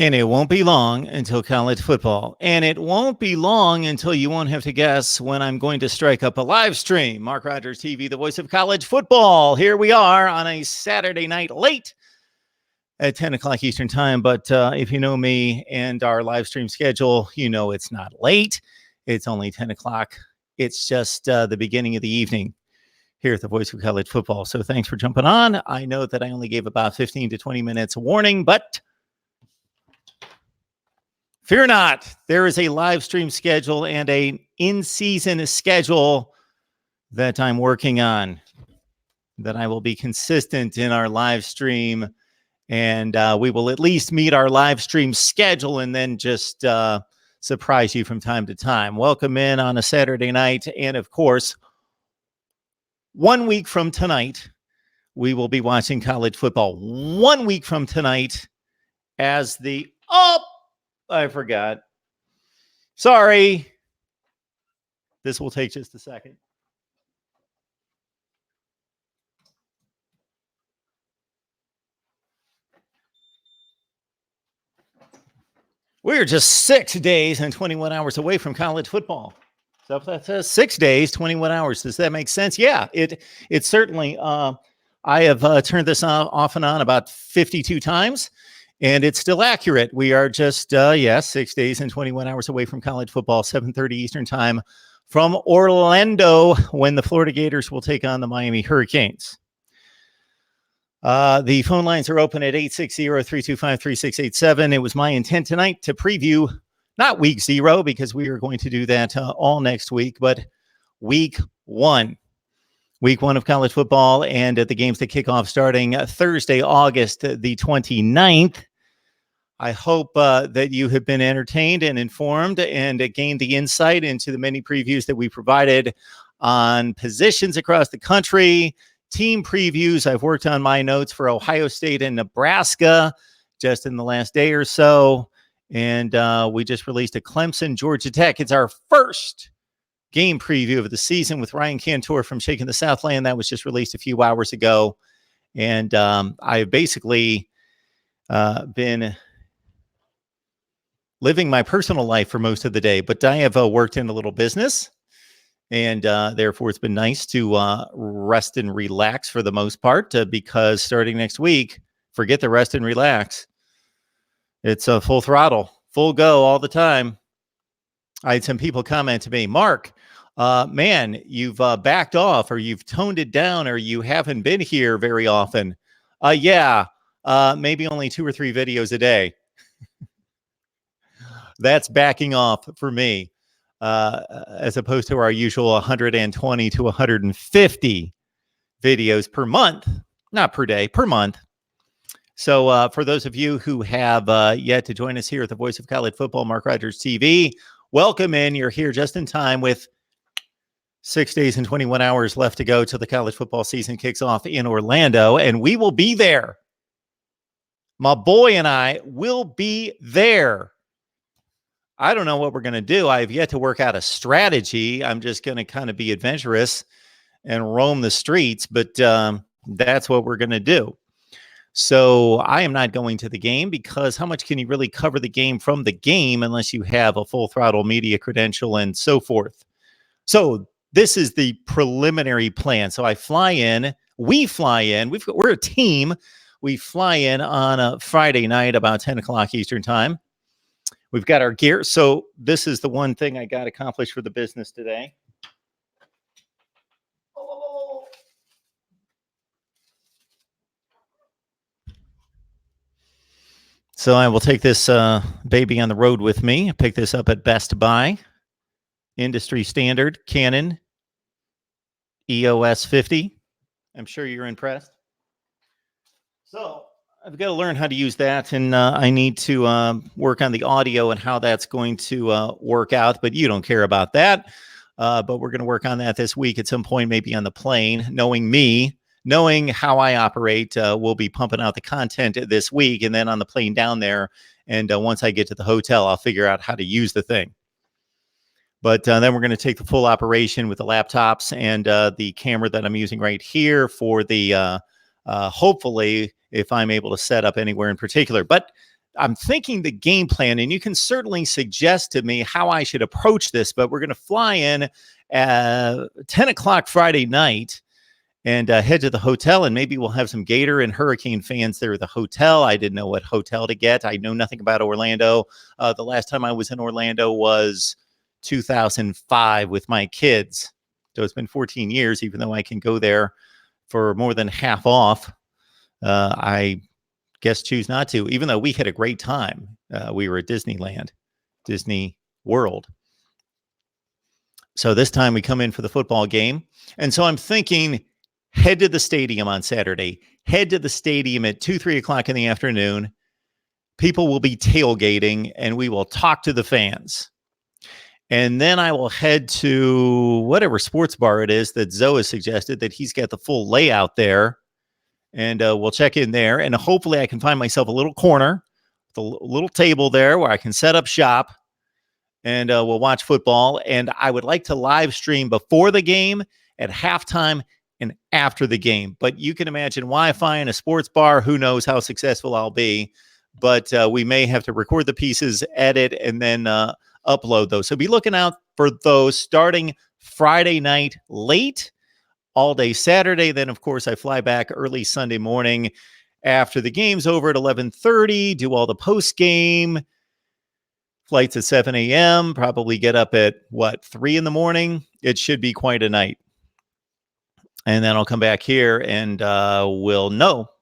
And it won't be long until college football. And it won't be long until you won't have to guess when I'm going to strike up a live stream. Mark Rogers TV, the voice of college football. Here we are on a Saturday night late at 10 o'clock Eastern time. But if you know me and our live stream schedule, you know it's not late. It's only 10 o'clock. It's just the beginning of the evening here at the voice of college football. So thanks for jumping on. I know that I only gave about 15 to 20 minutes warning, but fear not, there is a live stream schedule and an in-season schedule that I'm working on, that I will be consistent in our live stream, and we will at least meet our live stream schedule and then just surprise you from time to time. Welcome in on a Saturday night, and of course, 1 week from tonight, we will be watching college football. 1 week from tonight, as the... I forgot. Sorry. This will take just a second. We're just 6 days and 21 hours away from college football. So that's 6 days, 21 hours. Does that make sense? Yeah, it certainly. I have turned this off and on about 52 times. And it's still accurate. We are just, 6 days and 21 hours away from college football, 7:30 Eastern time from Orlando, when the Florida Gators will take on the Miami Hurricanes. The phone lines are open at 860-325-3687. It was my intent tonight to preview, not week 0, because we are going to do that all next week, but week 1. Week 1 of college football, and the games that kick off starting Thursday, August the 29th. I hope that you have been entertained and informed and gained the insight into the many previews that we provided on positions across the country, team previews. I've worked on my notes for Ohio State and Nebraska just in the last day or so. And we just released a Clemson, Georgia Tech. It's our first game preview of the season with Ryan Cantor from Shaking the Southland. That was just released a few hours ago. And I've basically been living my personal life for most of the day, but I have worked in a little business, and therefore it's been nice to rest and relax for the most part, because starting next week, forget the rest and relax. It's a full throttle, full go all the time. I had some people comment to me, Mark, man, you've backed off, or you've toned it down, or you haven't been here very often. Maybe only 2 or 3 videos a day. That's backing off for me, as opposed to our usual 120 to 150 videos per month, not per day, per month. So for those of you who have yet to join us here at the Voice of College Football, Mark Rogers TV, welcome in. You're here just in time with 6 days and 21 hours left to go till the college football season kicks off in Orlando, and we will be there. My boy and I will be there. I don't know what we're going to do. I have yet to work out a strategy. I'm just going to kind of be adventurous and roam the streets, but that's what we're going to do. So I am not going to the game, because how much can you really cover the game from the game unless you have a full throttle media credential and so forth? So this is the preliminary plan. So I fly in, we fly in, we're a team. We fly in on a Friday night about 10 o'clock Eastern time. We've got our gear. So this is the one thing I got accomplished for the business today. So I will take this baby on the road with me. Pick this up at Best Buy. Industry standard Canon EOS 50. I'm sure you're impressed. So I've got to learn how to use that, and I need to work on the audio and how that's going to work out, but you don't care about that. But we're going to work on that this week at some point, maybe on the plane. Knowing me, knowing how I operate, we'll be pumping out the content this week, and then on the plane down there, and once I get to the hotel, I'll figure out how to use the thing. But then we're going to take the full operation with the laptops and the camera that I'm using right here for the hopefully, if I'm able to set up anywhere in particular. But I'm thinking the game plan, and you can certainly suggest to me how I should approach this, but we're going to fly in at 10 o'clock Friday night and head to the hotel, and maybe we'll have some Gator and Hurricane fans there at the hotel. I didn't know what hotel to get. I know nothing about Orlando. The last time I was in Orlando was 2005 with my kids. So it's been 14 years, even though I can go there for more than half off. I guess choose not to, even though we had a great time. We were at Disneyland, Disney World. So this time we come in for the football game. And so I'm thinking, head to the stadium on Saturday. Head to the stadium at 2, 3 o'clock in the afternoon. People will be tailgating, and we will talk to the fans. And then I will head to whatever sports bar it is that Zoe has suggested that he's got the full layout there. And we'll check in there. And hopefully I can find myself a little corner, a little table there where I can set up shop. And we'll watch football. And I would like to live stream before the game, at halftime, and after the game. But you can imagine Wi-Fi in a sports bar. Who knows how successful I'll be. But we may have to record the pieces, edit, and then upload those. So be looking out for those starting Friday night late, all day Saturday. Then, of course, I fly back early Sunday morning after the game's over at 11:30, do all the post-game flights at 7 a.m., probably get up at, 3 in the morning? It should be quite a night. And then I'll come back here and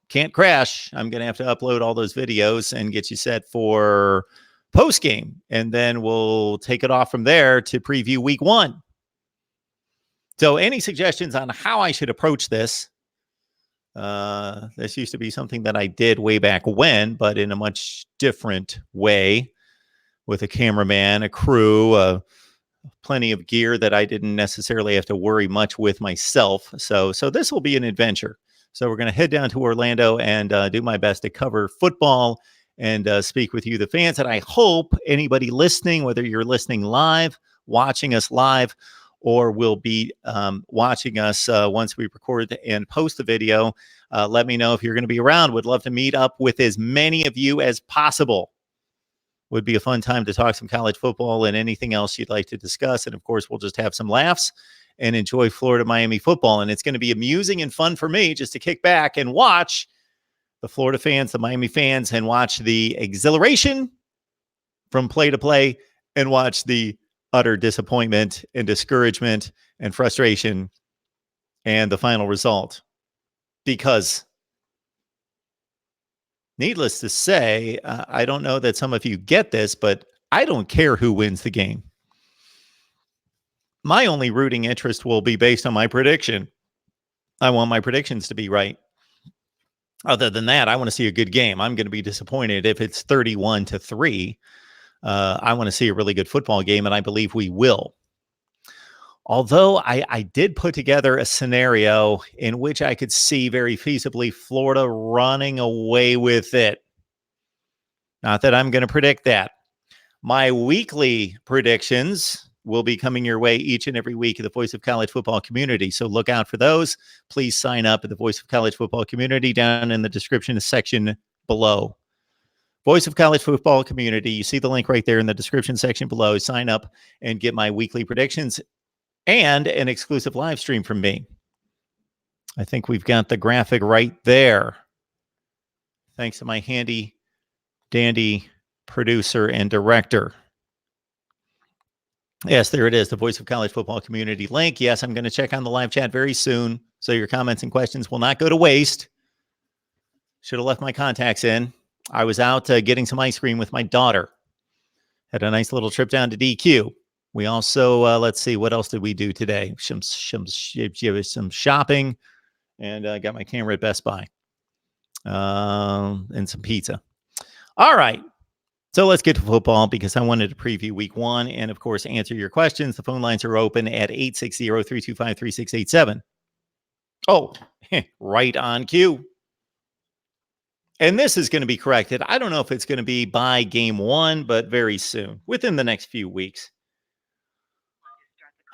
can't crash. I'm going to have to upload all those videos and get you set for post-game. And then we'll take it off from there to preview week 1. So any suggestions on how I should approach this? This used to be something that I did way back when, but in a much different way, with a cameraman, a crew, plenty of gear that I didn't necessarily have to worry much with myself. So this will be an adventure. So we're going to head down to Orlando and do my best to cover football and speak with you, the fans. And I hope anybody listening, whether you're listening live, watching us live, or will be watching us once we record and post the video, let me know if you're going to be around. Would love to meet up with as many of you as possible. Would be a fun time to talk some college football and anything else you'd like to discuss. And of course, we'll just have some laughs and enjoy Florida-Miami football. And it's going to be amusing and fun for me just to kick back and watch the Florida fans, the Miami fans, and watch the exhilaration from play to play and watch the utter disappointment and discouragement and frustration and the final result. Because needless to say, I don't know that some of you get this, but I don't care who wins the game. My only rooting interest will be based on my prediction. I want my predictions to be right. Other than that, I want to see a good game. I'm going to be disappointed if it's 31-3. I want to see a really good football game, and I believe we will. Although I did put together a scenario in which I could see very feasibly Florida running away with it. Not that I'm going to predict that. My weekly predictions will be coming your way each and every week at the Voice of College Football Community. So look out for those. Please sign up at the Voice of College Football Community down in the description section below. Voice of College Football Community. You see the link right there in the description section below. Sign up and get my weekly predictions and an exclusive live stream from me. I think we've got the graphic right there. Thanks to my handy dandy producer and director. Yes, there it is, the Voice of College Football Community link. Yes, I'm going to check on the live chat very soon, so your comments and questions will not go to waste. Should have left my contacts in. I was out getting some ice cream with my daughter. Had a nice little trip down to DQ. We also, let's see, what else did we do today? Some shopping, and got my camera at Best Buy, and some pizza. All right. So let's get to football because I wanted to preview week 1 and, of course, answer your questions. The phone lines are open at 860-325-3687. Oh, right on cue. And this is going to be corrected. I don't know if it's going to be by game 1, but very soon, within the next few weeks.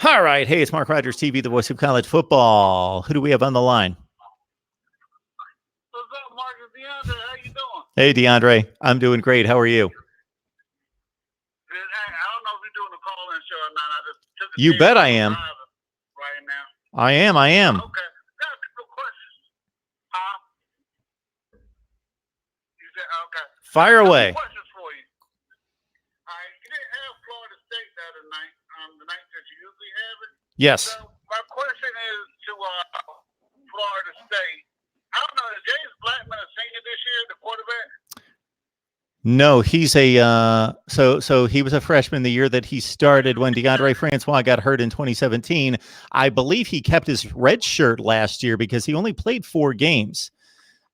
All right. Hey, it's Mark Rogers TV, the Voice of College Football. Who do we have on the line? What's up, Marcus DeAndre? How you doing? Hey, DeAndre. I'm doing great. How are you? I don't know if you're doing a call-in show or not. I just took a You chance bet I on am. driving right now. I am. I am. Okay. Got a couple questions. Huh? You said, okay. Fire away. Questions for you. All right. You didn't have Florida State the other night, the night that you usually have it. Yes. So my question is to Florida State. I don't know. Is James Blackman a senior this year, the quarterback? No, he's a so he was a freshman the year that he started when DeAndre Francois got hurt in 2017. I believe he kept his red shirt last year because he only played 4 games.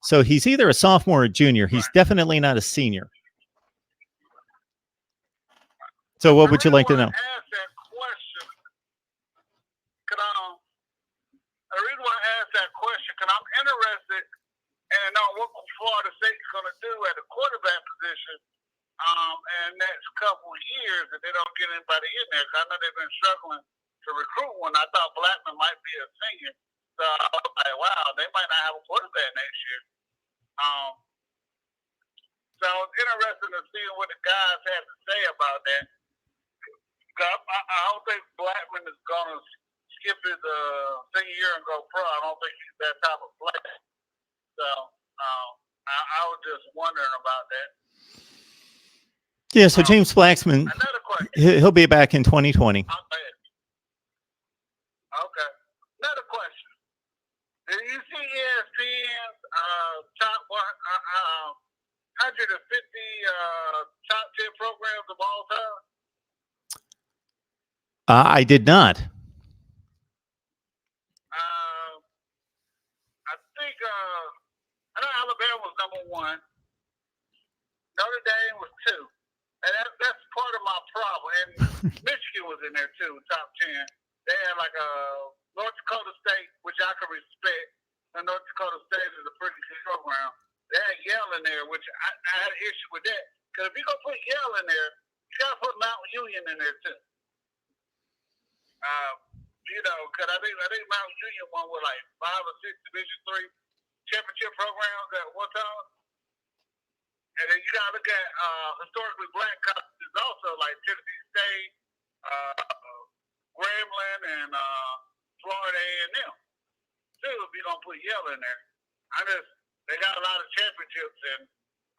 So he's either a sophomore or junior. He's definitely not a senior. So what would you like to know? Ask that question. The reason why I asked that question, because I'm interested in knowing what Florida State's going to do at the quarterback position in the next couple of years if they don't get anybody in there. Because I know they've been struggling to recruit one. I thought Blackman might be a senior. So I was like, wow, they might not have a quarterback next year. So I was interested in seeing what the guys had to say about that. I don't think Blackman is going to skip his senior year and go pro. I don't think he's that type of player. So I was just wondering about that. Yeah, so James Blackman, he'll be back in 2020. Okay. Another question. Did you see ESPN's top 150 top 10 programs of all time? I did not. I think I know Alabama was number 1. Notre Dame was 2. And that's part of my problem. And Michigan was in there too, top 10. They had like a North Dakota State, which I can respect. And North Dakota State is a pretty good program. They had Yale in there, which I had an issue with that. Because if you're going to put Yale in there, you got to put Mount Union in there too. Because I think Mount Union won with like 5 or 6 Division III championship programs at one time. And then you got to look at historically black colleges also, like Tennessee State, Grambling, and Florida A&M. Too, if you're going to put Yale in there. They got a lot of championships, and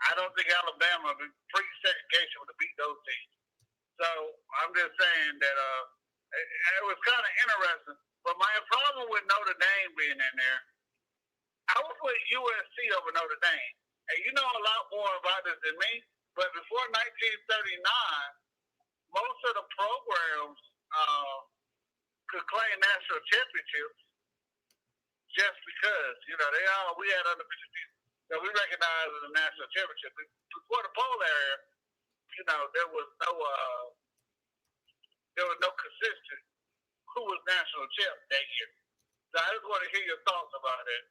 I don't think Alabama, pre-segregation, would have beat those teams. So I'm just saying that it was kind of interesting. But my problem with Notre Dame being in there, I would put USC over Notre Dame. And you know a lot more about this than me, but before 1939, most of the programs could claim national championships just because, we had undefeated teams that we recognized as a national championship. Before the poll era, there was no consistent who was national champ that year. So I just want to hear your thoughts about it.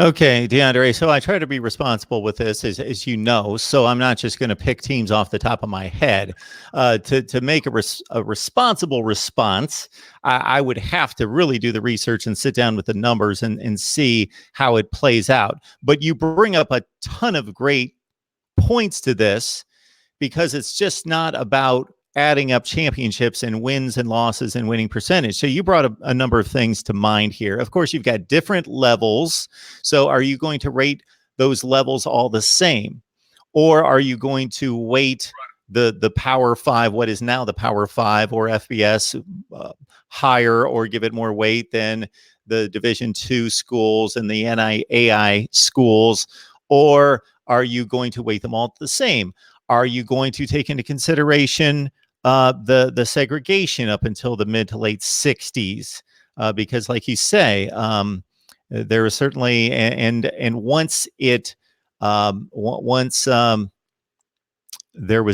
Okay, DeAndre, so I try to be responsible with this, as you know, so I'm not just going to pick teams off the top of my head. To make a responsible response, I would have to really do the research and sit down with the numbers and see how it plays out. But you bring up a ton of great points to this, because it's just not about adding up championships and wins and losses and winning percentage. So you brought a number of things to mind here. Of course, you've got different levels. So are you going to rate those levels all the same? Or are you going to weight the Power 5, what is now the Power 5 or FBS, higher, or give it more weight than the Division II schools and the NAIA schools? Or are you going to weight them all the same? Are you going to take into consideration the segregation up until the mid to late 60s? Because, like you say, there is certainly, and once there was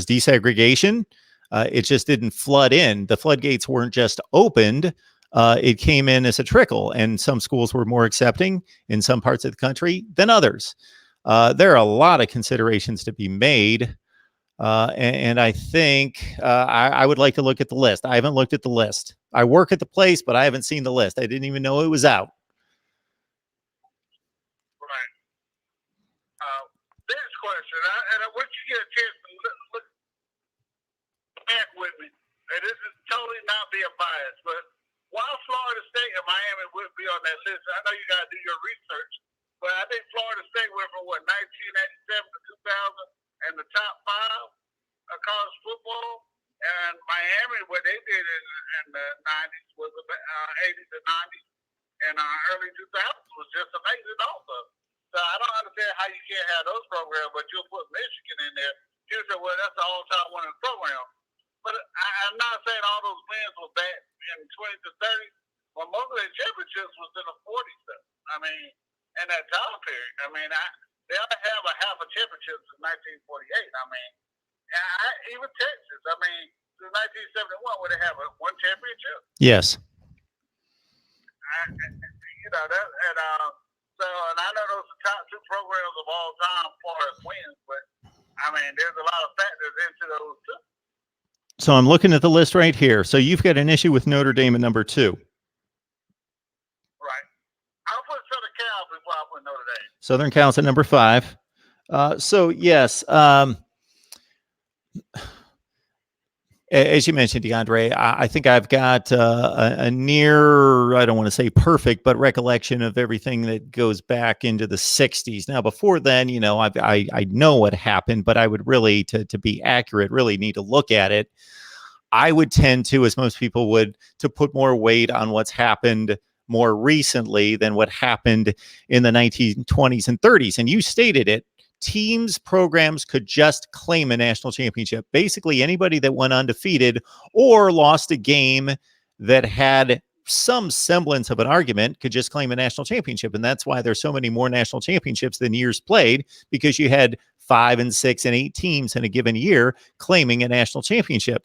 desegregation, it just didn't flood in. The floodgates weren't just opened. It came in as a trickle, and some schools were more accepting in some parts of the country than others. There are a lot of considerations to be made. And I think I would like to look at the list. I haven't looked at the list. I work at the place, but I haven't seen the list. I didn't even know it was out. Right. and this is totally not being biased, but while Florida State and Miami would be on that list, I know you got to do your research, but I think Florida State went from 1987 to 2000 and the top 5 of college football, and Miami, what they did in the 90s was 80s and 90s and early 2000s was just amazing also. So I don't understand how you can't have those programs, but you'll put Michigan in there. You say, well, that's the all-time winning program. But I'm not saying all those wins were back in 20s to 30s. Well, most of their championships was in the 40s. I mean, in that time period. I mean, they only have a half a championship since 1948. I mean, even Texas. I mean, since 1971, where they have one championship. Yes. You know that, and I know those are the top 2 programs of all time as far as wins, but I mean, there's a lot of factors into those too. So I'm looking at the list right here. So you've got an issue with Notre Dame at number 2. Right. I'll put Southern Cal before I put Notre Dame. Southern Cal's at number 5. So yes, as you mentioned, DeAndre, I think I've got a near, I don't want to say perfect, but recollection of everything that goes back into the 60s. Now, before then, you know, I know what happened, but I would really, to be accurate, really need to look at it. I would tend to, as most people would, to put more weight on what's happened more recently than what happened in the 1920s and 30s. And you stated it. Teams, programs could just claim a national championship. Basically, anybody that went undefeated or lost a game that had some semblance of an argument could just claim a national championship. And that's why there's so many more national championships than years played, because you had 5 and 6 and 8 teams in a given year claiming a national championship.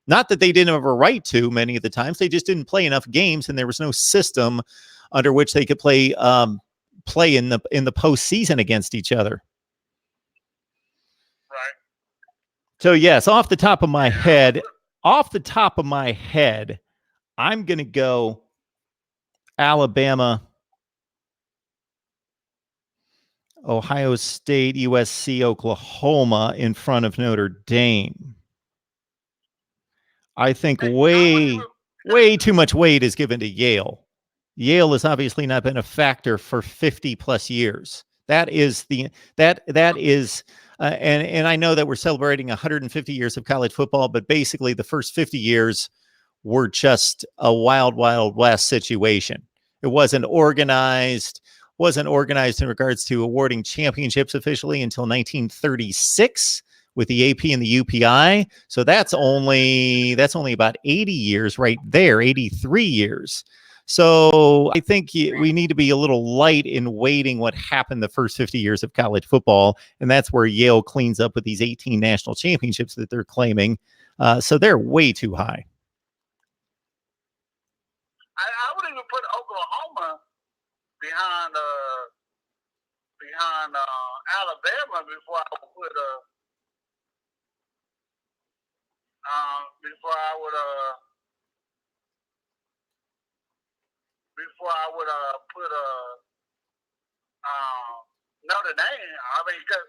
Not that they didn't have a right to many of the times. They just didn't play enough games, and there was no system under which they could play in the postseason against each other. Right. So yes, off the top of my head, I'm going to go Alabama, Ohio State, USC, Oklahoma in front of Notre Dame. I think way too much weight is given to Yale. Yale has obviously not been a factor for 50 plus years. And I know that we're celebrating 150 years of college football, but basically the first 50 years were just a wild, wild west situation. It wasn't organized in regards to awarding championships officially until 1936 with the AP and the UPI. So that's only about 80 years right there, 83 years. So I think we need to be a little light in weighting what happened the first 50 years of college football. And that's where Yale cleans up with these 18 national championships that they're claiming. So they're way too high. I would even put Oklahoma behind Alabama before I would put Notre Dame. I mean, because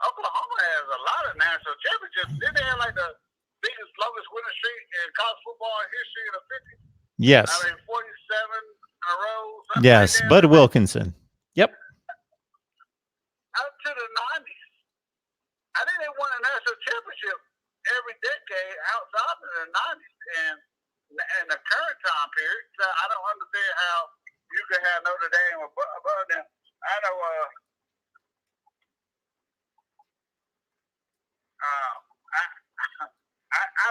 Oklahoma has a lot of national championships. Didn't they have like the biggest, longest winning streak in college football history in the 50s? Yes. I mean, 47 in a row. Yes, like Bud Wilkinson. Yep. Up to the 90s. I think they won a national championship every decade outside of the 90s and in the current time period. So I don't understand how you can have Notre Dame above them. I know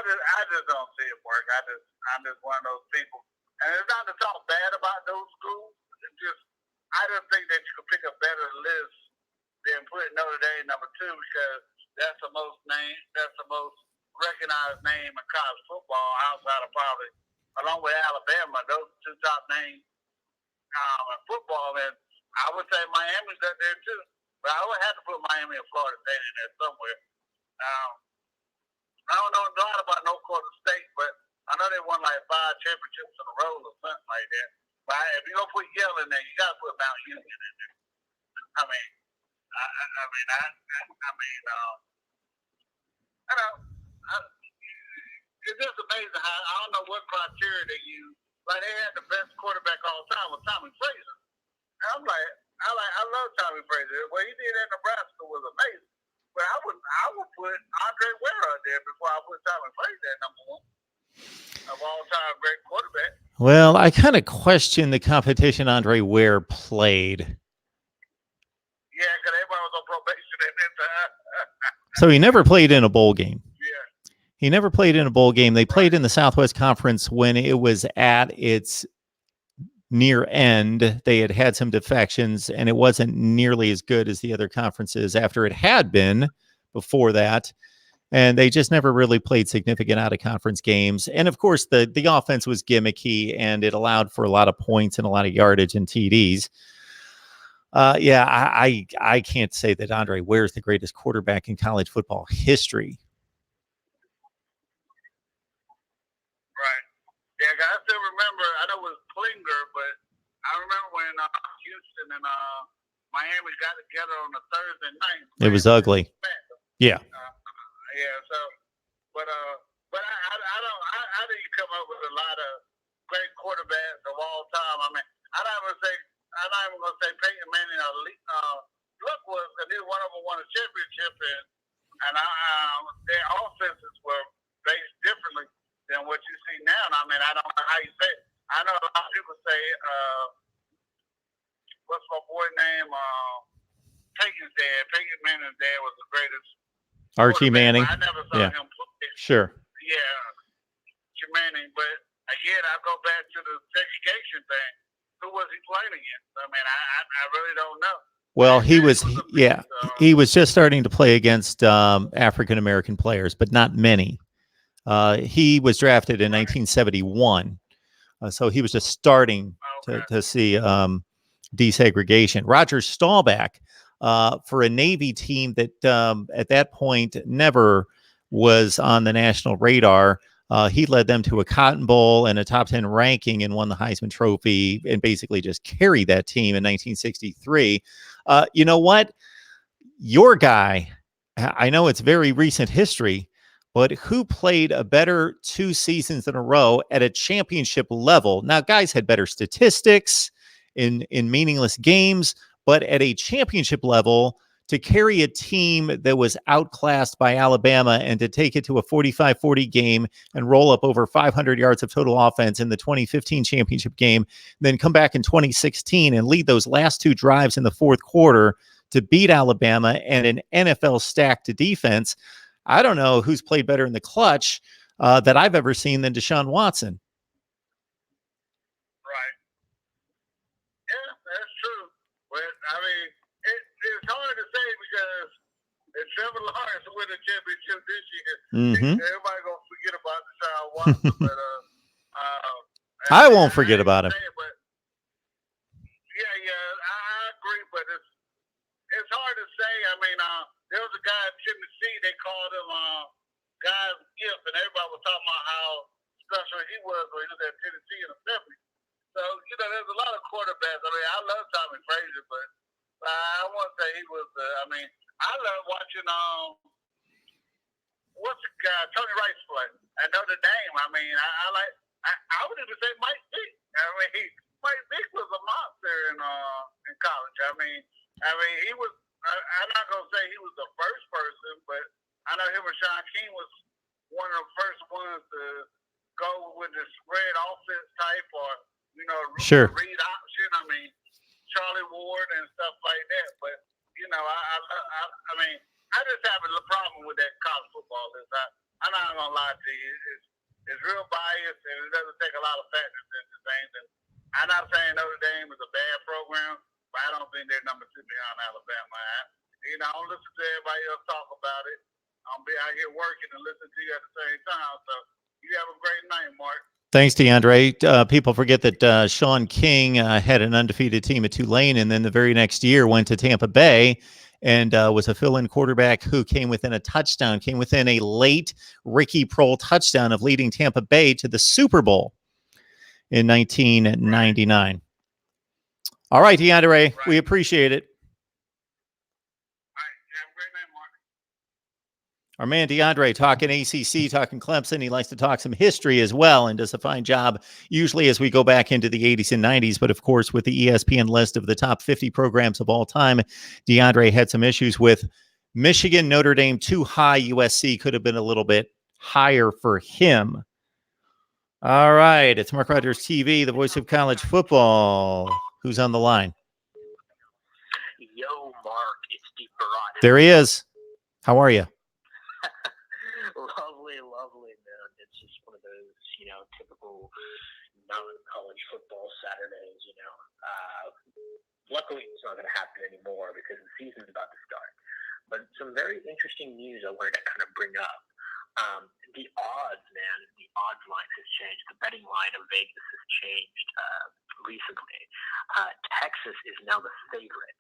I just don't see it work. I'm just one of those people. And it's not to talk bad about those schools. I just think that you could pick a better list than put Notre Dame number 2, because that's the most recognized name in college football outside of probably, along with Alabama, those 2 top names in football. And I would say Miami's up there too, but I would have to put Miami and Florida State in there somewhere. I don't know a lot about North Dakota State, but I know they won like 5 championships in a row or something like that. But if you're gonna put Yale in there, you gotta put Mount Union in there. I mean, it's just amazing how I don't know what criteria they use. Like they had the best quarterback all time with Tommy Frazier. And I'm like, I love Tommy Frazier. What he did at Nebraska was amazing. But I would put Andre Ware out there before I put Tommy Frazier at number one of all time great quarterback. Well, I kind of question the competition Andre Ware played. Yeah, because everybody was on probation at that time. So he never played in a bowl game. Yeah. He never played in a bowl game. They played in the Southwest Conference when it was at its near end. They had some defections, and it wasn't nearly as good as the other conferences after it had been before that. And they just never really played significant out-of-conference games. And, of course, the offense was gimmicky, and it allowed for a lot of points and a lot of yardage and TDs. Yeah, I can't say that Andre Ware is the greatest quarterback in college football history. Right. Yeah, I still remember, I know it was Klinger, but I remember when Houston and Miami got together on a Thursday night. It was ugly. Yeah. Yeah, so, but I think you come up with a lot of great quarterbacks of all time. I mean, I'm not even gonna say Peyton Manning or Luck was, because neither one of them won a championship, and their offenses were based differently than what you see now. And I mean, I don't know how you say it. I know a lot of people say, what's my boy name? Peyton's dad. Peyton Manning's dad was the greatest. Archie Manning. I never saw him play. Sure. Yeah, Archie Manning. But again, I go back to the segregation thing. Who was he playing against? I mean, I really don't know. Well, he was just starting to play against African American players, but not many. He was drafted in 1971, so he was just starting to see desegregation. Roger Staubach, for a Navy team that at that point never was on the national radar, he led them to a Cotton Bowl and a top 10 ranking and won the Heisman Trophy and basically just carried that team in 1963. You know what? Your guy, I know it's very recent history, but who played a better 2 seasons in a row at a championship level? Now, guys had better statistics in meaningless games, but at a championship level, to carry a team that was outclassed by Alabama and to take it to a 45-40 game and roll up over 500 yards of total offense in the 2015 championship game, then come back in 2016 and lead those last 2 drives in the fourth quarter to beat Alabama and an NFL stacked defense. I don't know who's played better in the clutch that I've ever seen than Deshaun Watson. Right. Yeah, that's true. But, I mean, it's hard to say because if Trevor Lawrence win the championship this year, everybody going to forget about Deshaun Watson. But I won't forget about him. But, I agree, but it's hard to say. I mean, there was a guy in Tennessee, they called him Guy's Gift, and everybody was talking about how special he was when he was at Tennessee in the 70s. So, there's a lot of quarterbacks. I mean, I love Tommy Frazier, but I won't say he was I love watching what's the guy, Tony Rice play at Notre Dame. I mean, I would even say Mike Vick. I mean, Mike Vick was a monster in college. I mean he was. I'm not gonna say he was the first person, but I know him and Sean King was one of the first ones to go with the spread offense type or read option. I mean, Charlie Ward and stuff like that. But I mean, I just have a problem with that college football. I'm not gonna lie to you. It's real biased and it doesn't take a lot of factors into things. And I'm not saying Notre Dame is a bad program, but I don't think they're number 2 behind Alabama. I don't listen to everybody else talk about it. I'll be out here working and listen to you at the same time. So you have a great night, Mark. Thanks, DeAndre. People forget that Sean King had an undefeated team at Tulane, and then the very next year went to Tampa Bay and was a fill-in quarterback who came within a late Ricky Prohl touchdown of leading Tampa Bay to the Super Bowl in 1999. All right, DeAndre, we appreciate it. Our man DeAndre talking ACC, talking Clemson. He likes to talk some history as well and does a fine job, usually as we go back into the 80s and 90s. But of course, with the ESPN list of the top 50 programs of all time, DeAndre had some issues with Michigan, Notre Dame, too high. USC could have been a little bit higher for him. All right. It's Mark Rogers TV, the voice of college football. Who's on the line? Yo, Mark, it's Deep Barat. There he is. How are you? Lovely, man. It's just one of those, typical non-college football Saturdays, Luckily, it's not going to happen anymore because the season's about to start. But some very interesting news I wanted to kind of bring up. The odds, man, the odds line has changed. The betting line of Vegas has changed recently. Texas is now the favorite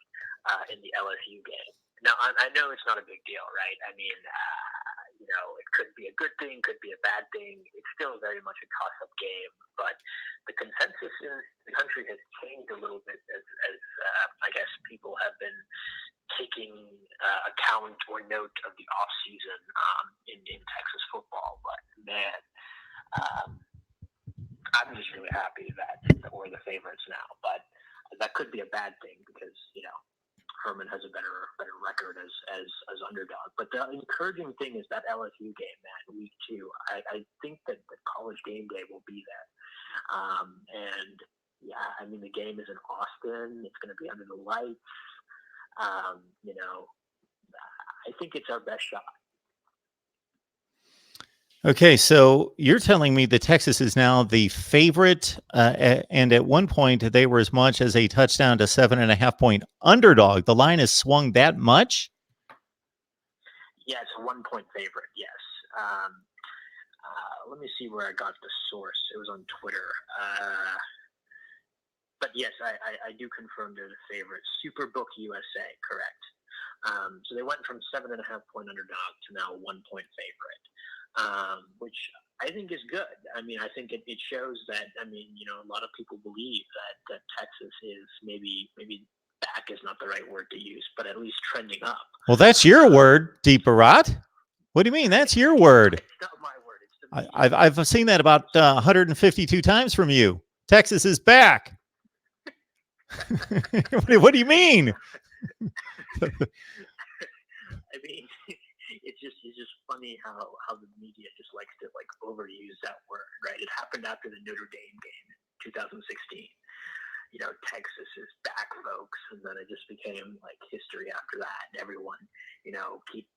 in the LSU game. Now, I know it's not a big deal, right? I mean, it could be a good thing, could be a bad thing. It's still very much a toss-up game, but the consensus in the country has changed a little bit as I guess people have been taking account or note of the off-season in Texas football. But, man, I'm just really happy that we're the favorites now. But that could be a bad thing because, Herman has a better record as underdog. But the encouraging thing is that LSU game, man, week 2. I think that the college game day will be there. And, yeah, I mean, the game is in Austin. It's going to be under the lights. I think it's our best shot. Okay, so you're telling me that Texas is now the favorite, and at one point they were as much as a touchdown to 7.5-point underdog. The line has swung that much? Yeah, it's a 1-point favorite, yes. Let me see where I got the source. It was on Twitter. But yes, I do confirm they're the favorite. Superbook USA, correct. So they went from 7.5-point underdog to now 1-point favorite. Which I think is good. I mean, I think it shows that, a lot of people believe that Texas is maybe back is not the right word to use, but at least trending up. Well, that's your word, Deep Barat. What do you mean? That's your word. It's not my word. It's the I've seen that about 152 times from you. Texas is back. What do you mean? I mean, it's just funny how the media just likes to overuse that word, right? It happened after the Notre Dame game in 2016. Texas is back, folks, and then it just became history after that. And everyone, keep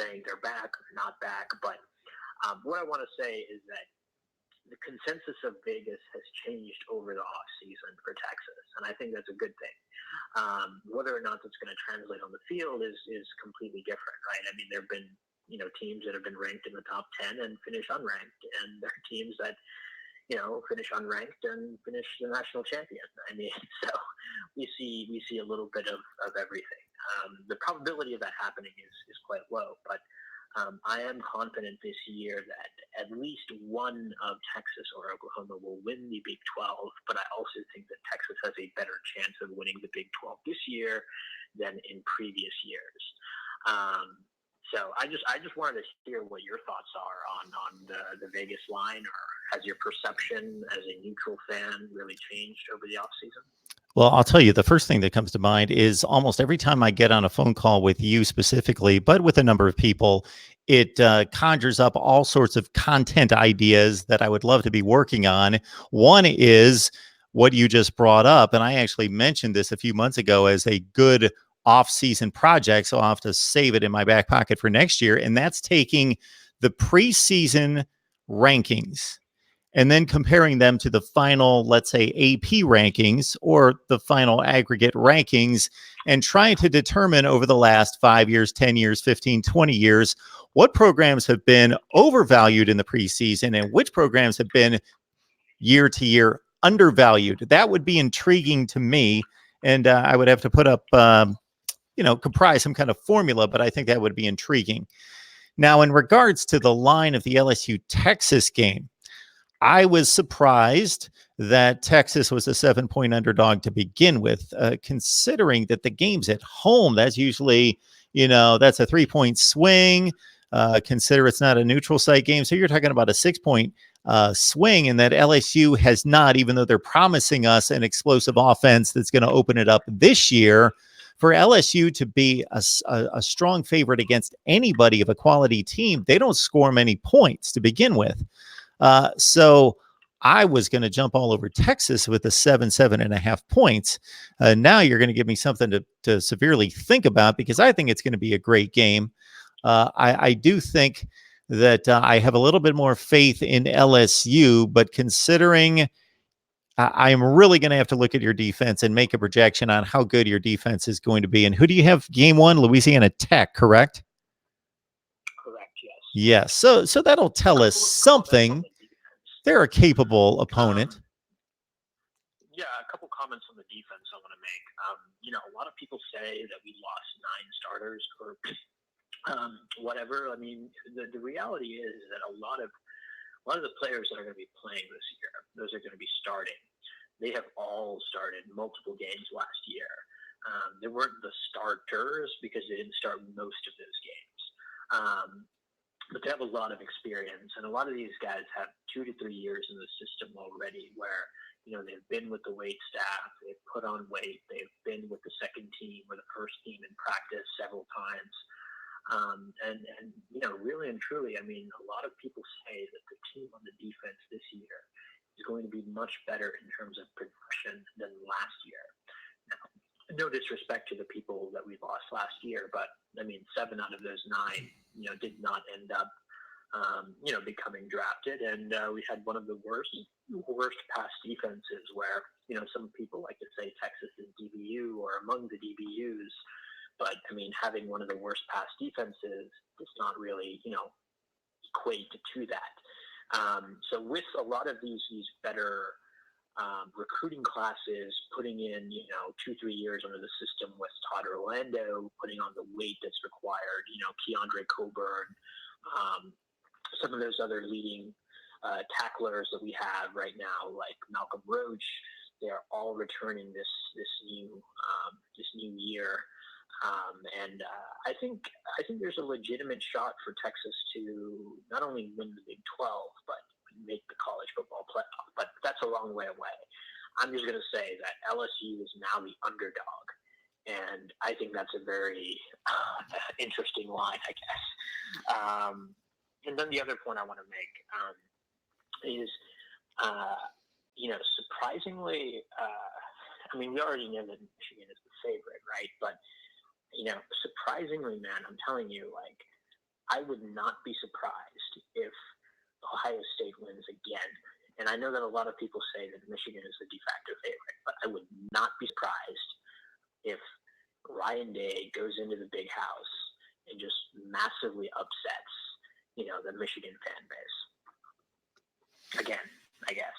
saying they're back or not back. But what I want to say is that the consensus of Vegas has changed over the offseason for Texas, and I think that's a good thing. Whether or not that's going to translate on the field is completely different, right? I mean, there have been teams that have been ranked in the top 10 and finish unranked, and there are teams that finish unranked and finish the national champion. I mean, so we see a little bit of everything. The probability of that happening is quite low, but I am confident this year that at least one of Texas or Oklahoma will win the Big 12, but I also think that Texas has a better chance of winning the Big 12 this year than in previous years. So I just wanted to hear what your thoughts are on the Vegas line, or has your perception as a neutral fan really changed over the offseason? Well, I'll tell you, the first thing that comes to mind is almost every time I get on a phone call with you specifically, but with a number of people, it conjures up all sorts of content ideas that I would love to be working on. One is what you just brought up, and I actually mentioned this a few months ago as a good off-season project, so I'll have to save it in my back pocket for next year, and that's taking the preseason rankings and then comparing them to the final, let's say, AP rankings or the final aggregate rankings, and trying to determine over the last 5 years, 10 years, 15, 20 years, what programs have been overvalued in the preseason and which programs have been year to year undervalued. That would be intriguing to me, and I would have to put up, comprise some kind of formula, but I think that would be intriguing. Now, in regards to the line of the LSU-Texas game, I was surprised that Texas was a 7-point underdog to begin with, considering that the game's at home. That's usually, that's a 3-point swing. Consider it's not a neutral site game. So you're talking about a 6-point swing, and that LSU has not, even though they're promising us an explosive offense that's going to open it up this year. For LSU to be a strong favorite against anybody of a quality team, they don't score many points to begin with. So I was going to jump all over Texas with the 7.5 points. Now you're going to give me something to severely think about, because I think it's going to be a great game. I do think that I have a little bit more faith in LSU, but considering I am really going to have to look at your defense and make a projection on how good your defense is going to be. And who do you have game one? Louisiana Tech, correct? Correct, yes. Yes. So that'll tell us something. They're a capable opponent. Yeah, a couple comments on the defense I want to make. A lot of people say that we lost 9 starters or whatever. I mean, the reality is that a lot of the players that are going to be playing this year, those are going to be starting. They have all started multiple games last year. They weren't the starters because they didn't start most of those games. But they have a lot of experience, and a lot of these guys have 2 to 3 years in the system already where, they've been with the weight staff, they've put on weight, they've been with the second team or the first team in practice several times. Really and truly, I mean, a lot of people say that the team on the defense this year is going to be much better in terms of production than last year. Now, no disrespect to the people that we lost last year, but I mean, 7 out of those 9, did not end up, becoming drafted, and we had one of the worst pass defenses where, some people like to say Texas is DBU or among the DBUs. But, I mean, having one of the worst pass defenses does not really, equate to that. So with a lot of these better recruiting classes, putting in, 2-3 years under the system with Todd Orlando, putting on the weight that's required, Keandre Coburn, some of those other leading tacklers that we have right now, like Malcolm Roach, they are all returning this new year. I think there's a legitimate shot for Texas to not only win the Big 12, but make the college football playoff. But that's a long way away. I'm just going to say that LSU is now the underdog, and I think that's a very interesting line, I guess. And then the other point I want to make is, surprisingly, I mean, we already know that Michigan is the favorite, right? But surprisingly, man, I'm telling you, I would not be surprised if Ohio State wins again. And I know that a lot of people say that Michigan is the de facto favorite, but I would not be surprised if Ryan Day goes into the big house and just massively upsets, the Michigan fan base. Again, I guess.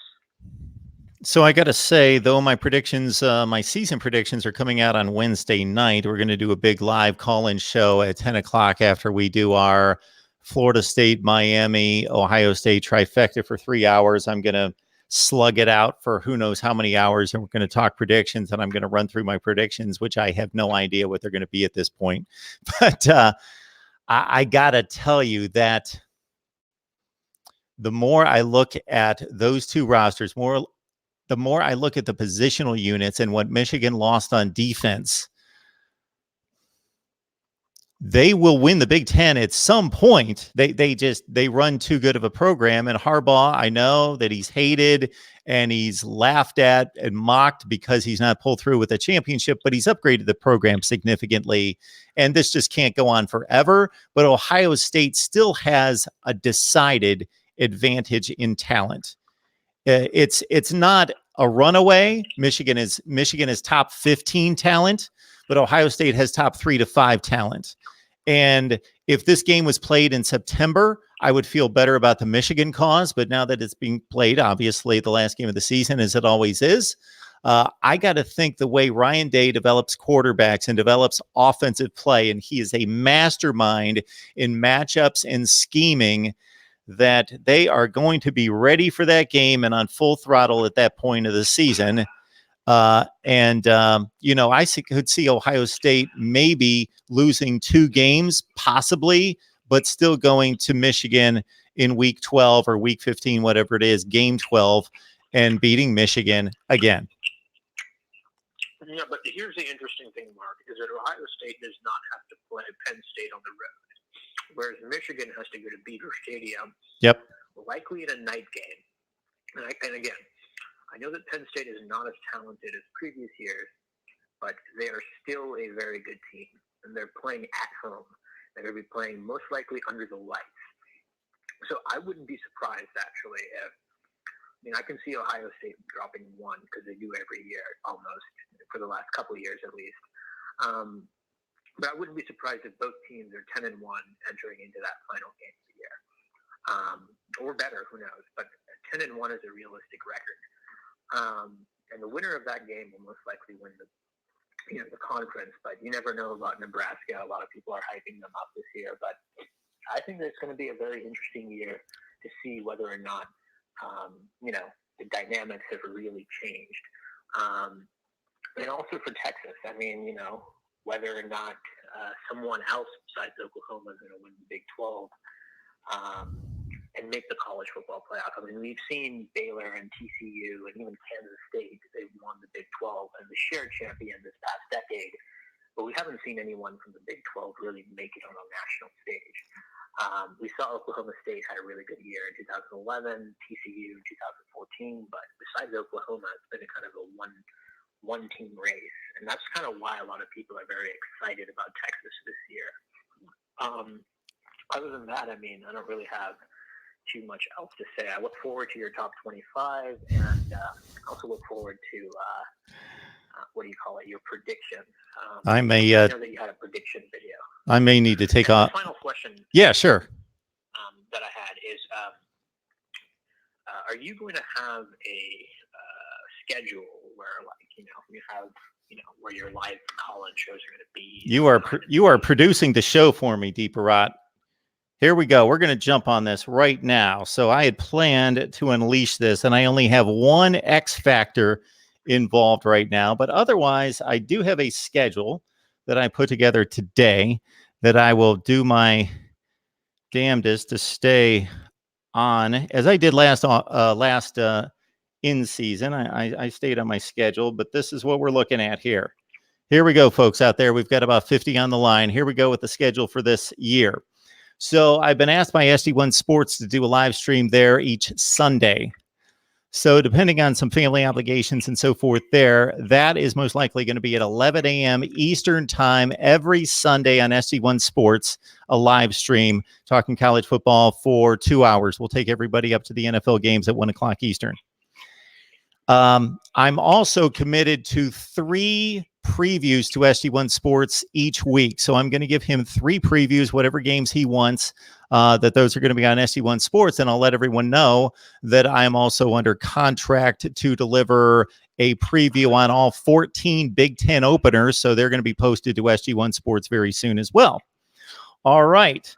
So I got to say, though, my predictions, my season predictions are coming out on Wednesday night. We're going to do a big live call-in show at 10 o'clock after we do our Florida State, Miami, Ohio State trifecta for 3 hours. I'm going to slug it out for who knows how many hours, and we're going to talk predictions, and I'm going to run through my predictions, which I have no idea what they're going to be at this point. But I got to tell you that the more I look at those two rosters, the more I look at the positional units and what Michigan lost on defense, they will win the Big Ten at some point. They run too good of a program. And Harbaugh, I know that he's hated and he's laughed at and mocked because he's not pulled through with a championship, but he's upgraded the program significantly. And this just can't go on forever. But Ohio State still has a decided advantage in talent. It's not a runaway. Michigan is top 15 talent, but Ohio State has top 3 to 5 talent. And if this game was played in September, I would feel better about the Michigan cause. But now that it's being played, obviously the last game of the season, as it always is, I got to think the way Ryan Day develops quarterbacks and develops offensive play, and he is a mastermind in matchups and scheming, that they are going to be ready for that game and on full throttle at that point of the season. I could see Ohio State maybe losing 2 games, possibly, but still going to Michigan in week 12 or week 15, whatever it is, game 12, and beating Michigan again. Yeah, but here's the interesting thing, Mark, is that Ohio State does not have to play Penn State on the road, whereas Michigan has to go to Beaver Stadium, Yep. likely in a night game. And again, I know that Penn State is not as talented as previous years, but they are still a very good team, and they're playing at home. They're going to be playing most likely under the lights. So I wouldn't be surprised, actually, if I can see Ohio State dropping one because they do every year almost, for the last couple of years at least. But I wouldn't be surprised if both teams are 10-1 entering into that final game of the year. Or better, who knows. But 10-1 is a realistic record. And the winner of that game will most likely win the conference. But you never know about Nebraska. A lot of people are hyping them up this year. But I think that it's going to be a very interesting year to see whether or not the dynamics have really changed. And also for Texas, whether or not someone else besides Oklahoma is going to win the Big 12 and make the college football playoff. We've seen Baylor and TCU and even Kansas State, they've won the Big 12 and the shared champion this past decade, but we haven't seen anyone from the Big 12 really make it on a national stage. We saw Oklahoma State had a really good year in 2011, TCU in 2014, but besides Oklahoma, it's been a kind of a one-team race, and that's kind of why a lot of people are very excited about Texas this year. Other than that, I don't really have too much else to say. I look forward to your top 25, and also look forward to your predictions. I know that you had a prediction video. I may need to take off. The final question. Yeah, sure. That I had is, are you going to have a schedule where, you have, where your live call-in shows are going to be? You are producing the show for me, Deeparat. Here we go. We're going to jump on this right now. So I had planned to unleash this, and I only have one X factor involved right now. But otherwise, I do have a schedule that I put together today that I will do my damnedest to stay on, as I did last in season. I stayed on my schedule, but this is what we're looking at here. Here we go, folks out there. We've got about 50 on the line. Here we go with the schedule for this year. So I've been asked by SD1 Sports to do a live stream there each Sunday. So depending on some family obligations and so forth there, that is most likely going to be at 11 a.m. Eastern time every Sunday on SD1 Sports, a live stream talking college football for 2 hours. We'll take everybody up to the NFL games at 1 o'clock Eastern. I'm also committed to 3 previews to SD1 Sports each week. So I'm going to give him 3 previews, whatever games he wants, that those are going to be on SD1 Sports. And I'll let everyone know that I'm also under contract to deliver a preview on all 14 Big Ten openers. So they're going to be posted to SD1 Sports very soon as well. All right.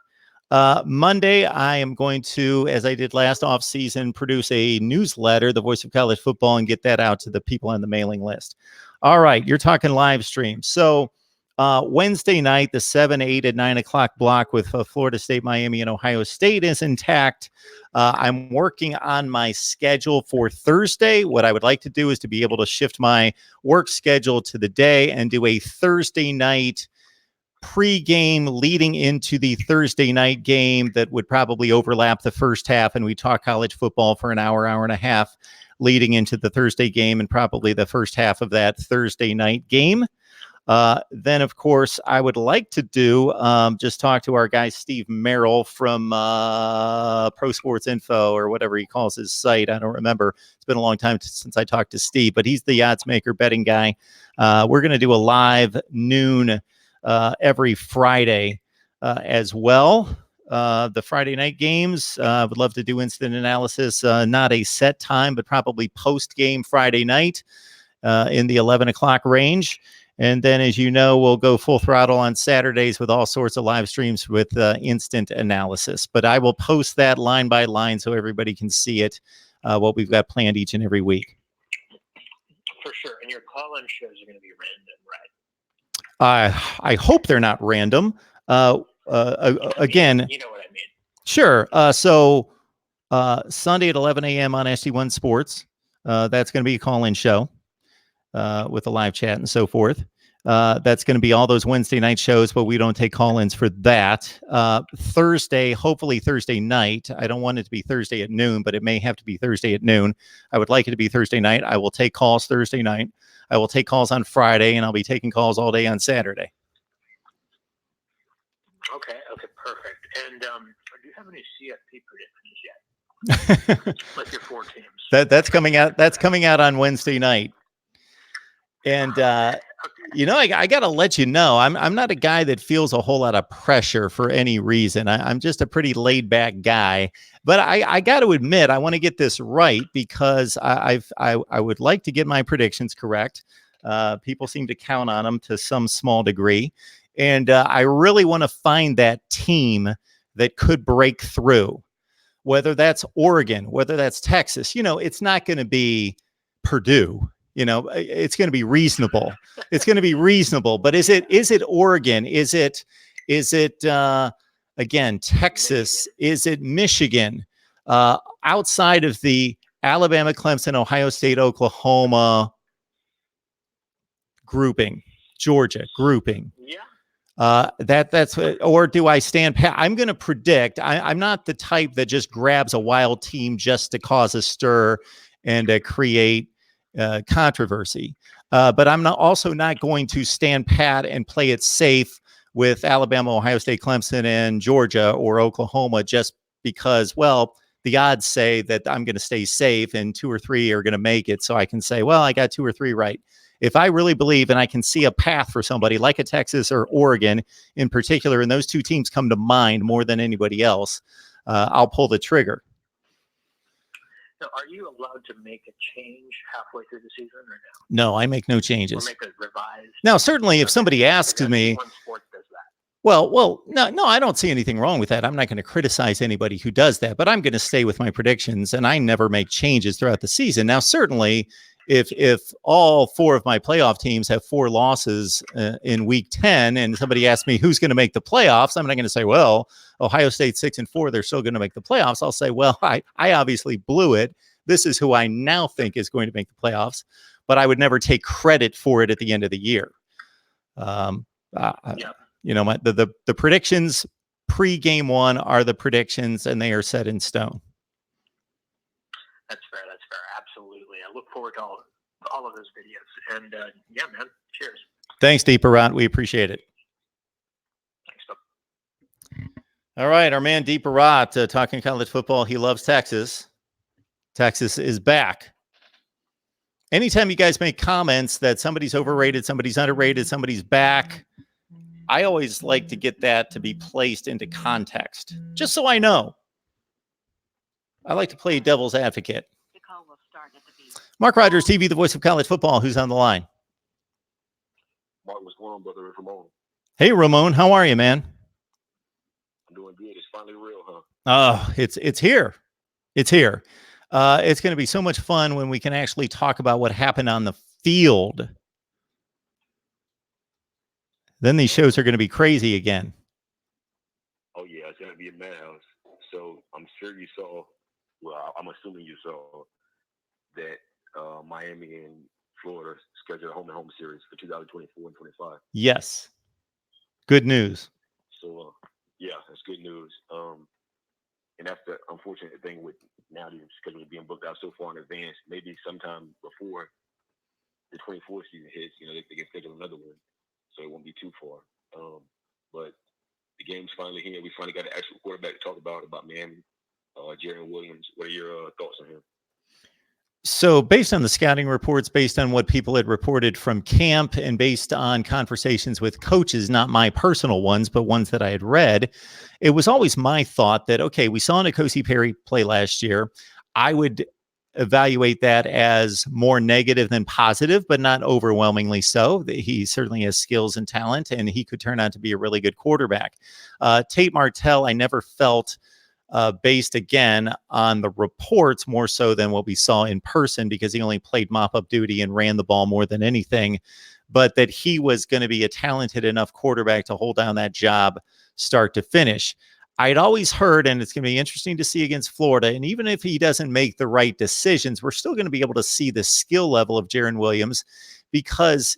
Monday, I am going to, as I did last offseason, produce a newsletter, The Voice of College Football, and get that out to the people on the mailing list. All right, you're talking live stream. So Wednesday night, the 7, 8, and 9 o'clock block with Florida State, Miami, and Ohio State is intact. I'm working on my schedule for Thursday. What I would like to do is to be able to shift my work schedule to the day and do a Thursday night pre-game leading into the Thursday night game that would probably overlap the first half, and we talk college football for an hour, hour and a half leading into the Thursday game and probably the first half of that Thursday night game. Then, of course, I would like to do just talk to our guy Steve Merrill from Pro Sports Info or whatever he calls his site. I don't remember. It's been a long time since I talked to Steve, but he's the odds maker betting guy. We're going to do a live noon every Friday as well. The Friday night games, I would love to do instant analysis, not a set time, but probably post-game Friday night in the 11 o'clock range. And then, as you know, we'll go full throttle on Saturdays with all sorts of live streams with instant analysis. But I will post that line by line so everybody can see it, what we've got planned each and every week. For sure. And your call-in shows are going to be random, right? I hope they're not random. again, you know what I mean. Sure. So Sunday at 11 a.m. on SG1 Sports. That's going to be a call-in show with a live chat and so forth. That's going to be all those Wednesday night shows, but we don't take call-ins for that. Thursday, hopefully Thursday night. I don't want it to be Thursday at noon, but it may have to be Thursday at noon. I would like it to be Thursday night. I will take calls Thursday night. I will take calls on Friday, and I'll be taking calls all day on Saturday. Okay, perfect. And do you have any CFP predictions yet? Like your 4 teams. That's coming out. That's coming out on Wednesday night. And I got to let you know, I'm not a guy that feels a whole lot of pressure for any reason. I'm just a pretty laid back guy. But I got to admit, I want to get this right because I would like to get my predictions correct. People seem to count on them to some small degree. And I really want to find that team that could break through, whether that's Oregon, whether that's Texas. It's not going to be Purdue. It's going to be reasonable. It's going to be reasonable. But is it Oregon? Is it again, Texas? Is it Michigan? Outside of the Alabama, Clemson, Ohio State, Oklahoma grouping, Georgia grouping. Yeah. That's or do I stand pat? I'm going to predict. I'm not the type that just grabs a wild team just to cause a stir and create controversy. But I'm also not going to stand pat and play it safe with Alabama, Ohio State, Clemson, and Georgia or Oklahoma just because, well, the odds say that I'm going to stay safe and 2 or 3 are going to make it. So I can say, well, I got 2 or 3 right. If I really believe and I can see a path for somebody like a Texas or Oregon in particular, and those 2 teams come to mind more than anybody else, I'll pull the trigger. So are you allowed to make a change halfway through the season or no? No, I make no changes. Or make a revised? Now, certainly if somebody asks me, One sport does that. well, no, I don't see anything wrong with that. I'm not going to criticize anybody who does that, but I'm going to stay with my predictions and I never make changes throughout the season. Now, certainly if all 4 of my playoff teams have 4 losses in week 10 and somebody asks me who's going to make the playoffs, I'm not going to say, well, Ohio State 6-4, they're still going to make the playoffs. I'll say, well, I obviously blew it. This is who I now think is going to make the playoffs, but I would never take credit for it at the end of the year. The predictions pre-game 1 are the predictions and they are set in stone. That's fair. Absolutely. I look forward to all of those videos. And yeah, man, cheers. Thanks, Deeper Rot. We appreciate it. Thanks. All right, our man Deeper Rot talking college football. He loves Texas. Texas is back. Anytime you guys make comments that somebody's overrated, somebody's underrated, somebody's back, I always like to get that to be placed into context, just so I know. I like to play devil's advocate. The call will start at the beat. Mark Rogers, TV, the voice of college football. Who's on the line? Mark, what's going on, brother? It's Ramon. Hey, Ramon. How are you, man? I'm doing good. It's finally real, huh? Oh, it's here. It's here. It's going to be so much fun when we can actually talk about what happened on the field. Then these shows are going to be crazy again. Oh, yeah. It's going to be a madhouse. So I'm sure you saw, well, I'm assuming you saw that Miami and Florida scheduled a home-and-home series for 2024 and 25. Yes. Good news. So, yeah, that's good news. And that's the unfortunate thing with now the schedule being booked out so far in advance. Maybe sometime before the 24 season hits, they can schedule another one. So it won't be too far. But the game's finally here. We finally got an actual quarterback to talk about Miami. Jaron Williams, what are your thoughts on him? So based on the scouting reports, based on what people had reported from camp, and based on conversations with coaches, not my personal ones, but ones that I had read, it was always my thought that, okay, we saw N'Kosi Perry play last year. I would evaluate that as more negative than positive, but not overwhelmingly so. He certainly has skills and talent, and he could turn out to be a really good quarterback. Tate Martell, I never felt based again on the reports more so than what we saw in person, because he only played mop-up duty and ran the ball more than anything, but that he was going to be a talented enough quarterback to hold down that job start to finish. I'd always heard, and it's going to be interesting to see against Florida, and even if he doesn't make the right decisions, we're still going to be able to see the skill level of Jaron Williams, because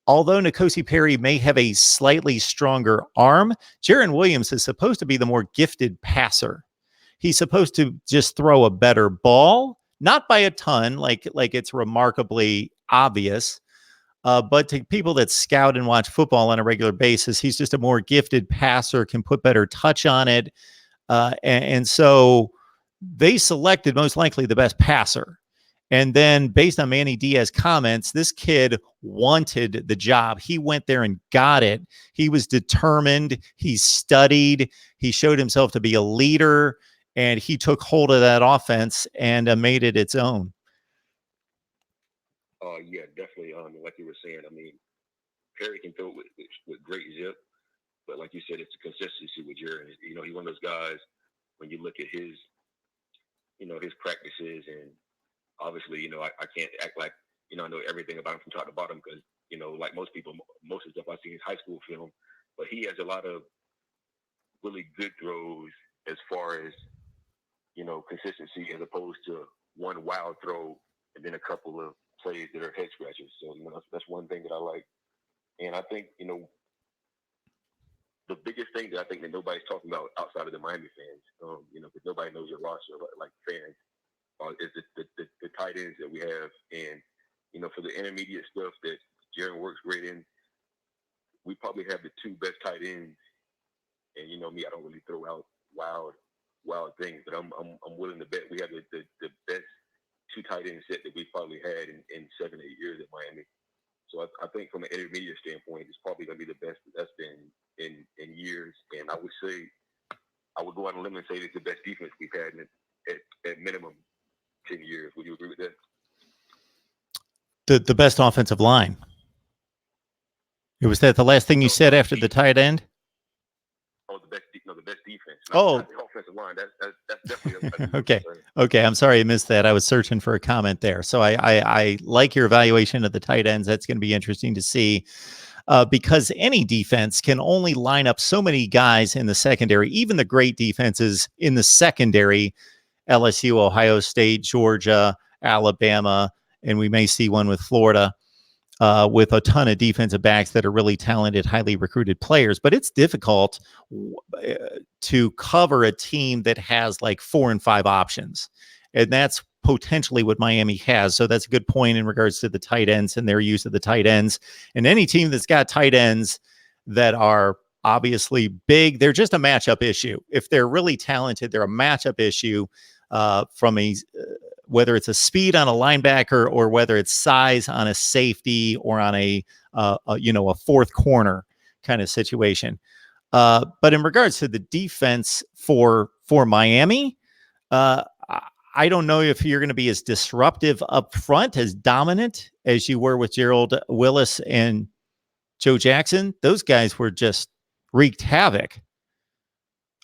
although N'Kosi Perry may have a slightly stronger arm, Jaron Williams is supposed to be the more gifted passer. He's supposed to just throw a better ball, not by a ton, like it's remarkably obvious, but to people that scout and watch football on a regular basis, he's just a more gifted passer, can put better touch on it. And so they selected most likely the best passer. And then based on Manny Diaz's comments, this kid wanted the job. He went there and got it. He was determined. He studied. He showed himself to be a leader, and he took hold of that offense and made it its own. Yeah, definitely. Like you were saying, I mean, Perry can throw with great zip, but like you said, it's the consistency with Jaron. You know, he's one of those guys. When you look at his, his practices, and obviously, I can't act like I know everything about him from top to bottom, because like most people, most of the stuff I see is high school film, but he has a lot of really good throws as far as consistency, as opposed to one wild throw and then a couple of plays that are head scratchers. So that's one thing that I like. And I think the biggest thing that I think that nobody's talking about outside of the Miami fans, because nobody knows your roster like fans, is the tight ends that we have. And for the intermediate stuff that Jaron works great in, we probably have the two best tight ends. And me, I don't really throw out wild things, but I'm willing to bet we have the best two tight end set that we've probably had in 7-8 years at Miami. So I think from an intermediate standpoint, it's probably going to be the best that's been in years. And I would say, I would go out on a limb and say it's the best defense we've had at minimum 10 years. Would you agree with that? The best offensive line. Was that the last thing you said after the tight end? Oh, the best defense. Not the offensive line. That's definitely Okay. I'm sorry I missed that. I was searching for a comment there. So I like your evaluation of the tight ends. That's going to be interesting to see, because any defense can only line up so many guys in the secondary. Even the great defenses in the secondary, LSU, Ohio State, Georgia, Alabama, and we may see one with Florida. With a ton of defensive backs that are really talented, highly recruited players. But it's difficult to cover a team that has like 4 and 5 options. And that's potentially what Miami has. So that's a good point in regards to the tight ends and their use of the tight ends. And any team that's got tight ends that are obviously big, they're just a matchup issue. If they're really talented, they're a matchup issue from a whether it's a speed on a linebacker or whether it's size on a safety or on a fourth corner kind of situation. But in regards to the defense for Miami, I don't know if you're going to be as disruptive up front, as dominant as you were with Gerald Willis and Joe Jackson. Those guys were just wreaked havoc.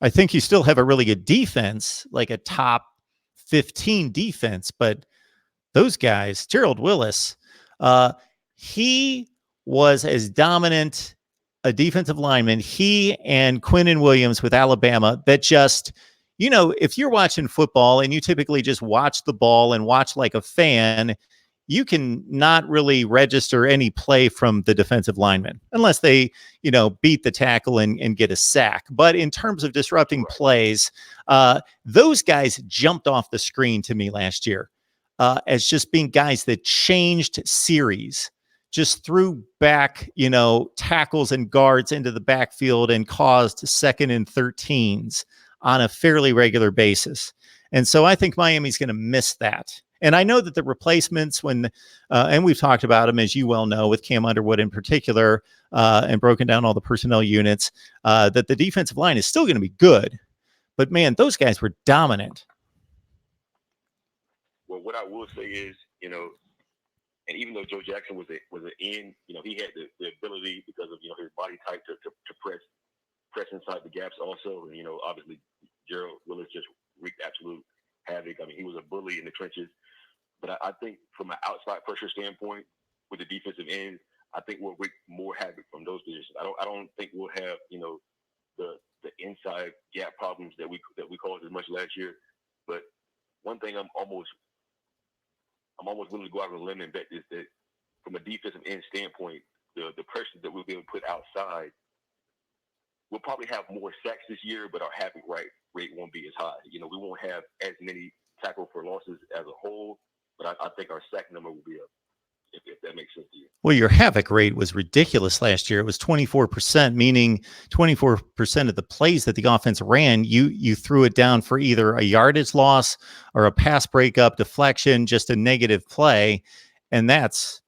I think you still have a really good defense, like a top 15 defense, but those guys, Gerald Willis, he was as dominant a defensive lineman, he and Quinnen Williams with Alabama, that just, if you're watching football and you typically just watch the ball and watch like a fan, you can not really register any play from the defensive linemen unless they, beat the tackle and get a sack. But in terms of disrupting plays, those guys jumped off the screen to me last year as just being guys that changed series, just threw back, tackles and guards into the backfield and caused 2nd and 13s on a fairly regular basis. And so I think Miami's going to miss that. And I know that the replacements, and we've talked about them, as you well know, with Cam Underwood in particular, and broken down all the personnel units, that the defensive line is still going to be good. But, man, those guys were dominant. Well, what I will say is, and even though Joe Jackson was an end, he had the ability, because of, his body type, to press inside the gaps also. And, obviously, Gerald Willis just wreaked absolute havoc. I mean, he was a bully in the trenches. But I think from an outside pressure standpoint, with the defensive ends, I think we'll wreak more havoc from those positions. I don't think we'll have, the inside gap problems that we caused as much last year. But one thing I'm almost willing to go out on a limb and bet is that from a defensive end standpoint, the pressure that we'll be able to put outside, we'll probably have more sacks this year, but our havoc rate won't be as high. We won't have as many tackle for losses as a whole, but I think our sack number will be up, if that makes sense to you. Well, your havoc rate was ridiculous last year. It was 24%, meaning 24% of the plays that the offense ran, you threw it down for either a yardage loss or a pass breakup, deflection, just a negative play, and that's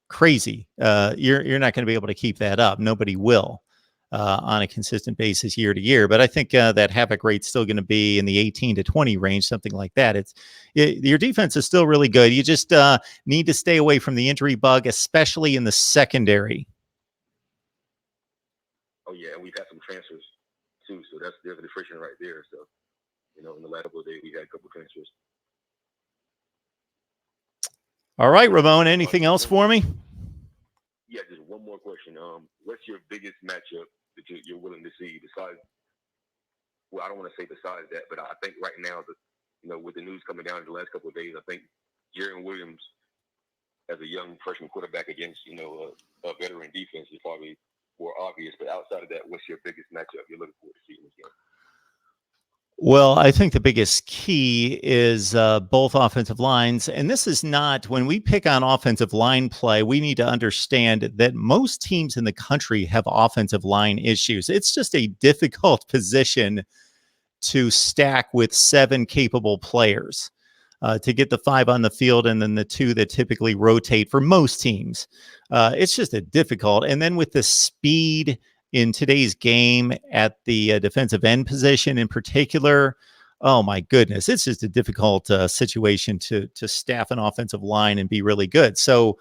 crazy. You're not going to be able to keep that up. Nobody will. On a consistent basis year to year. But I think that havoc rate's still going to be in the 18 to 20 range, something like that. Your defense is still really good. You just need to stay away from the injury bug, especially in the secondary. Oh, yeah, and we've had some transfers, too. So there's a friction right there. So, in the last couple of days, we had a couple of transfers. All right, Ramon, anything else for me? Yeah, just one more question. What's your biggest matchup that you're willing to see besides? Well, I don't want to say besides that, but I think right now, with the news coming down in the last couple of days, I think Jarren Williams, as a young freshman quarterback against a veteran defense, is probably more obvious. But outside of that, what's your biggest matchup you're looking forward to seeing this game? Well, I think the biggest key is both offensive lines. And this is not, when we pick on offensive line play, we need to understand that most teams in the country have offensive line issues. It's just a difficult position to stack with 7 capable players to get the 5 on the field and then the 2 that typically rotate for most teams. It's just a difficult. And then with the speed in today's game at the defensive end position in particular, oh my goodness, it's just a difficult situation to staff an offensive line and be really good. So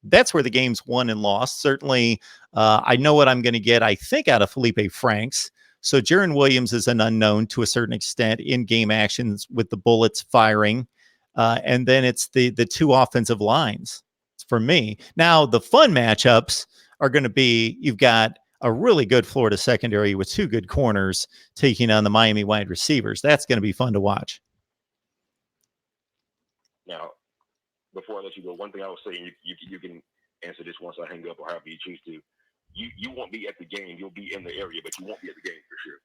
that's where the game's won and lost. Certainly, I know what I'm going to get, I think, out of Felipe Franks. So Jarren Williams is an unknown to a certain extent in game actions with the bullets firing. And then it's the 2 offensive lines for me. Now, the fun matchups are going to be, you've got a really good Florida secondary with 2 good corners taking on the Miami wide receivers. That's going to be fun to watch. Now, before I let you go, one thing I was saying, you can answer this once I hang up or however you choose to. You won't be at the game. You'll be in the area, but you won't be at the game for sure.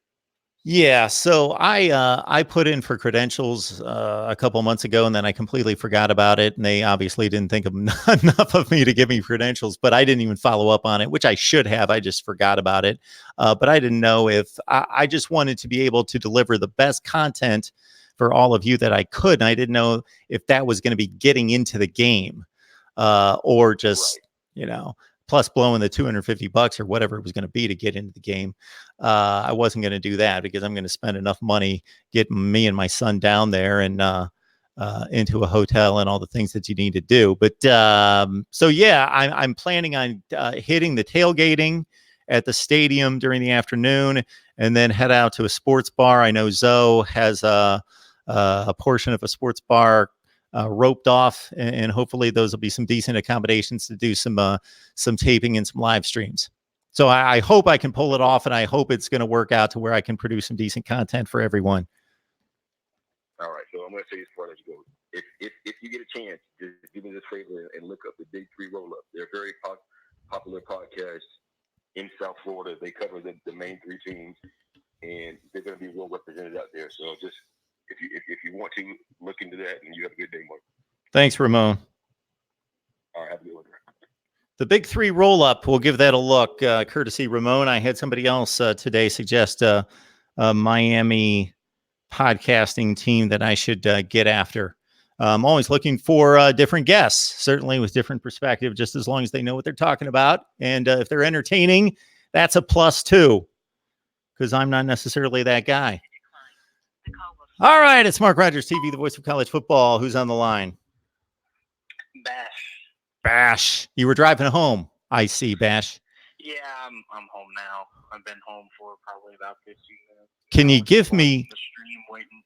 Yeah, so I put in for credentials a couple months ago, and then I completely forgot about it. And they obviously didn't think of enough of me to give me credentials, but I didn't even follow up on it, which I should have. I just forgot about it. But I didn't know if I just wanted to be able to deliver the best content for all of you that I could. And I didn't know if that was going to be getting into the game or just, plus blowing the $250 or whatever it was going to be to get into the game. I wasn't going to do that because I'm going to spend enough money getting me and my son down there and into a hotel and all the things that you need to do. But so, yeah, I'm planning on hitting the tailgating at the stadium during the afternoon and then head out to a sports bar. I know Zoe has a portion of a sports bar roped off, and hopefully those will be some decent accommodations to do some taping and some live streams. So I hope I can pull it off, and I hope it's going to work out to where I can produce some decent content for everyone. All right, so I'm going to say this before I let you go. If you get a chance, just do me this favor and look up the Big 3 Roll-Up. They're a very popular podcast in South Florida. They cover the main 3 teams, and they're going to be well represented out there. So just if you want to look into that, and you have a good day, Mark. Thanks, Ramon. All right, have a good one. The Big 3 Roll-Up, we'll give that a look, courtesy Ramon. I had somebody else today suggest a Miami podcasting team that I should get after. I'm always looking for different guests, certainly with different perspective, just as long as they know what they're talking about. And if they're entertaining, that's a plus too, because I'm not necessarily that guy. All right, it's Mark Rogers TV, the voice of college football. Who's on the line? Bash. You were driving home. I see, Bash. Yeah, I'm home now. I've been home for probably about 15 minutes. Can you give me? The stream waiting.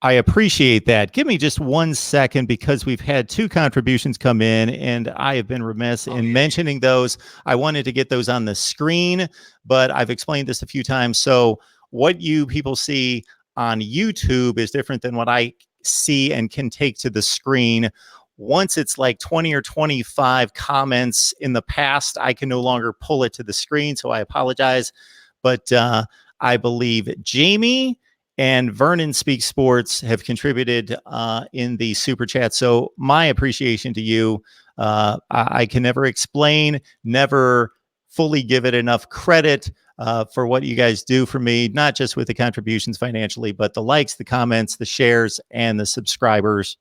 I appreciate that. Give me just 1 second because we've had 2 contributions come in and I have been remiss in mentioning those. I wanted to get those on the screen, but I've explained this a few times. So what you people see on YouTube is different than what I see and can take to the screen. Once it's like 20 or 25 comments in the past, I can no longer pull it to the screen. So I apologize. But I believe Jamie and Vernon Speak Sports have contributed in the super chat. So my appreciation to you. I can never explain, never fully give it enough credit for what you guys do for me, not just with the contributions financially, but the likes, the comments, the shares, and the subscribers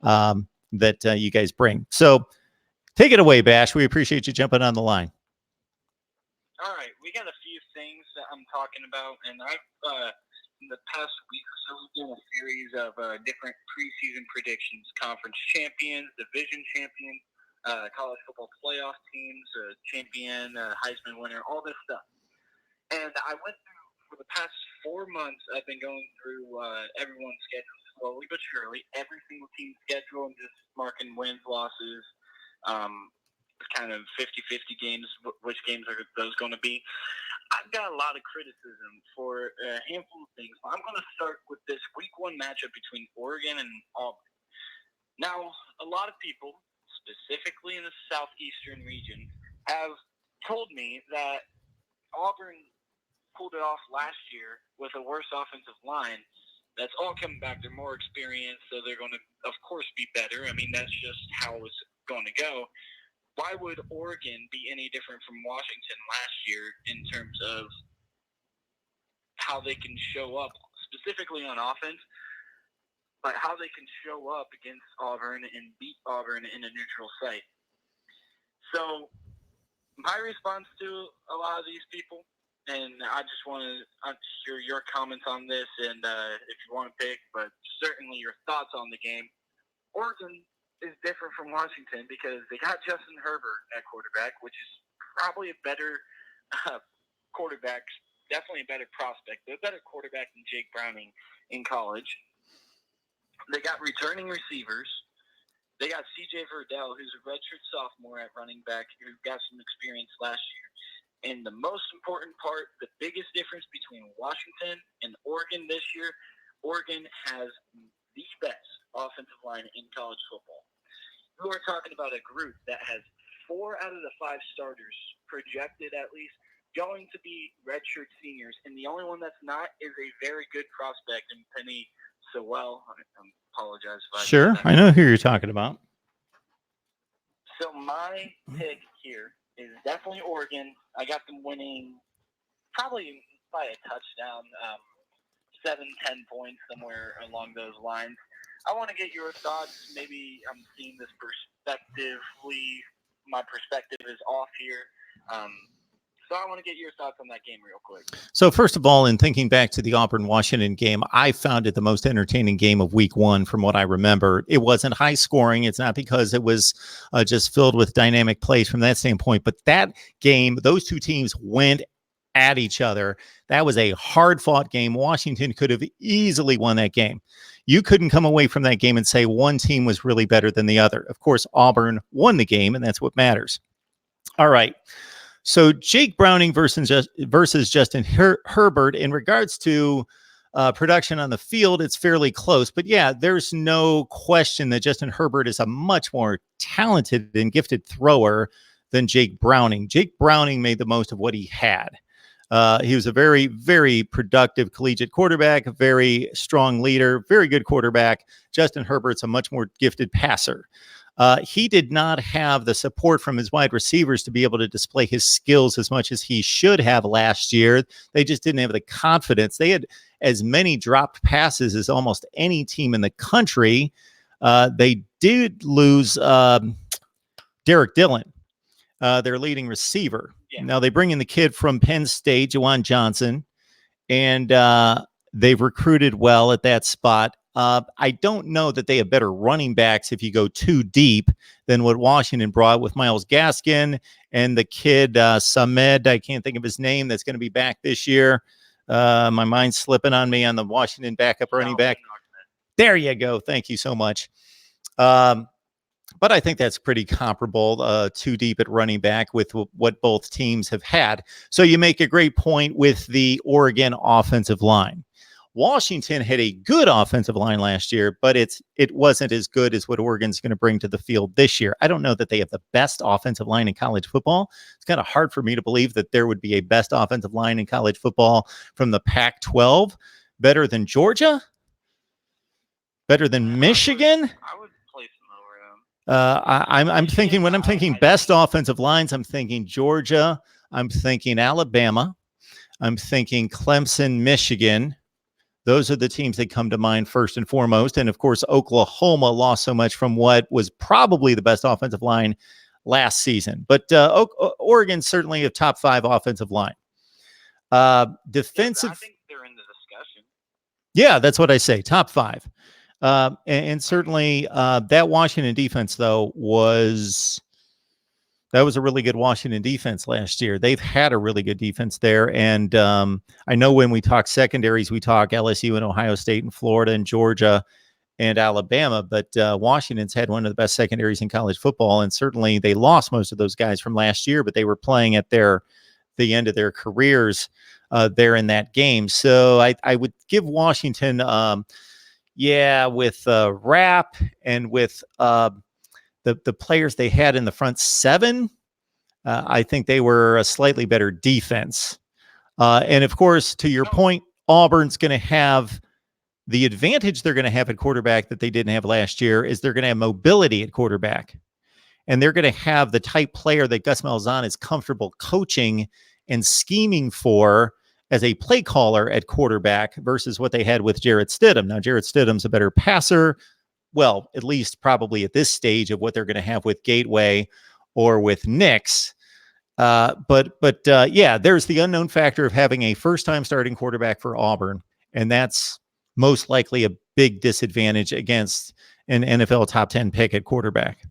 that you guys bring. So take it away, Bash. We appreciate you jumping on the line. All right, we got a few things that I'm talking about, and I've in the past week or so, we've done a series of different preseason predictions, conference champions, division champions, college football playoff teams, champion, Heisman winner, all this stuff. And I went through, for the past 4 months, I've been going through everyone's schedule slowly but surely, every single team's schedule, and just marking wins, losses, kind of 50-50 games, which games are those going to be. I've got a lot of criticism for a handful of things. I'm going to start with this week 1 matchup between Oregon and Auburn. Now, a lot of people, specifically in the southeastern region, have told me that Auburn pulled it off last year with a worse offensive line. That's all coming back. They're more experienced, so they're going to, of course, be better. I mean, that's just how it's going to go. Why would Oregon be any different from Washington last year in terms of how they can show up, specifically on offense, but how they can show up against Auburn and beat Auburn in a neutral site? So my response to a lot of these people, and I just want to hear your comments on this, and if you want to pick, but certainly your thoughts on the game. Oregon is different from Washington because they got Justin Herbert at quarterback, which is probably a better quarterback, definitely a better prospect, but a better quarterback than Jake Browning in college. They got returning receivers. They got C.J. Verdell, who's a redshirt sophomore at running back, who got some experience last year. And the most important part, the biggest difference between Washington and Oregon this year, Oregon has the best offensive line in college football. You are talking about a group that has 4 out of the 5 starters projected at least going to be redshirt seniors, and the only one that's not is a very good prospect in Penny Sewell. I apologize if I Sure, I know who you're talking about. So my pick here is definitely Oregon. I got them winning probably by a touchdown, 7-10 points, somewhere along those lines. I want to get your thoughts. Maybe I'm seeing this perspectively. My perspective is off here. So I want to get your thoughts on that game real quick. So first of all, in thinking back to the Auburn-Washington game, I found it the most entertaining game of week 1 from what I remember. It wasn't high scoring. It's not because it was just filled with dynamic plays from that standpoint. But that game, those 2 teams went at each other. That was a hard-fought game. Washington could have easily won that game. You couldn't come away from that game and say one team was really better than the other. Of course, Auburn won the game, and that's what matters. All right. So Jake Browning versus Justin Herbert, in regards to production on the field, it's fairly close. But yeah, there's no question that Justin Herbert is a much more talented and gifted thrower than Jake Browning. Jake Browning made the most of what he had. He was a very, very productive collegiate quarterback, a very strong leader, very good quarterback. Justin Herbert's a much more gifted passer. He did not have the support from his wide receivers to be able to display his skills as much as he should have last year. They just didn't have the confidence. They had as many dropped passes as almost any team in the country. They did lose Derek Dillon, their leading receiver. Yeah. Now they bring in the kid from Penn State, Juwan Johnson, and they've recruited well at that spot. I don't know that they have better running backs if you go too deep than what Washington brought with Myles Gaskin and the kid Samed. I can't think of his name. That's going to be back this year. My mind's slipping on me on the Washington backup running back. There you go. Thank you so much. But I think that's pretty comparable, too deep at running back with what both teams have had. So you make a great point with the Oregon offensive line. Washington had a good offensive line last year, but it wasn't as good as what Oregon's going to bring to the field this year. I don't know that they have the best offensive line in college football. It's kind of hard for me to believe that there would be a best offensive line in college football from the Pac-12. Better than Georgia? Better than Michigan? I would place them over them. I'm thinking, when I'm thinking best offensive lines, I'm thinking Georgia. I'm thinking Alabama. I'm thinking Clemson, Michigan. Those are the teams that come to mind first and foremost. And of course, Oklahoma lost so much from what was probably the best offensive line last season. But Oregon's certainly a top 5 offensive line. Defensive. I think they're in the discussion. Yeah, that's what I say. Top 5. And certainly that Washington defense, though, was a really good Washington defense last year. They've had a really good defense there. And I know when we talk secondaries, we talk LSU and Ohio State and Florida and Georgia and Alabama. But Washington's had one of the best secondaries in college football. And certainly they lost most of those guys from last year, but they were playing at the end of their careers there in that game. So I would give Washington, with Rapp and with the players they had in the front 7, I think they were a slightly better defense. And of course, to your point, Auburn's going to have the advantage they're going to have at quarterback that they didn't have last year is they're going to have mobility at quarterback. And they're going to have the type player that Gus Malzahn is comfortable coaching and scheming for as a play caller at quarterback versus what they had with Jarrett Stidham. Now, Jarrett Stidham's a better passer. Well, at least probably at this stage of what they're going to have with Gateway or with Nix. But there's the unknown factor of having a first-time starting quarterback for Auburn, and that's most likely a big disadvantage against an NFL top 10 pick at quarterback.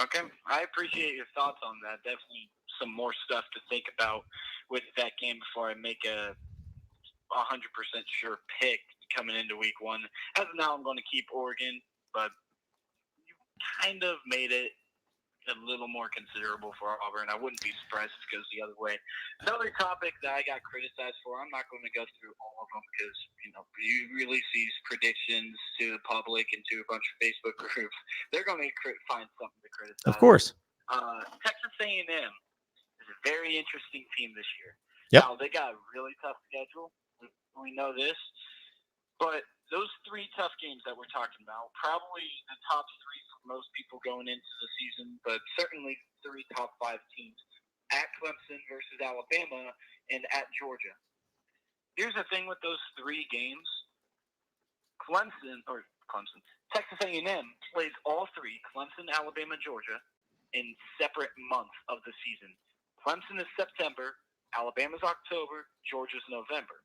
Okay, I appreciate your thoughts on that. Definitely some more stuff to think about with that game before I make a 100% sure pick coming into week 1. As of now, I'm going to keep Oregon, but you kind of made it a little more considerable for Auburn. I wouldn't be surprised if it goes the other way. Another topic that I got criticized for, I'm not going to go through all of them because, you release these predictions to the public and to a bunch of Facebook groups. They're going to find something to criticize. Of course. Texas A&M is a very interesting team this year. Yep. Now, they got a really tough schedule. We know this. But those 3 tough games that we're talking about, probably the top 3 for most people going into the season, but certainly 3 top 5 teams at Clemson versus Alabama and at Georgia. Here's the thing with those 3 games. Texas A&M plays all 3, Clemson, Alabama, Georgia, in separate months of the season. Clemson is September, Alabama's October, Georgia's November.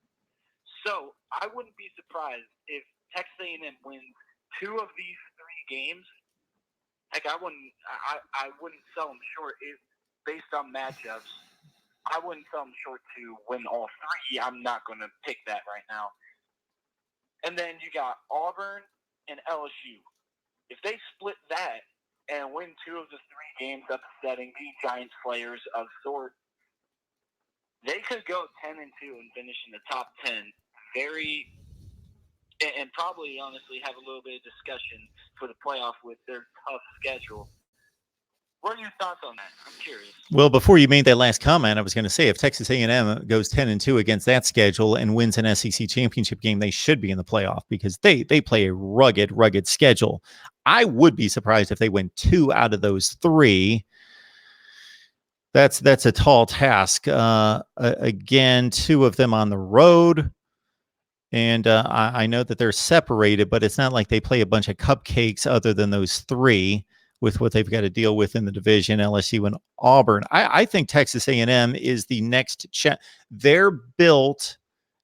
So I wouldn't be surprised if Texas A&M wins 2 of these 3 games. Heck, I wouldn't sell them short based on matchups. I wouldn't sell them short to win all 3. I'm not going to pick that right now. And then you got Auburn and LSU. If they split that and win 2 of the 3 games upsetting the Giant Slayers of sorts, they could go 10-2 and finish in the top 10. And probably honestly have a little bit of discussion for the playoff with their tough schedule. What are your thoughts on that? I'm curious. Well, before you made that last comment, I was going to say if Texas A&M goes 10-2 against that schedule and wins an SEC championship game, they should be in the playoff because they play a rugged schedule. I would be surprised if they win 2 out of those 3. That's a tall task. Again, 2 of them on the road. And I know that they're separated, but it's not like they play a bunch of cupcakes other than those 3 with what they've got to deal with in the division, LSU and Auburn. I think Texas A&M is the next. They're built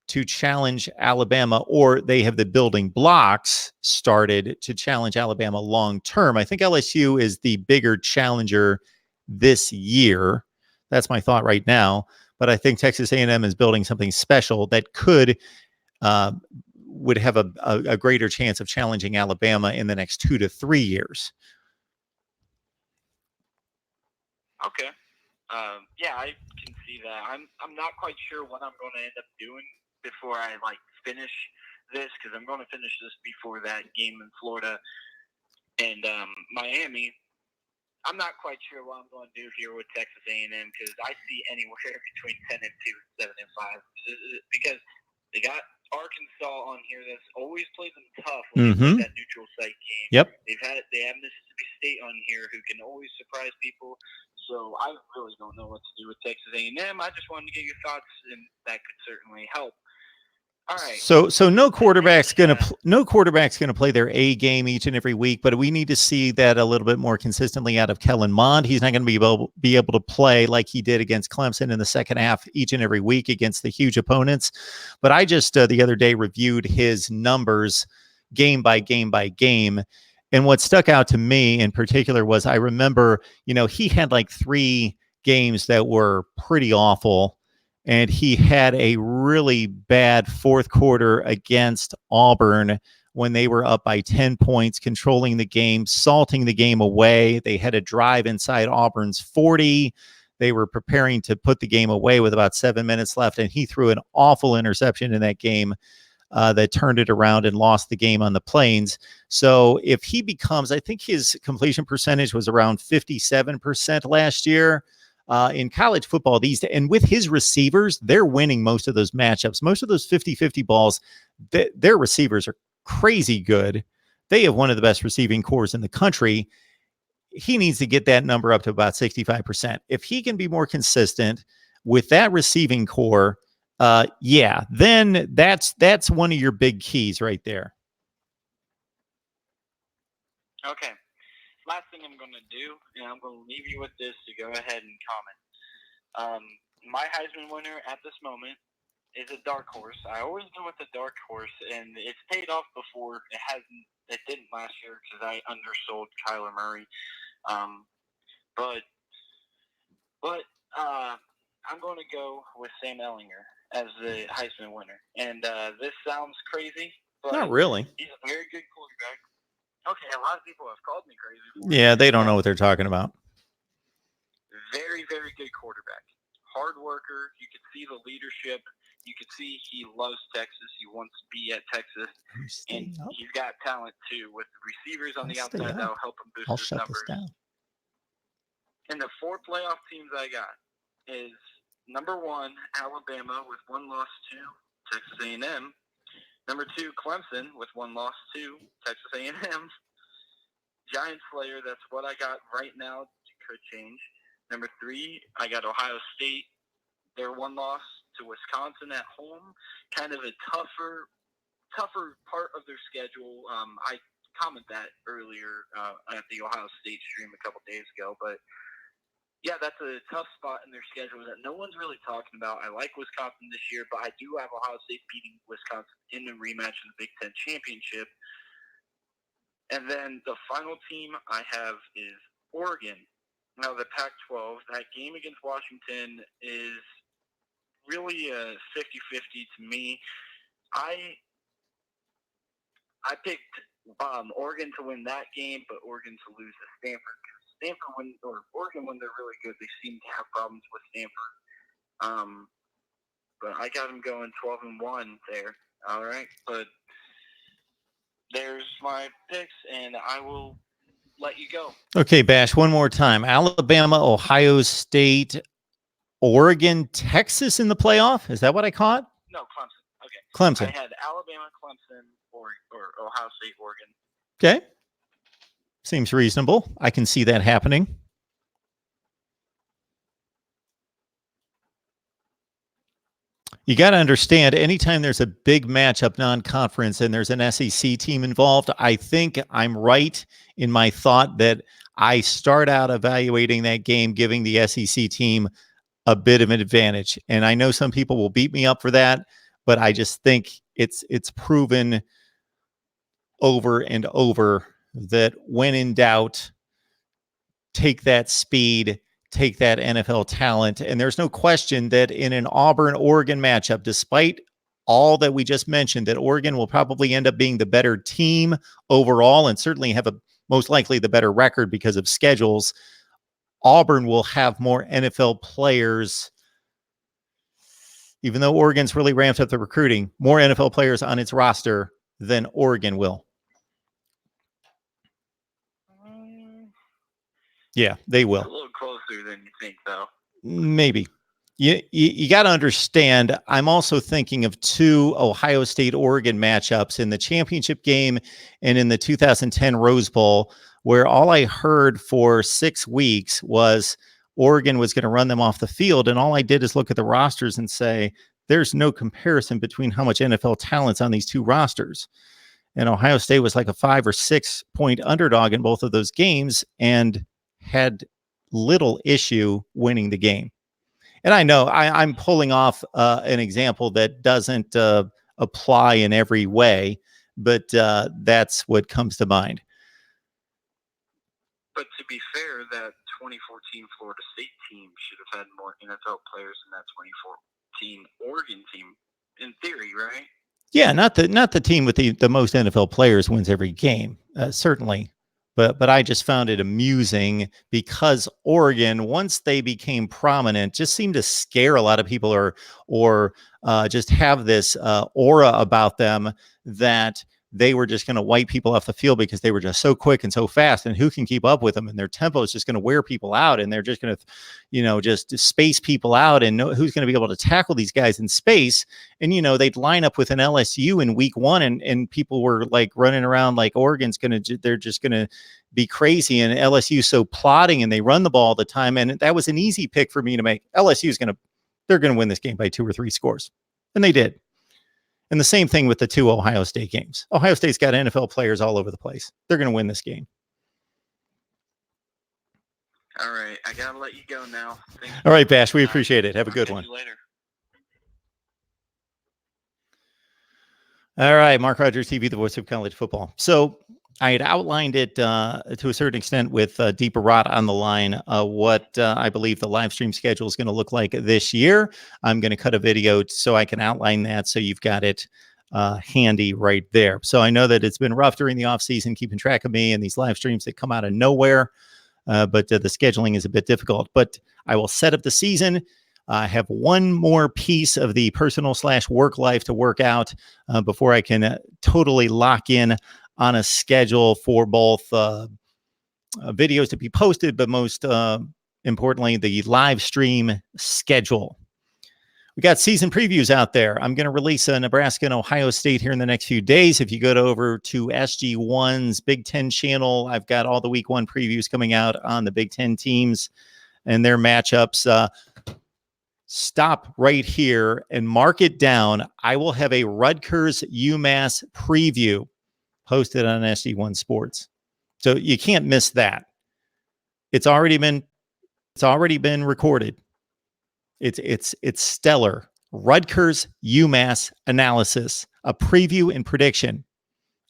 to challenge Alabama, or they have the building blocks started to challenge Alabama long term. I think LSU is the bigger challenger this year. That's my thought right now. But I think Texas A&M is building something special that could would have a greater chance of challenging Alabama in the next 2 to 3 years. Okay. Yeah, I can see that. I'm not quite sure what I'm going to end up doing before I finish this, because I'm going to finish this before that game in Florida and Miami. I'm not quite sure what I'm going to do here with Texas A&M, because I see anywhere between 10-2 and 7-5, because they got Arkansas on here that's always played them tough when they play that neutral site game. Yep. They have Mississippi State on here who can always surprise people. So I really don't know what to do with Texas A&M. I just wanted to get your thoughts, and that could certainly help. All right. So no quarterback's gonna play their A game each and every week, but we need to see that a little bit more consistently out of Kellen Mond. He's not going to be able to play like he did against Clemson in the second half each and every week against the huge opponents. But I just the other day reviewed his numbers game by game by game, and what stuck out to me in particular was I remember he had 3 games that were pretty awful. And he had a really bad fourth quarter against Auburn when they were up by 10 points, controlling the game, salting the game away. They had a drive inside Auburn's 40. They were preparing to put the game away with about 7 minutes left, and he threw an awful interception in that game that turned it around and lost the game on the Plains. So if he becomes, I think his completion percentage was around 57% last year. In college football these days, and with his receivers, they're winning most of those matchups. Most of those 50-50 balls, their receivers are crazy good. They have one of the best receiving cores in the country. He needs to get that number up to about 65%. If he can be more consistent with that receiving core, then that's one of your big keys right there. Okay. Last thing I'm going to do, and I'm going to leave you with this to go ahead and comment. My Heisman winner at this moment is a dark horse. I always go with the dark horse, and it's paid off before. It didn't last year because I undersold Kyler Murray. But I'm going to go with Sam Ehlinger as the Heisman winner. And this sounds crazy, but not really. He's a very good quarterback. Okay, a lot of people have called me crazy. Yeah, they don't know what they're talking about. Very, very good quarterback. Hard worker. You can see the leadership. You can see he loves Texas. He wants to be at Texas. And he's got talent, too, with receivers on the outside that'll help him boost his numbers. And the 4 playoff teams I got is number 1, Alabama with 1 loss to Texas A&M. Number 2, Clemson with 1 loss to Texas A&M. Giant Slayer, that's what I got right now. It could change. Number 3, I got Ohio State. Their 1 loss to Wisconsin at home. Kind of a tougher part of their schedule. I commented that earlier at the Ohio State stream a couple days ago. But, yeah, that's a tough spot in their schedule that no one's really talking about. I like Wisconsin this year, but I do have Ohio State beating Wisconsin in the rematch in the Big Ten Championship. And then the final team I have is Oregon. Now, the Pac-12, that game against Washington is really a 50-50 to me. I picked Oregon to win that game, but Oregon to lose to Stanford. Oregon, when they're really good, they seem to have problems with Stanford. But I got them going 12-1 there. All right, but there's my picks, and I will let you go. Okay, Bash, one more time. Alabama, Ohio State, Oregon, Texas in the playoff. Is that what I caught? No, Clemson. Okay. Clemson. I had Alabama, Clemson, or Ohio State, Oregon. Okay. Seems reasonable. I can see that happening. You got to understand, anytime there's a big matchup non-conference and there's an SEC team involved, I think I'm right in my thought that I start out evaluating that game, giving the SEC team a bit of an advantage. And I know some people will beat me up for that, but I just think it's proven over and over that when in doubt, take that speed, take that NFL talent. And there's no question that in an Auburn-Oregon matchup, despite all that we just mentioned, that Oregon will probably end up being the better team overall and certainly have most likely the better record because of schedules, Auburn will have more NFL players. Even though Oregon's really ramped up the recruiting, more NFL players on its roster than Oregon will. Yeah, they will. A little closer than you think, though. Maybe. You got to understand, I'm also thinking of 2 Ohio State-Oregon matchups in the championship game and in the 2010 Rose Bowl, where all I heard for 6 weeks was Oregon was going to run them off the field. And all I did is look at the rosters and say, there's no comparison between how much NFL talent's on these 2 rosters. And Ohio State was like a 5 or 6 point underdog in both of those games and had little issue winning the game. And I know I'm pulling off an example that doesn't apply in every way, but that's what comes to mind. But to be fair, that 2014 Florida State team should have had more NFL players than that 2014 Oregon team, in theory, right? Yeah, not the team with the most NFL players wins every game, certainly. But I just found it amusing because Oregon, once they became prominent, just seemed to scare a lot of people or just have this aura about them that they were just going to wipe people off the field because they were just so quick and so fast, and who can keep up with them? And their tempo is just going to wear people out, and they're just going to, just space people out, and who's going to be able to tackle these guys in space. And, they'd line up with an LSU in week 1 and people were like running around like Oregon's they're just going to be crazy. And LSU so plotting and they run the ball all the time. And that was an easy pick for me to make. They're going to win this game by 2 or 3 scores. And they did. And the same thing with the 2 Ohio State games. Ohio State's got NFL players all over the place. They're going to win this game. All right. I got to let you go now. All right, Bash. We appreciate it. Have a good one. See you later. All right. Mark Rogers TV, the voice of college football. So I had outlined it to a certain extent with Deepa Rott on the line, what I believe the live stream schedule is going to look like this year. I'm going to cut a video so I can outline that so you've got it handy right there. So I know that it's been rough during the offseason keeping track of me and these live streams that come out of nowhere, but the scheduling is a bit difficult. But I will set up the season. I have one more piece of the personal/work life to work out before I can totally lock in on a schedule for both videos to be posted, but most importantly, the live stream schedule. We got season previews out there. I'm going to release Nebraska and Ohio State here in the next few days. If you go over to SG1's Big Ten channel, I've got all the week 1 previews coming out on the Big Ten teams and their matchups. Stop right here and mark it down. I will have a Rutgers UMass preview posted on SG1 Sports. So you can't miss that. It's already been recorded. It's stellar. Rutgers UMass analysis, a preview and prediction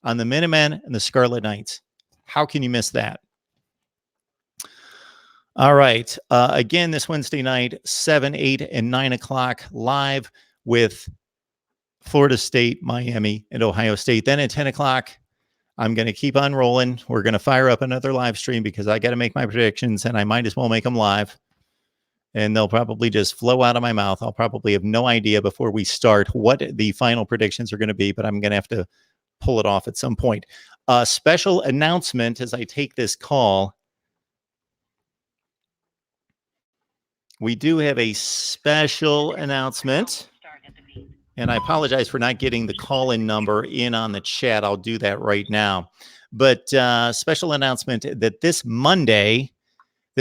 on the Minutemen and the Scarlet Knights. How can you miss that? All right. Again, this Wednesday night, 7, 8, and 9 o'clock live with Florida State, Miami, and Ohio State. Then at 10 o'clock, I'm going to keep on rolling. We're going to fire up another live stream because I got to make my predictions, and I might as well make them live. And they'll probably just flow out of my mouth. I'll probably have no idea before we start what the final predictions are going to be, but I'm going to have to pull it off at some point. A special announcement as I take this call. We do have a special announcement, and I apologize for not getting the call-in number in on the chat. I'll do that right now. But special announcement that this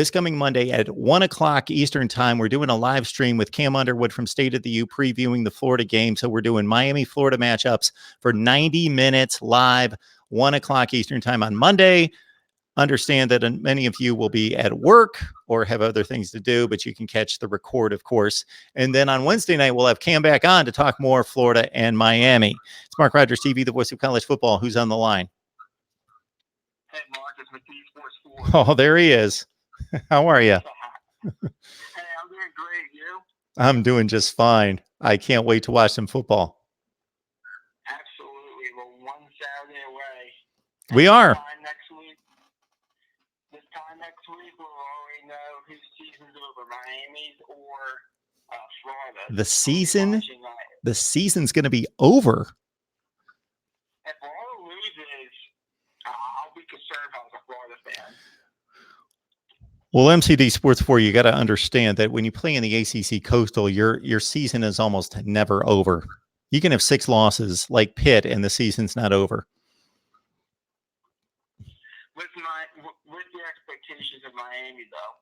coming Monday at 1 o'clock Eastern time, we're doing a live stream with Cam Underwood from State of the U previewing the Florida game. So we're doing Miami-Florida matchups for 90 minutes live, 1 o'clock Eastern time on Monday. Understand that many of you will be at work or have other things to do, but you can catch the record, of course. And then on Wednesday night, we'll have Cam back on to talk more Florida and Miami. It's Mark Rogers TV, the voice of college football. Who's on the line? Hey, Mark, it's McKee Sports 4. Oh, there he is. How are you? Hey, I'm doing great. You? I'm doing just fine. I can't wait to watch some football. We are. This time next week, we'll already know whose season's over, Miami's or Florida. The season's going to be over. If Florida loses, I'll be concerned if I was a Florida fan. Well, MCD Sports 4, you got to understand that when you play in the ACC Coastal, your season is almost never over. You can have 6 losses like Pitt, and the season's not over. With the expectations of Miami, though.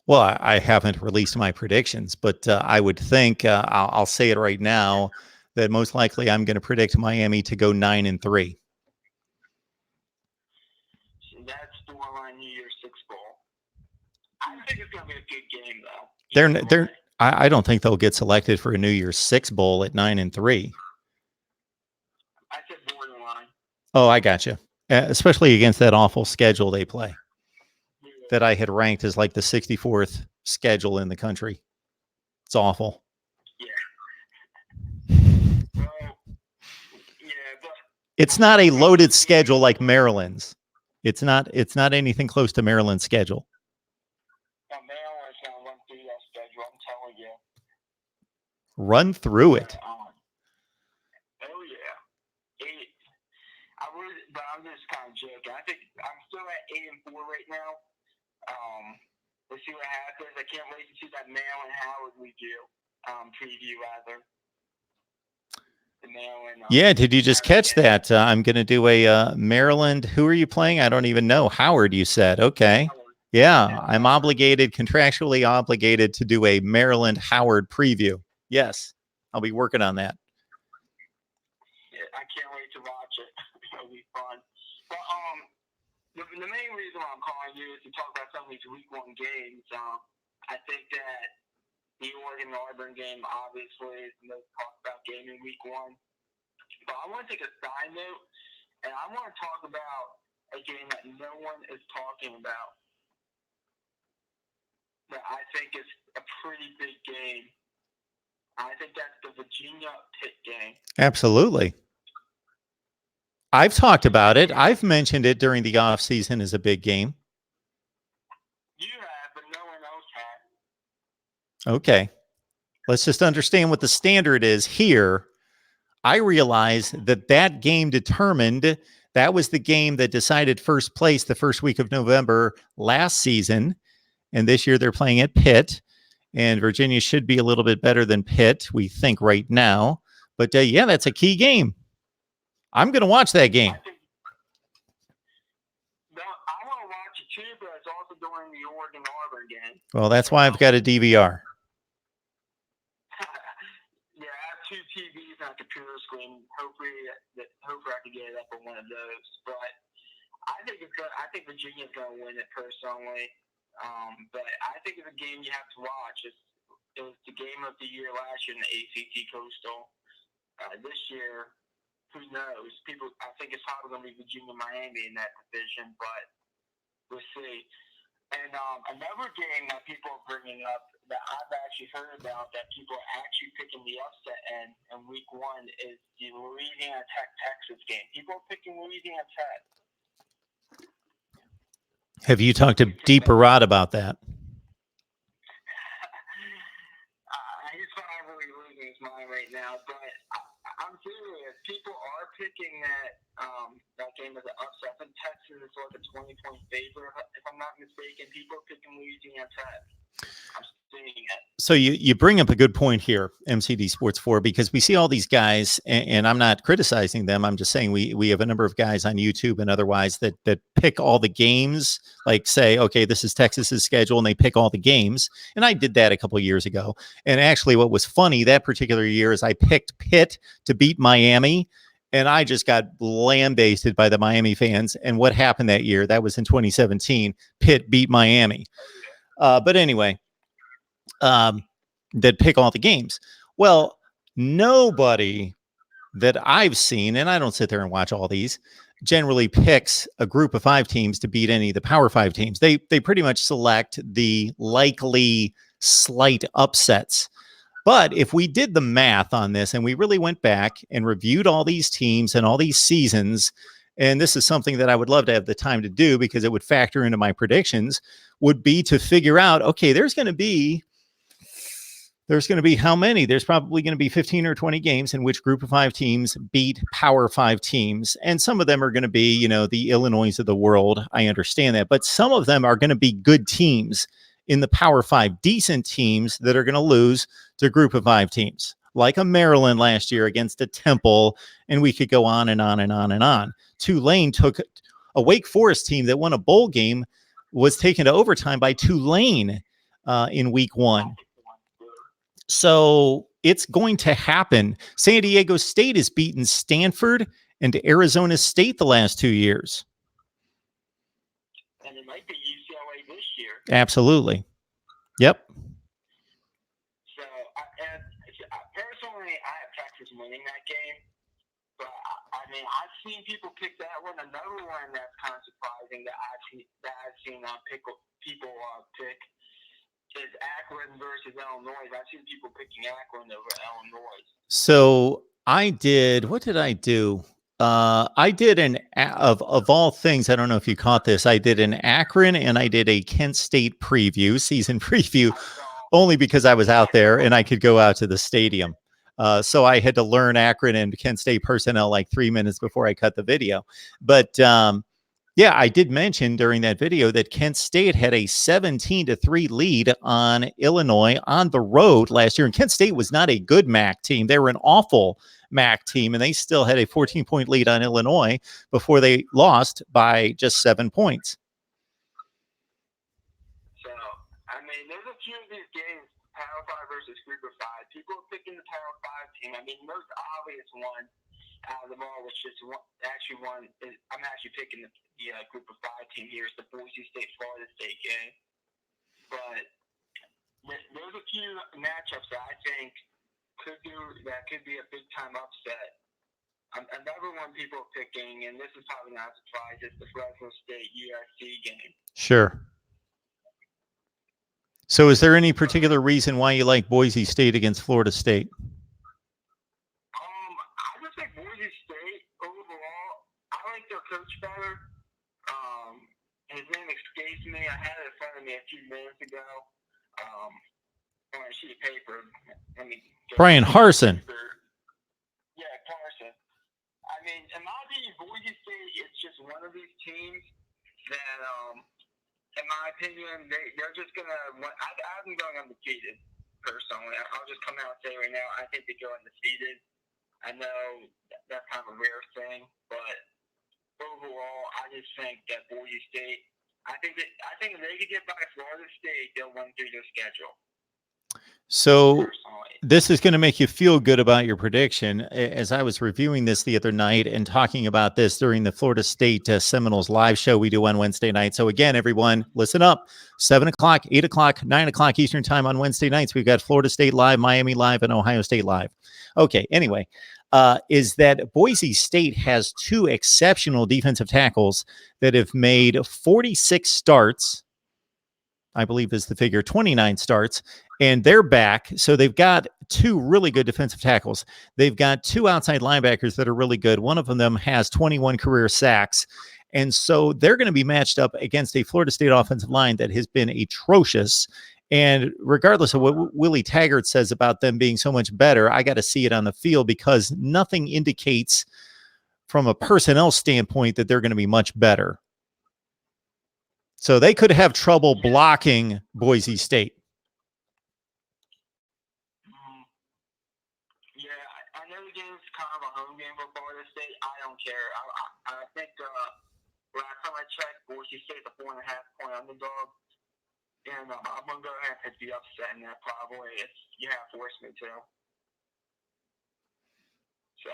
Well, I haven't released my predictions, but I would think I'll say it right now that most likely I'm going to predict Miami to go 9-3. That's borderline New Year's Six Bowl. I think it's going to be a good game, though. I don't think they'll get selected for a New Year's Six Bowl at 9-3. I said borderline. Oh, I got you. Especially against that awful schedule they play that I had ranked as like the 64th schedule in the country. It's awful. Yeah. Well, yeah, but it's not a loaded schedule like Maryland's. It's not anything close to Maryland's schedule. Maryland's going to run through that schedule, I'm telling you. Run through it. Oh, yeah. But I'm just kind of joking. I think I'm still at 8-4 right now. Let's see what happens. I can't wait to see that Maryland Howard preview rather. The Maryland. Yeah, did you just catch that? I'm going to do a Maryland. Who are you playing? I don't even know. Howard, you said. Okay. Yeah, I'm contractually obligated to do a Maryland Howard preview. Yes, I'll be working on that. Yeah, I can't wait to watch it. It'll be fun. But the main reason why I'm calling you is to talk about some of these Week 1 games. I think that the Oregon-Auburn game, obviously, is the most talked about game in Week 1. But I want to take a side note, and I want to talk about a game that no one is talking about. That I think is a pretty big game. I think that's the Virginia-Pitt game. Absolutely. I've talked about it. I've mentioned it during the off season as a big game. You have, but no one else has. Okay. Let's just understand what the standard is here. I realize that game determined, that was the game that decided first place the first week of November last season. And this year they're playing at Pitt. And Virginia should be a little bit better than Pitt, we think right now. But yeah, that's a key game. I'm going to watch that game. I want to watch it too, but it's also during the Oregon-Auburn game. Well, that's why I've got a DVR. Yeah, I have 2 TVs on a computer screen. Hopefully I can get it up on one of those. But I think Virginia's going to win it personally. But I think it's a game you have to watch. It was the game of the year last year in the ACC Coastal. This year, who knows? I think it's probably going to be Virginia-Miami in that division, but we'll see. And another game that people are bringing up that I've actually heard about that people are actually picking the upset in Week 1 is the Louisiana Tech-Texas game. People are picking Louisiana Tech. Have you talked to Deep Barad about that? He's probably losing his mind right now, but I'm serious. People are picking that game as an upset. I think Texas is like a 20-point favorite, if I'm not mistaken. People are picking Louisiana Tech. I'm seeing it. So you bring up a good point here, MCD Sports 4, because we see all these guys, and I'm not criticizing them. I'm just saying we have a number of guys on YouTube and otherwise that pick all the games, like say, okay, this is Texas's schedule, and they pick all the games. And I did that a couple of years ago. And actually what was funny that particular year is I picked Pitt to beat Miami, and I just got lambasted by the Miami fans. And what happened that year? That was in 2017. Pitt beat Miami. But anyway, that pick all the games. Well, nobody that I've seen, and I don't sit there and watch all these, generally picks a group of 5 teams to beat any of the Power 5 teams. They pretty much select the likely slight upsets. But if we did the math on this and we really went back and reviewed all these teams and all these seasons, and this is something that I would love to have the time to do because it would factor into my predictions, would be to figure out, okay, there's going to be how many? There's probably going to be 15 or 20 games in which group of 5 teams beat Power 5 teams. And some of them are going to be, the Illinois of the world. I understand that. But some of them are going to be good teams in the Power 5, decent teams that are going to lose to group of 5 teams, like a Maryland last year against a Temple. And we could go on and on and on and on. Tulane took a Wake Forest team that won a bowl game, was taken to overtime by Tulane in week 1. So it's going to happen. San Diego State has beaten Stanford and Arizona State the last 2 years. And it might be UCLA this year. Absolutely. Yep. So, personally, I have Texas winning that game. But, I've seen people pick that one. Another one that's kind of surprising that I've seen people pick is Akron versus Illinois. I've seen people picking Akron over Illinois. So what did I do? I did of all things, I don't know if you caught this, I did an Akron and I did a Kent State season preview, only because I was out there and I could go out to the stadium. So I had to learn Akron and Kent State personnel like 3 minutes before I cut the video. But yeah, I did mention during that video that Kent State had a 17-3 lead on Illinois on the road last year. And Kent State was not a good MAC team. They were an awful MAC team, and they still had a 14-point lead on Illinois before they lost by just 7 points. So, there's a few of these games, Power 5 versus Group of 5. People are picking the Power 5 team. The most obvious one out of them all, which is I'm actually picking the Group of 5 team here, is the Boise State-Florida State game. But there's a few matchups that I think could be a big-time upset. Another one people are picking, and this is probably not a surprise, is the Fresno State-USC game. Sure. So is there any particular reason why you like Boise State against Florida State? I would say Boise State overall. I like their coach better. His name escapes me. I had it in front of me a few minutes ago. On a sheet of paper. Brian Harsin. Yeah, Harsin. In my opinion, Boise State is just one of these teams that, in my opinion, they're just gonna. I have them going undefeated. Personally, I'll just come out and say right now, I think they go undefeated. I know that's kind of a rare thing, but overall, I just think that Boise State. I think if they could get by Florida State, they'll run through their schedule. So this is going to make you feel good about your prediction. As I was reviewing this the other night and talking about this during the Florida State Seminoles live show we do on Wednesday night. So again, everyone, listen up. 7 o'clock, 8 o'clock, 9 o'clock Eastern time on Wednesday nights. We've got Florida State live, Miami live, and Ohio State live. Okay, anyway, is that Boise State has 2 exceptional defensive tackles that have made 46 starts, I believe is the figure, 29 starts, and they're back. So they've got 2 really good defensive tackles. They've got 2 outside linebackers that are really good. One of them has 21 career sacks. And so they're going to be matched up against a Florida State offensive line that has been atrocious. And regardless of what Willie Taggart says about them being so much better, I got to see it on the field because nothing indicates from a personnel standpoint that they're going to be much better. So they could have trouble blocking Boise State. Yeah, I know the game's kind of a home game for Florida State. I don't care. I think last time I checked, Boise State's a 4.5-point underdog. And I'm going to go ahead and pick the upset in that probably if you have forced me to. So,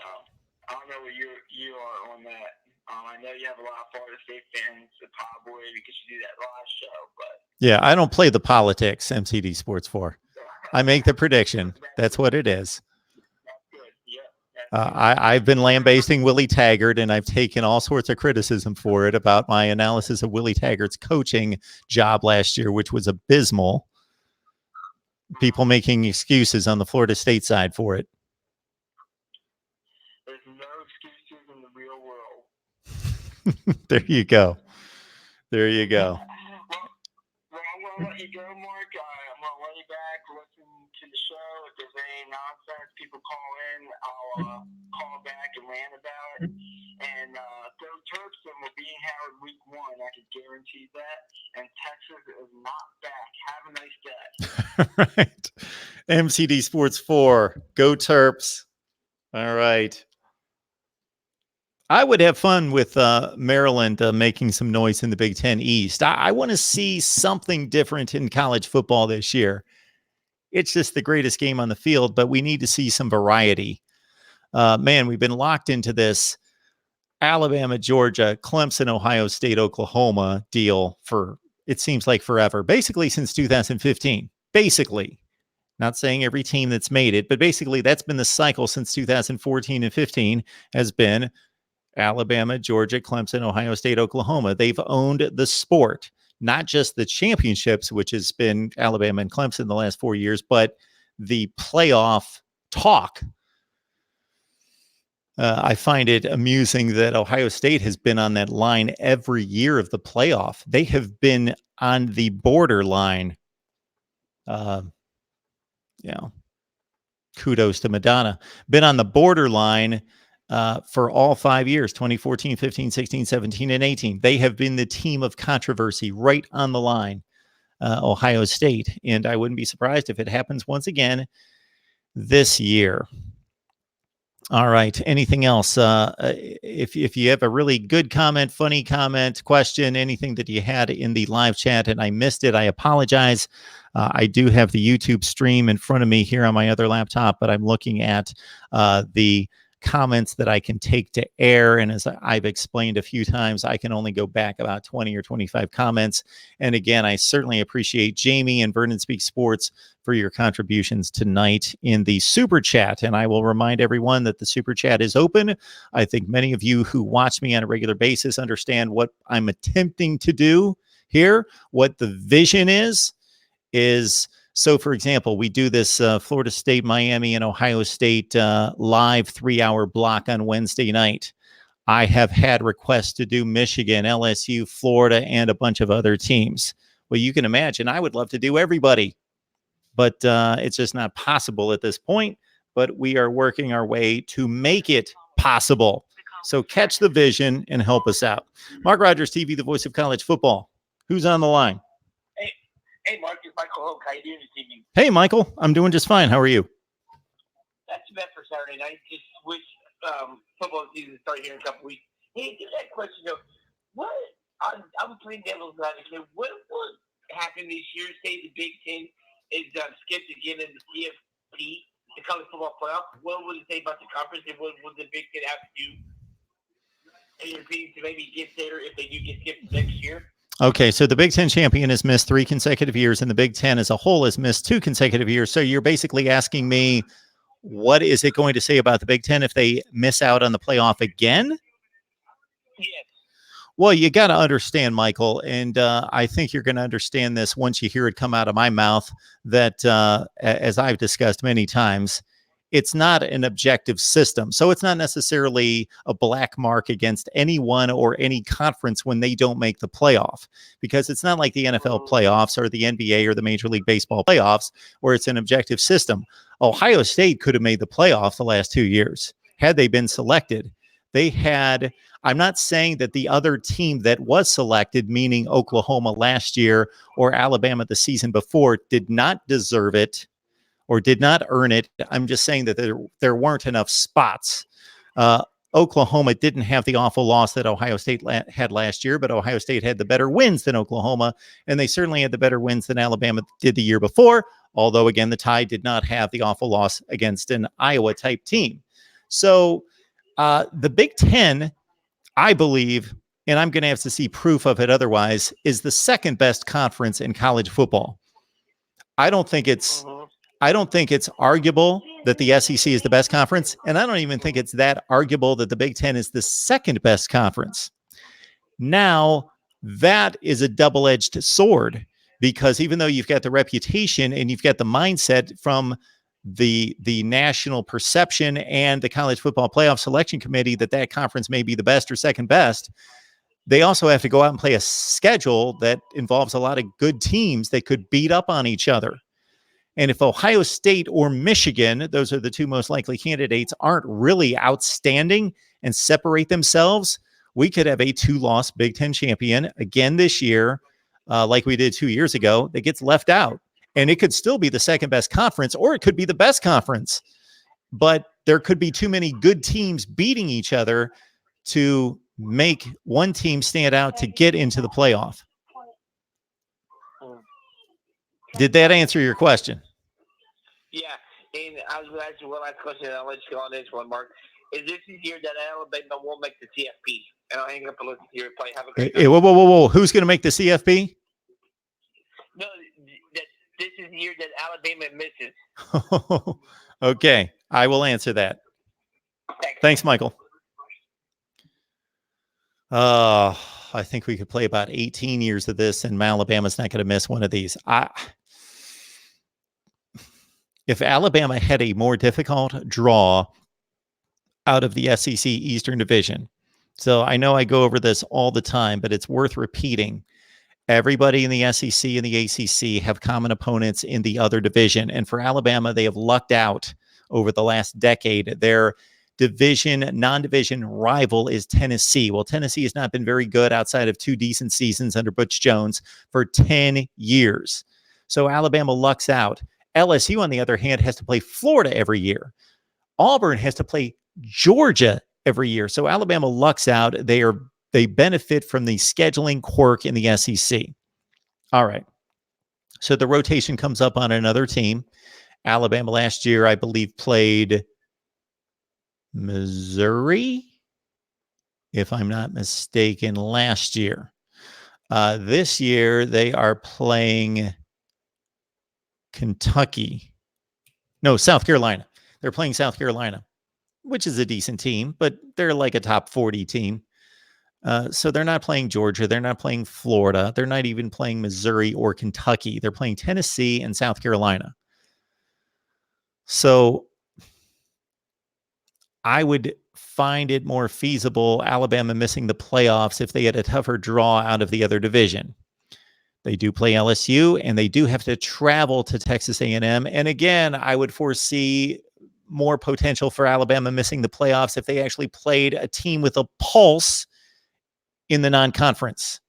I don't know where you are on that. I know you have a lot of Florida State fans that probably because you do that live show, but yeah, I don't play the politics MCD Sports 4. I make the prediction. That's what it is. That's good. Yeah. I've been lambasting Willie Taggart, and I've taken all sorts of criticism for it about my analysis of Willie Taggart's coaching job last year, which was abysmal. People making excuses on the Florida State side for it. There's no excuses in the real world. There you go. There you go. Well, I'm going to let you go, Mark. I'm going to lay back, listen to the show. If there's any nonsense, people call in, I'll call back and rant about it. And go Terps, and we'll be in Howard week 1. I can guarantee that. And Texas is not back. Have a nice day. Right. MCD Sports 4. Go Terps. All right. I would have fun with Maryland making some noise in the Big Ten East. I want to see something different in college football this year. It's just the greatest game on the field, but we need to see some variety. Man, we've been locked into this Alabama, Georgia, Clemson, Ohio State, Oklahoma deal for, it seems like forever, basically since 2015. Basically. Not saying every team that's made it, but basically that's been the cycle since 2014 and 15 has been Alabama, Georgia, Clemson, Ohio State, Oklahoma. They've owned the sport, not just the championships, which has been Alabama and Clemson the last 4 years, but the playoff talk. I find it amusing that Ohio State has been on that line every year of the playoff. They have been on the borderline. Kudos to Madonna. Been on the borderline for all 5 years, 2014, 15, 16, 17, and 18. They have been the team of controversy right on the line, Ohio State. And I wouldn't be surprised if it happens once again this year. All right. Anything else? If you have a really good comment, funny comment, question, anything that you had in the live chat and I missed it, I apologize. I do have the YouTube stream in front of me here on my other laptop, but I'm looking at the comments that I can take to air. And as I've explained a few times, I can only go back about 20 or 25 comments. And again, I certainly appreciate Jamie and Vernon Speak Sports for your contributions tonight in the Super Chat. And I will remind everyone that the Super Chat is open. I think many of you who watch me on a regular basis understand what I'm attempting to do here, what the vision is. So, for example, we do this Florida State, Miami, and Ohio State live 3-hour block on Wednesday night. I have had requests to do Michigan, LSU, Florida, and a bunch of other teams. Well, you can imagine I would love to do everybody, but it's just not possible at this point. But we are working our way to make it possible. So catch the vision and help us out. Mark Rogers TV, the voice of college football. Who's on the line? Hey, Mark, it's Michael Hoke. How you doing this evening? Hey, Michael. I'm doing just fine. How are you? That's too bad for Saturday night. Just wish football season started here in a couple weeks. Hey, give that question, though. What, I'm playing devil's advocate. What would happen this year? Say the Big Ten is skipped again in the CFP, the college football playoff. What would it say about the conference? And what would the Big Ten have to do in your opinion to maybe get there if they do get skipped next year? Okay, so the Big Ten champion has missed 3 consecutive years, and the Big Ten as a whole has missed 2 consecutive years. So you're basically asking me, what is it going to say about the Big Ten if they miss out on the playoff again? Yes. Well, you got to understand, Michael, and I think you're going to understand this once you hear it come out of my mouth, that as I've discussed many times, it's not an objective system. So it's not necessarily a black mark against anyone or any conference when they don't make the playoff, because it's not like the NFL playoffs or the NBA or the Major League Baseball playoffs where it's an objective system. Ohio State could have made the playoff the last 2 years had they been selected. They had, I'm not saying that the other team that was selected, meaning Oklahoma last year or Alabama the season before, did not deserve it or did not earn it. I'm just saying that there weren't enough spots. Oklahoma didn't have the awful loss that Ohio State had last year, but Ohio State had the better wins than Oklahoma, and they certainly had the better wins than Alabama did the year before, although, again, the Tide did not have the awful loss against an Iowa-type team. So the Big Ten, I believe, and I'm going to have to see proof of it otherwise, is the second best conference in college football. I don't think it's arguable that the SEC is the best conference, and I don't even think it's that arguable that the Big Ten is the second best conference. Now, that is a double-edged sword, because even though you've got the reputation and you've got the mindset from the national perception and the College Football Playoff Selection Committee that conference may be the best or second best, they also have to go out and play a schedule that involves a lot of good teams that could beat up on each other. And if Ohio State or Michigan, those are the two most likely candidates, aren't really outstanding and separate themselves, we could have a 2-loss Big Ten champion again this year, like we did 2 years ago, that gets left out. And it could still be the second best conference, or it could be the best conference. But there could be too many good teams beating each other to make one team stand out to get into the playoff. Did that answer your question? Yeah, and I was going to ask you one last question, and I'll let you go on this one, Mark. Is this the year that Alabama won't make the CFP? And I'll hang up and listen to your play. Have a great night. Whoa. Who's going to make the CFP? No, this is the year that Alabama misses. Okay, I will answer that. Thanks, Michael. I think we could play about 18 years of this, and Alabama's not going to miss one of these. If Alabama had a more difficult draw out of the SEC Eastern Division, so I know I go over this all the time, but it's worth repeating. Everybody in the SEC and the ACC have common opponents in the other division, and for Alabama, they have lucked out over the last decade. Their non-division rival is Tennessee. Well, Tennessee has not been very good outside of 2 decent seasons under Butch Jones for 10 years. So Alabama lucks out. LSU, on the other hand, has to play Florida every year. Auburn has to play Georgia every year. So Alabama lucks out. They benefit from the scheduling quirk in the SEC. All right. So the rotation comes up on another team. Alabama last year, I believe, played Missouri, if I'm not mistaken, last year. This year, they are playing Kentucky. No, South Carolina. They're playing South Carolina, which is a decent team, but they're like a top 40 team. So they're not playing Georgia. They're not playing Florida. They're not even playing Missouri or Kentucky. They're playing Tennessee and South Carolina. So I would find it more feasible, Alabama missing the playoffs, if they had a tougher draw out of the other division. They do play LSU, and they do have to travel to Texas A&M. And again, I would foresee more potential for Alabama missing the playoffs if they actually played a team with a pulse in the non-conference.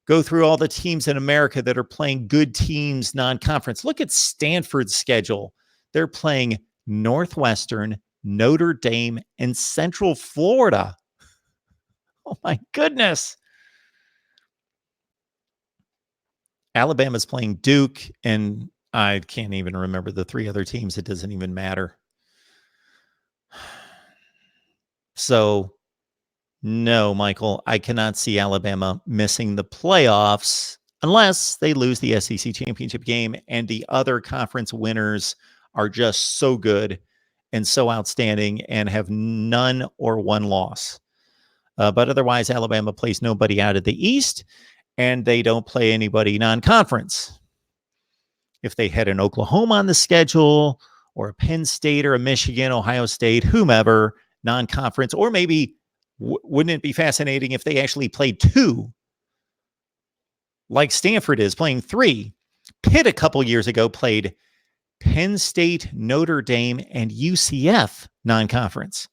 Go through all the teams in America that are playing good teams non-conference. Look at Stanford's schedule. They're playing Northwestern, Notre Dame, and Central Florida. Oh my goodness. Alabama's playing Duke, and I can't even remember the 3 other teams. It doesn't even matter. So, no, Michael, I cannot see Alabama missing the playoffs unless they lose the SEC championship game and the other conference winners are just so good and so outstanding and have none or one loss. But otherwise, Alabama plays nobody out of the East, and they don't play anybody non-conference. If they had an Oklahoma on the schedule, or a Penn State or a Michigan, Ohio State, whomever, non-conference, or maybe wouldn't it be fascinating if they actually played 2, like Stanford is playing 3? Pitt a couple years ago played Penn State, Notre Dame, and UCF non-conference.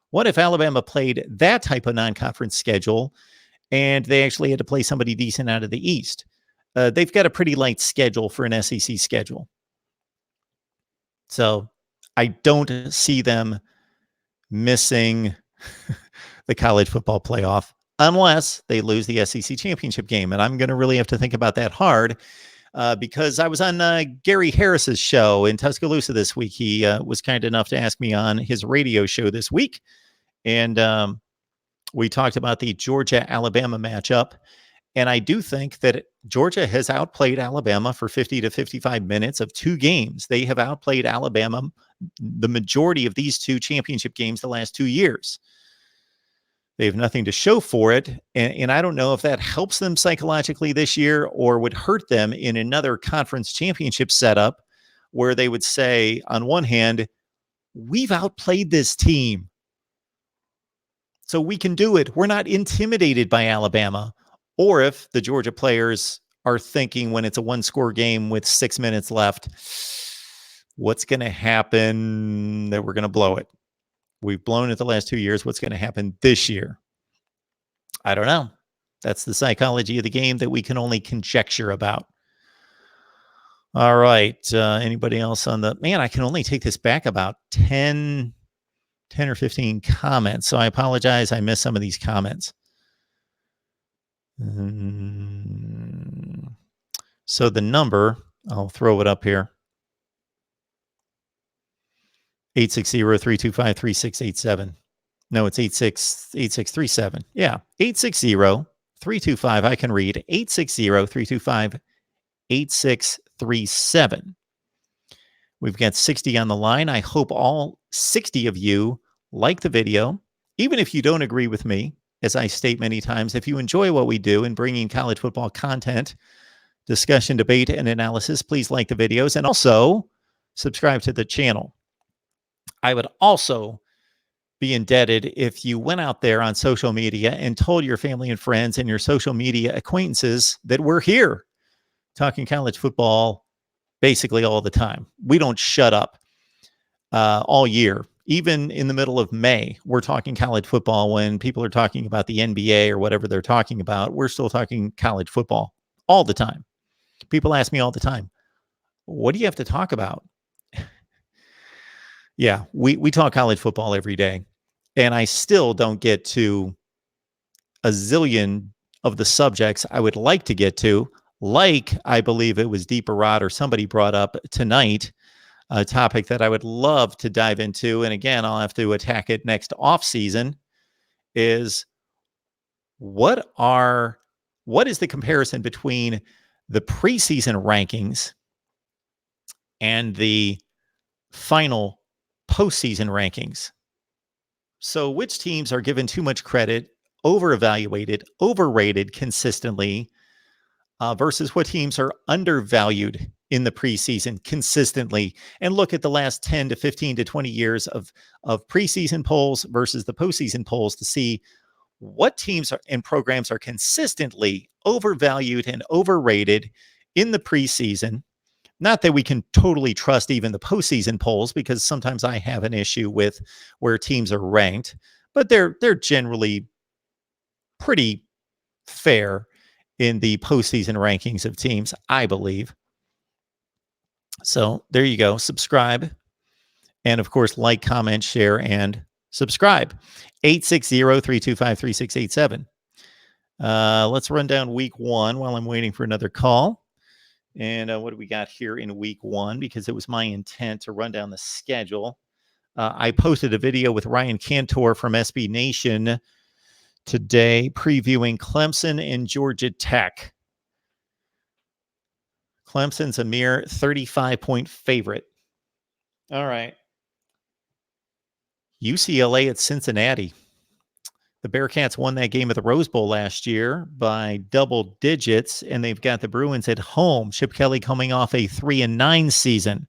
What if Alabama played that type of non-conference schedule and they actually had to play somebody decent out of the East? They've got a pretty light schedule for an SEC schedule. So I don't see them missing the college football playoff unless they lose the SEC championship game. And I'm going to really have to think about that hard because I was on Gary Harris's show in Tuscaloosa this week. He was kind enough to ask me on his radio show this week. And we talked about the Georgia-Alabama matchup. And I do think that Georgia has outplayed Alabama for 50 to 55 minutes of 2 games. They have outplayed Alabama the majority of these 2 championship games the last 2 years. They have nothing to show for it. And I don't know if that helps them psychologically this year or would hurt them in another conference championship setup where they would say, on one hand, we've outplayed this team. So we can do it. We're not intimidated by Alabama. Or if the Georgia players are thinking when it's a one-score game with 6 minutes left, what's going to happen that we're going to blow it? We've blown it the last 2 years. What's going to happen this year? I don't know. That's the psychology of the game that we can only conjecture about. All right. Anybody else on the... Man, I can only take this back about 10 or 15 comments. So I apologize. I missed some of these comments. So the number, I'll throw it up here. 860-325-3687. No, it's 8637. Yeah, 860-325. I can read 860-325-8637. We've got 60 on the line. I hope all 60 of you like the video. Even if you don't agree with me, as I state many times, if you enjoy what we do in bringing college football content, discussion, debate, and analysis, please like the videos and also subscribe to the channel. I would also be indebted if you went out there on social media and told your family and friends and your social media acquaintances that we're here talking college football basically all the time. We don't shut up all year. Even in the middle of May, we're talking college football. When people are talking about the NBA or whatever they're talking about, we're still talking college football all the time. People ask me all the time, what do you have to talk about? Yeah, we talk college football every day. And I still don't get to a zillion of the subjects I would like to get to, like I believe it was Deeper Rod or somebody brought up tonight, a topic that I would love to dive into. And again, I'll have to attack it next off season, is what is the comparison between the preseason rankings and the final postseason rankings? So which teams are given too much credit, over-evaluated, overrated consistently, versus what teams are undervalued in the preseason consistently? And look at the last 10 to 15 to 20 years of preseason polls versus the postseason polls to see what teams and programs are consistently overvalued and overrated in the preseason. Not that we can totally trust even the postseason polls, because sometimes I have an issue with where teams are ranked, but they're generally pretty fair in the postseason rankings of teams, I believe. So there you go. Subscribe. And of course, like, comment, share, and subscribe. 860-325-3687. Let's run down week one while I'm waiting for another call. And what do we got here in week one? Because it was my intent to run down the schedule. I posted a video with Ryan Cantor from SB Nation today previewing Clemson and Georgia Tech. Clemson's a mere 35-point favorite. All right. UCLA at Cincinnati. The Bearcats won that game at the Rose Bowl last year by double digits, and they've got the Bruins at home. Chip Kelly coming off a 3-9 season,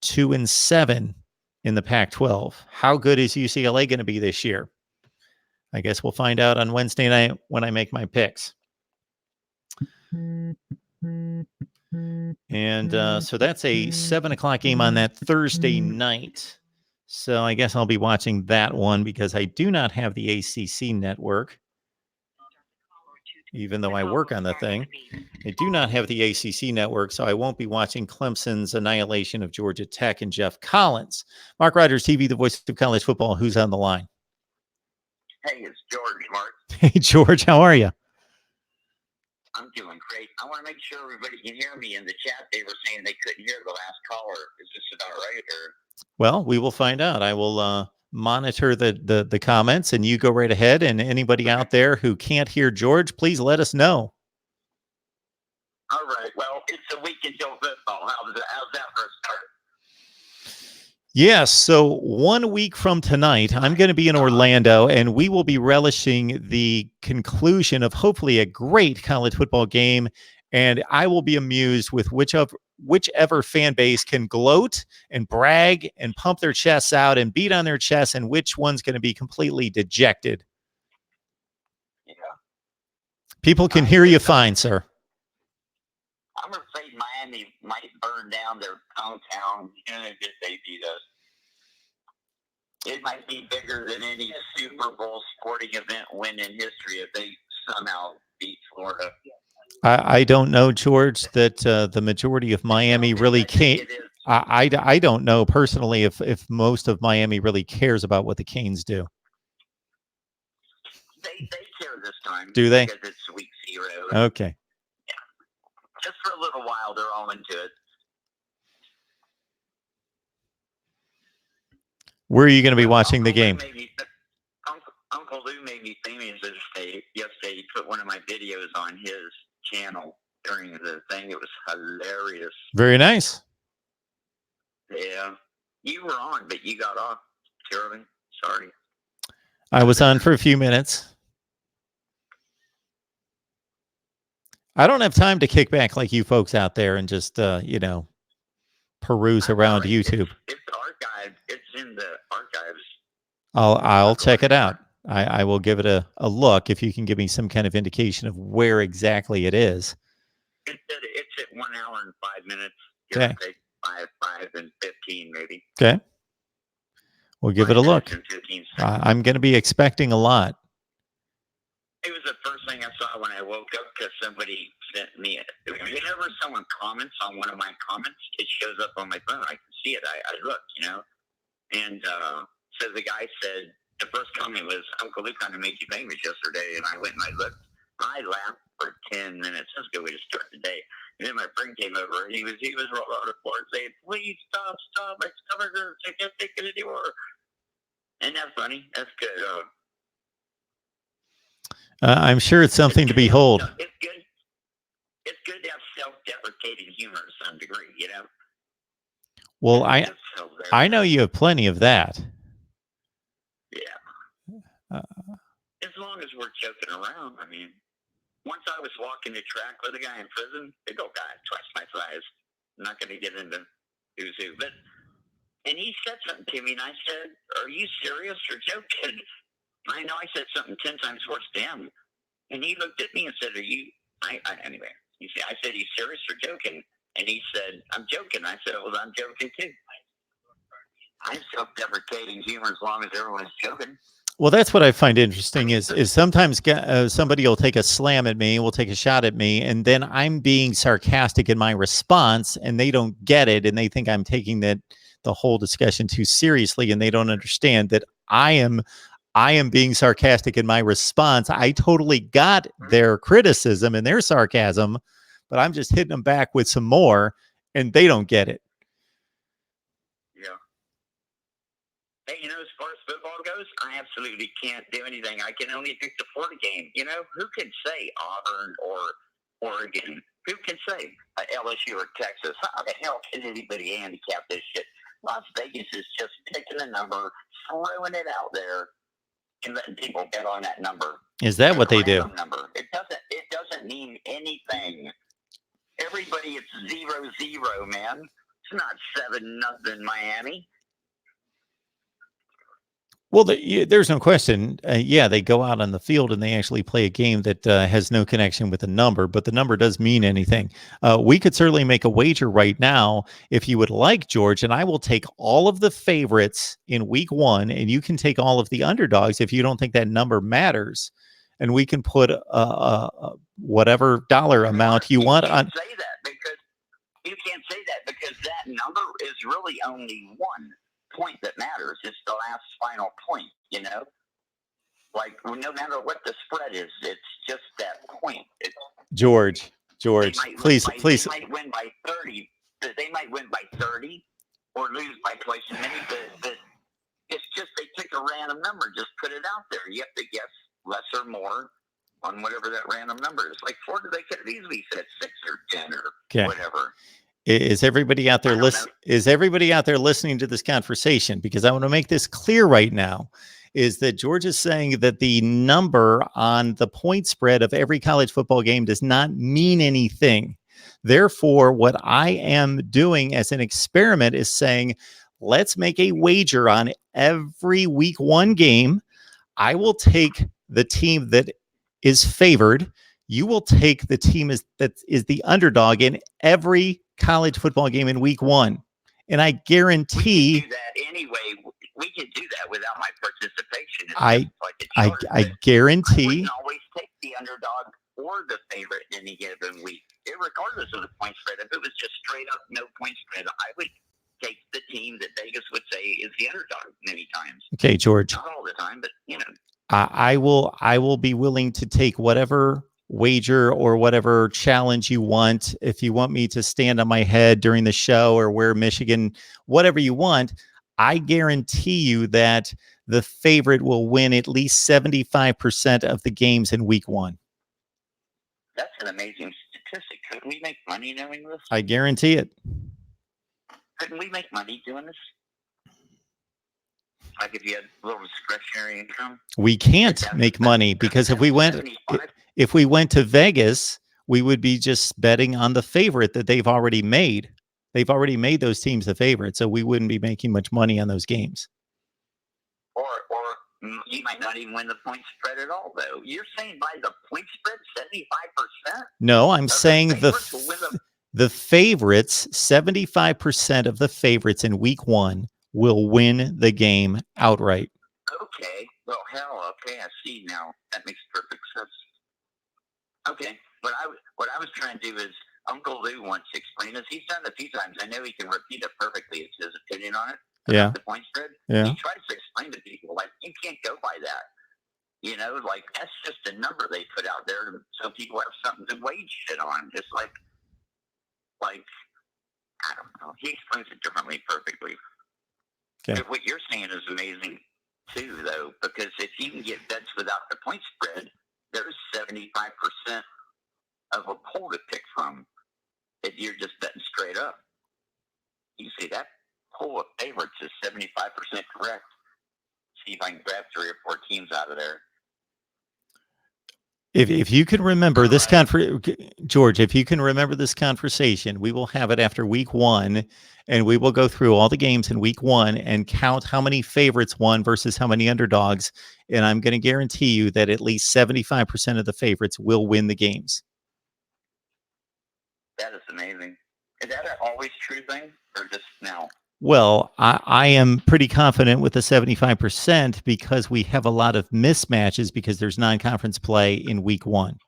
2-7 in the Pac-12. How good is UCLA going to be this year? I guess we'll find out on Wednesday night when I make my picks. And so that's a 7 o'clock game on that Thursday night. So I guess I'll be watching that one because I do not have the ACC network. Even though I work on the thing, I do not have the ACC network, so I won't be watching Clemson's annihilation of Georgia Tech and Jeff Collins. Mark Rogers TV, the voice of college football. Who's on the line? Hey, it's George, Mark. Hey, George, how are you? I'm doing great. I want to make sure everybody can hear me. In the chat, they were saying they couldn't hear the last caller. Is this about right? Or? Well, we will find out. I will monitor the comments, and you go right ahead. And anybody out there who can't hear George, please let us know. All right. Well, it's a week until football. How's that for a start? Yes. So 1 week from tonight, I'm going to be in Orlando, and we will be relishing the conclusion of hopefully a great college football game. And I will be amused with whichever fan base can gloat and brag and pump their chests out and beat on their chests, and which one's going to be completely dejected. Yeah. People can hear you fine, sir. I'm afraid Miami might burn down their hometown if they beat us. It might be bigger than any Super Bowl sporting event win in history if they somehow beat Florida. I don't know, George, that the majority of Miami really can't. I don't know personally if most of Miami really cares about what the Canes do. They care this time. Do they? Because it's week 0. Okay. Yeah. Just for a little while, they're all into it. Where are you going to be watching the game? Uncle Lou made me famous yesterday. He put one of my videos on his channel during the thing. It was hilarious. Very nice. Yeah. You were on, but you got off. Terribly. Sorry. I was on for a few minutes. I don't have time to kick back like you folks out there and just, peruse around YouTube. It's archived. It's in the archives. I'll check it out. I will give it a look if you can give me some kind of indication of where exactly it is. It's at 1 hour and 5 minutes. Okay. Five and 15 maybe. Okay. We'll give it a look. I'm going to be expecting a lot. It was the first thing I saw when I woke up because somebody sent me. Whenever someone comments on one of my comments, it shows up on my phone. I can see it. I look, and so the guy said the first comment was, "Uncle Luke kind of made you famous yesterday," and I went and I looked. I laughed for 10 minutes. That's a good way to start the day. And then my friend came over and he was rolling on the floor saying, "Please stop! My stomach hurts. I can't take it anymore." Isn't that funny? That's good. I'm sure it's something to behold. It's good. It's good to have self-deprecating humor to some degree, Well, I know you have plenty of that. Yeah. As long as we're joking around. I mean, once I was walking the track with a guy in prison, big old guy, twice my size. I'm not going to get into who's who, and he said something to me, and I said, "Are you serious or joking?" I know I said something 10 times worse to him. And he looked at me and said, anyway, I said, "Are you serious or joking?" And he said, "I'm joking." I said, "Well, I'm joking too." I'm self-deprecating humor as long as everyone's joking. Well, that's what I find interesting is sometimes somebody will take a slam at me, will take a shot at me, and then I'm being sarcastic in my response, and they don't get it, and they think I'm taking the whole discussion too seriously, and they don't understand that I am being sarcastic in my response. I totally got their criticism and their sarcasm, but I'm just hitting them back with some more, and they don't get it. Yeah. Hey, as far as football goes, I absolutely can't do anything. I can only pick the Florida game. Who can say Auburn or Oregon? Who can say LSU or Texas? How the hell can anybody handicap this shit? Las Vegas is just picking a number, throwing it out there, and letting people get on that number. Is that what they do? Number. It doesn't mean anything. Everybody, it's 0-0, man. It's not 7-0 Miami. Well, there's no question. They go out on the field and they actually play a game that has no connection with the number, but the number does mean anything. We could certainly make a wager right now if you would like, George, and I will take all of the favorites in week 1, and you can take all of the underdogs if you don't think that number matters, and we can put whatever dollar amount you want on. You can't say that because that number is really only one point that matters. It's the last final point, like no matter what the spread is, it's just that point. George, please. They might win by 30. They might win by 30 or lose by twice as many, but it's just they pick a random number, just put it out there. You have to guess less or more on whatever that random number is. Like Florida, they could have easily said 6 or 10 or whatever. Is everybody out there listening to this conversation? Because I want to make this clear right now, is that George is saying that the number on the point spread of every college football game does not mean anything. Therefore, what I am doing as an experiment is saying, let's make a wager on every week 1 game. I will take the team that is favored. You will take the team that is the underdog in every college football game in week 1. And I guarantee we can do that anyway. We can do that without my participation. It's I just like a chart, I but I guarantee wouldn't always take the underdog or the favorite in any given week, regardless of the point spread. If it was just straight up no point spread, I would take the team that Vegas would say is the underdog many times. Okay, George. Not all the time, but you know. I will be willing to take whatever wager or whatever challenge you want. If you want me to stand on my head during the show or wear Michigan, whatever you want, I guarantee you that the favorite will win at least 75% of the games in week 1. That's an amazing statistic. Could we make money knowing this? I guarantee it. Couldn't we make money doing this? Like if you had a little discretionary income? We can't make money because if we went to Vegas, we would be just betting on the favorite that they've already made. They've already made those teams the favorite, so we wouldn't be making much money on those games. Or you might not even win the point spread at all, though. You're saying by the point spread, 75%? No, I'm saying the favorites, 75% of the favorites in week 1 will win the game outright. Okay. Well, hell, okay, I see now. That makes perfect sense. Okay. What I was trying to do is Uncle Lou wants to explain this. He's done it a few times. I know he can repeat it perfectly. It's his opinion on it. Yeah. The point spread. Yeah. He tries to explain to people, like, you can't go by that. You know, like, that's just a number they put out there so people have something to wage shit on. Just like, I don't know. He explains it differently perfectly. Okay. But what you're saying is amazing, too, though, because if you can get bets without the point spread, there's 75% of a pool to pick from if you're just betting straight up. You see, that pool of favorites is 75% correct. See if I can grab 3 or 4 teams out of there. If you can remember this George, if you can remember this conversation, we will have it after week 1, and we will go through all the games in week 1 and count how many favorites won versus how many underdogs. And I'm going to guarantee you that at least 75% of the favorites will win the games. That is amazing. Is that an always true thing, or just now? Well, I am pretty confident with the 75% because we have a lot of mismatches because there's non-conference play in week 1.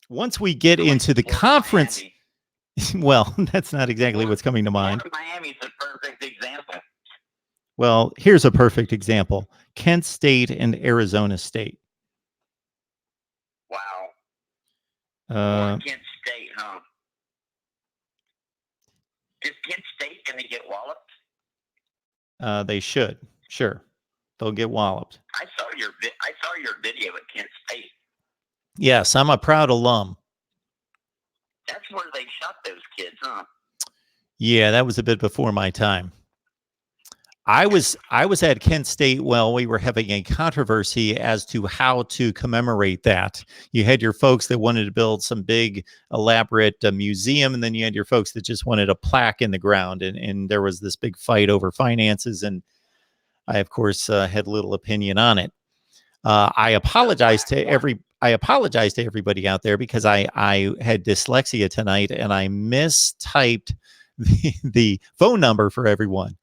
Once we get into the conference, well, that's not exactly what's coming to mind. Miami's a perfect example. Well, here's a perfect example. Kent State and Arizona State. Wow. Kent State, huh? Is Kent State going to get walloped? They should. Sure. They'll get walloped. I saw your video at Kent State. Yes, I'm a proud alum. That's where they shot those kids, huh? Yeah, that was a bit before my time. I was at Kent State. Well, we were having a controversy as to how to commemorate that. You had your folks that wanted to build some big, elaborate museum, and then you had your folks that just wanted a plaque in the ground. And there was this big fight over finances, and I, of course, had little opinion on it. I apologize to everybody out there because I had dyslexia tonight, and I mistyped the phone number for everyone.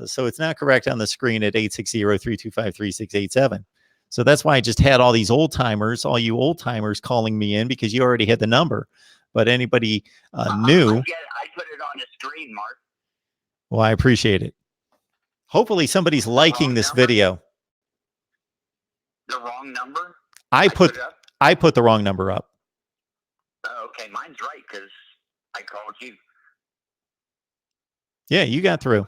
So it's not correct on the screen at 860-325-3687. So that's why I just had all you old timers calling me in because you already had the number. But anybody new. I put it on the screen, Mark. Well, I appreciate it. Hopefully somebody's liking this video. The wrong number? I put the wrong number up. Oh, okay. Mine's right because I called you. Yeah, you got through.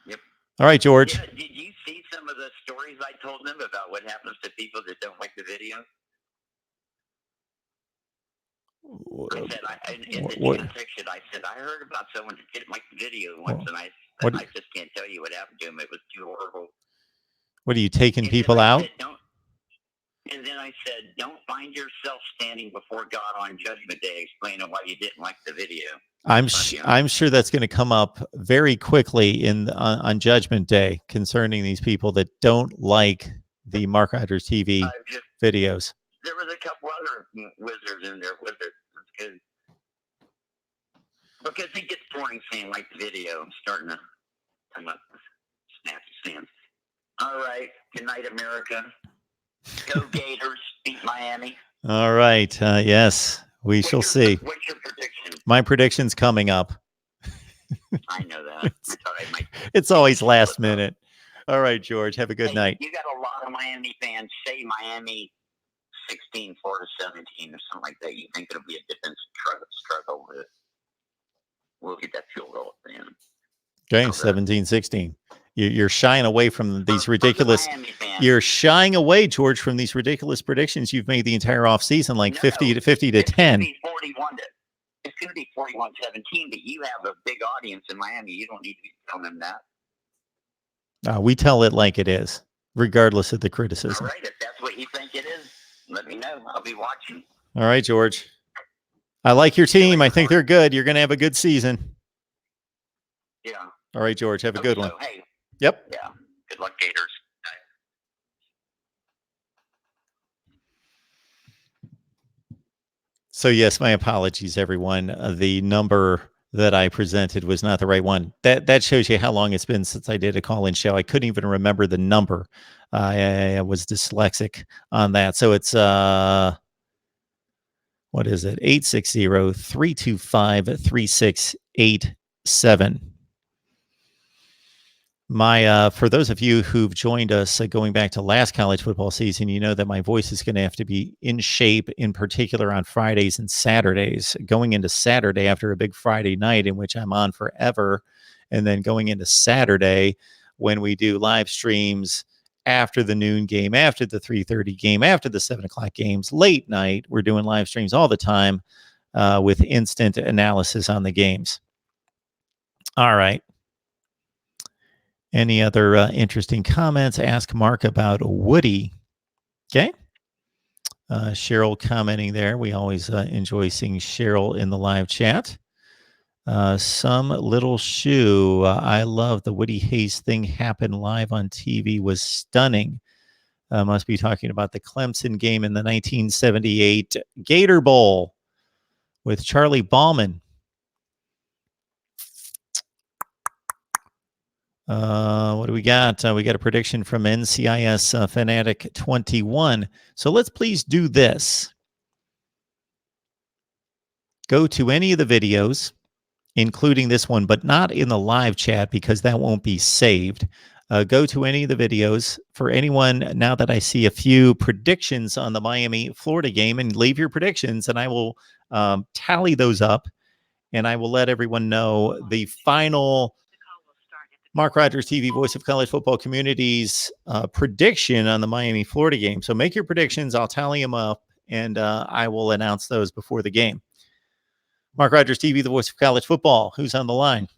Yep. All right, George. Yeah, did you see some of the stories I told them about what happens to people that don't like the video? I said, in the chat section, I said, I heard about someone that didn't like the video once, and I just can't tell you what happened to him. It was too horrible. What are you taking people out? And then I said, don't find yourself standing before God on Judgment Day explaining why you didn't like the video. I'm sure that's going to come up very quickly on Judgment Day concerning these people that don't like the Mark Rogers TV videos. There was a couple other wizards in there with it. That's good. Because it gets boring saying like the video. I'm starting to come up with snappy Sam. All right. Good night, America. Go Gators. Beat Miami. All right. Yes, we shall see. What's your prediction? My prediction's coming up. I know that. I thought I might. It's always last minute. All right, George. Have a good night. You got a lot of Miami fans say Miami 16, Florida 17, or something like that. You think it'll be a defensive struggle with? We'll get that field goal at the end. Okay, 17-16. You're shying away from these ridiculous. You're shying away, George, from these ridiculous predictions you've made the entire offseason, like 50 to 10. It's going to be 41-17, but you have a big audience in Miami. You don't need to be telling them that. We tell it like it is, regardless of the criticism. All right, if that's what you think it is, let me know. I'll be watching. All right, George. I like your team. I think they're good. You're going to have a good season. Yeah. All right, George. Have a good one. Hey. Yep. Yeah. Good luck, Gators. So, yes, my apologies, everyone. The number that I presented was not the right one. That shows you how long it's been since I did a call-in show. I couldn't even remember the number. I was dyslexic on that. So it's, what is it? 860-325-3687. For those of you who've joined us going back to last college football season, you know that my voice is going to have to be in shape, in particular on Fridays and Saturdays. Going into Saturday after a big Friday night in which I'm on forever, and then going into Saturday when we do live streams after the noon game, after the 3:30 game, after the 7 o'clock games, late night. We're doing live streams all the time with instant analysis on the games. All right. Any other interesting comments? Ask Mark about Woody. Okay. Cheryl commenting there. We always enjoy seeing Cheryl in the live chat. Some little shoe. I love the Woody Hayes thing happened live on TV was stunning. Must be talking about the Clemson game in the 1978 Gator Bowl with Charlie Ballman. What do we got? We got a prediction from NCIS Fanatic 21. So let's please do this. Go to any of the videos, including this one, but not in the live chat because that won't be saved. Go to any of the videos for anyone. Now that I see a few predictions on the Miami-Florida game, and leave your predictions, and I will tally those up, and I will let everyone know the final Mark Rogers TV, voice of college football community's prediction on the Miami-Florida game. So make your predictions. I'll tally them up, and I will announce those before the game. Mark Rogers TV, the voice of college football. Who's on the line?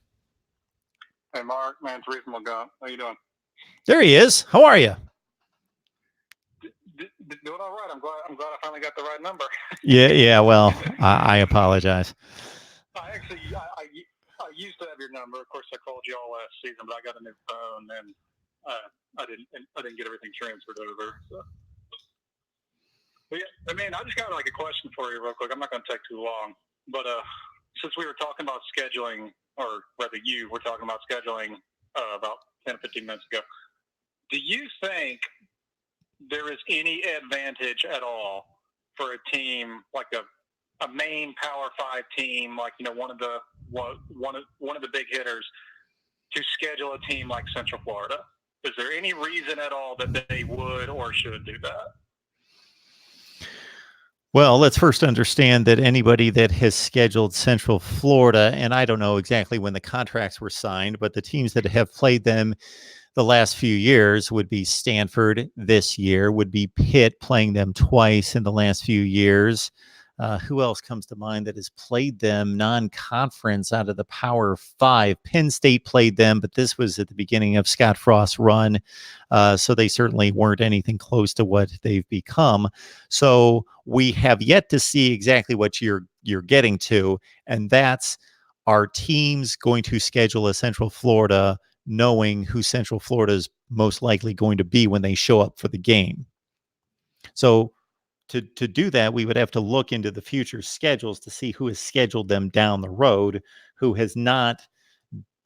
Hey, Mark. Man, it's reasonable guy. How you doing? There he is. How are you? Doing all right. I'm glad I finally got the right number. Yeah. Well, I apologize. I used to have your number. Of course, I called you all last season, but I got a new phone, and I didn't get everything transferred over. So. But yeah, I mean, I just got like a question for you real quick. I'm not going to take too long, but since we were talking about scheduling, or rather you were talking about scheduling about 10 or 15 minutes ago, do you think there is any advantage at all for a team like a main Power 5 team, like one of the big hitters, to schedule a team like Central Florida? Is there any reason at all that they would or should do that? Well, let's first understand that anybody that has scheduled Central Florida, and I don't know exactly when the contracts were signed, but the teams that have played them the last few years would be Stanford this year, would be Pitt playing them twice in the last few years. Who else comes to mind that has played them non-conference out of the Power 5? Penn State played them, but this was at the beginning of Scott Frost's run, so they certainly weren't anything close to what they've become. So we have yet to see exactly what you're getting to, and that's, are teams going to schedule a Central Florida knowing who Central Florida is most likely going to be when they show up for the game? So to do that, we would have to look into the future schedules to see who has scheduled them down the road, who has not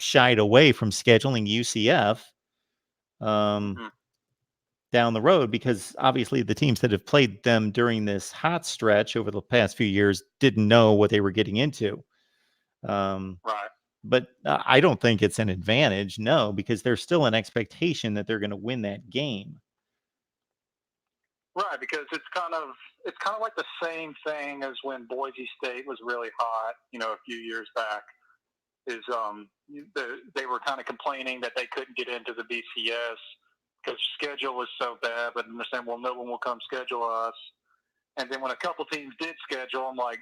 shied away from scheduling UCF down the road, because obviously the teams that have played them during this hot stretch over the past few years didn't know what they were getting into. Right. But I don't think it's an advantage, no, because there's still an expectation that they're going to win that game. Right, because it's kind of like the same thing as when Boise State was really hot, a few years back. Is they were kind of complaining that they couldn't get into the BCS because schedule was so bad, but they're saying, well, no one will come schedule us. And then when a couple teams did schedule, I'm like,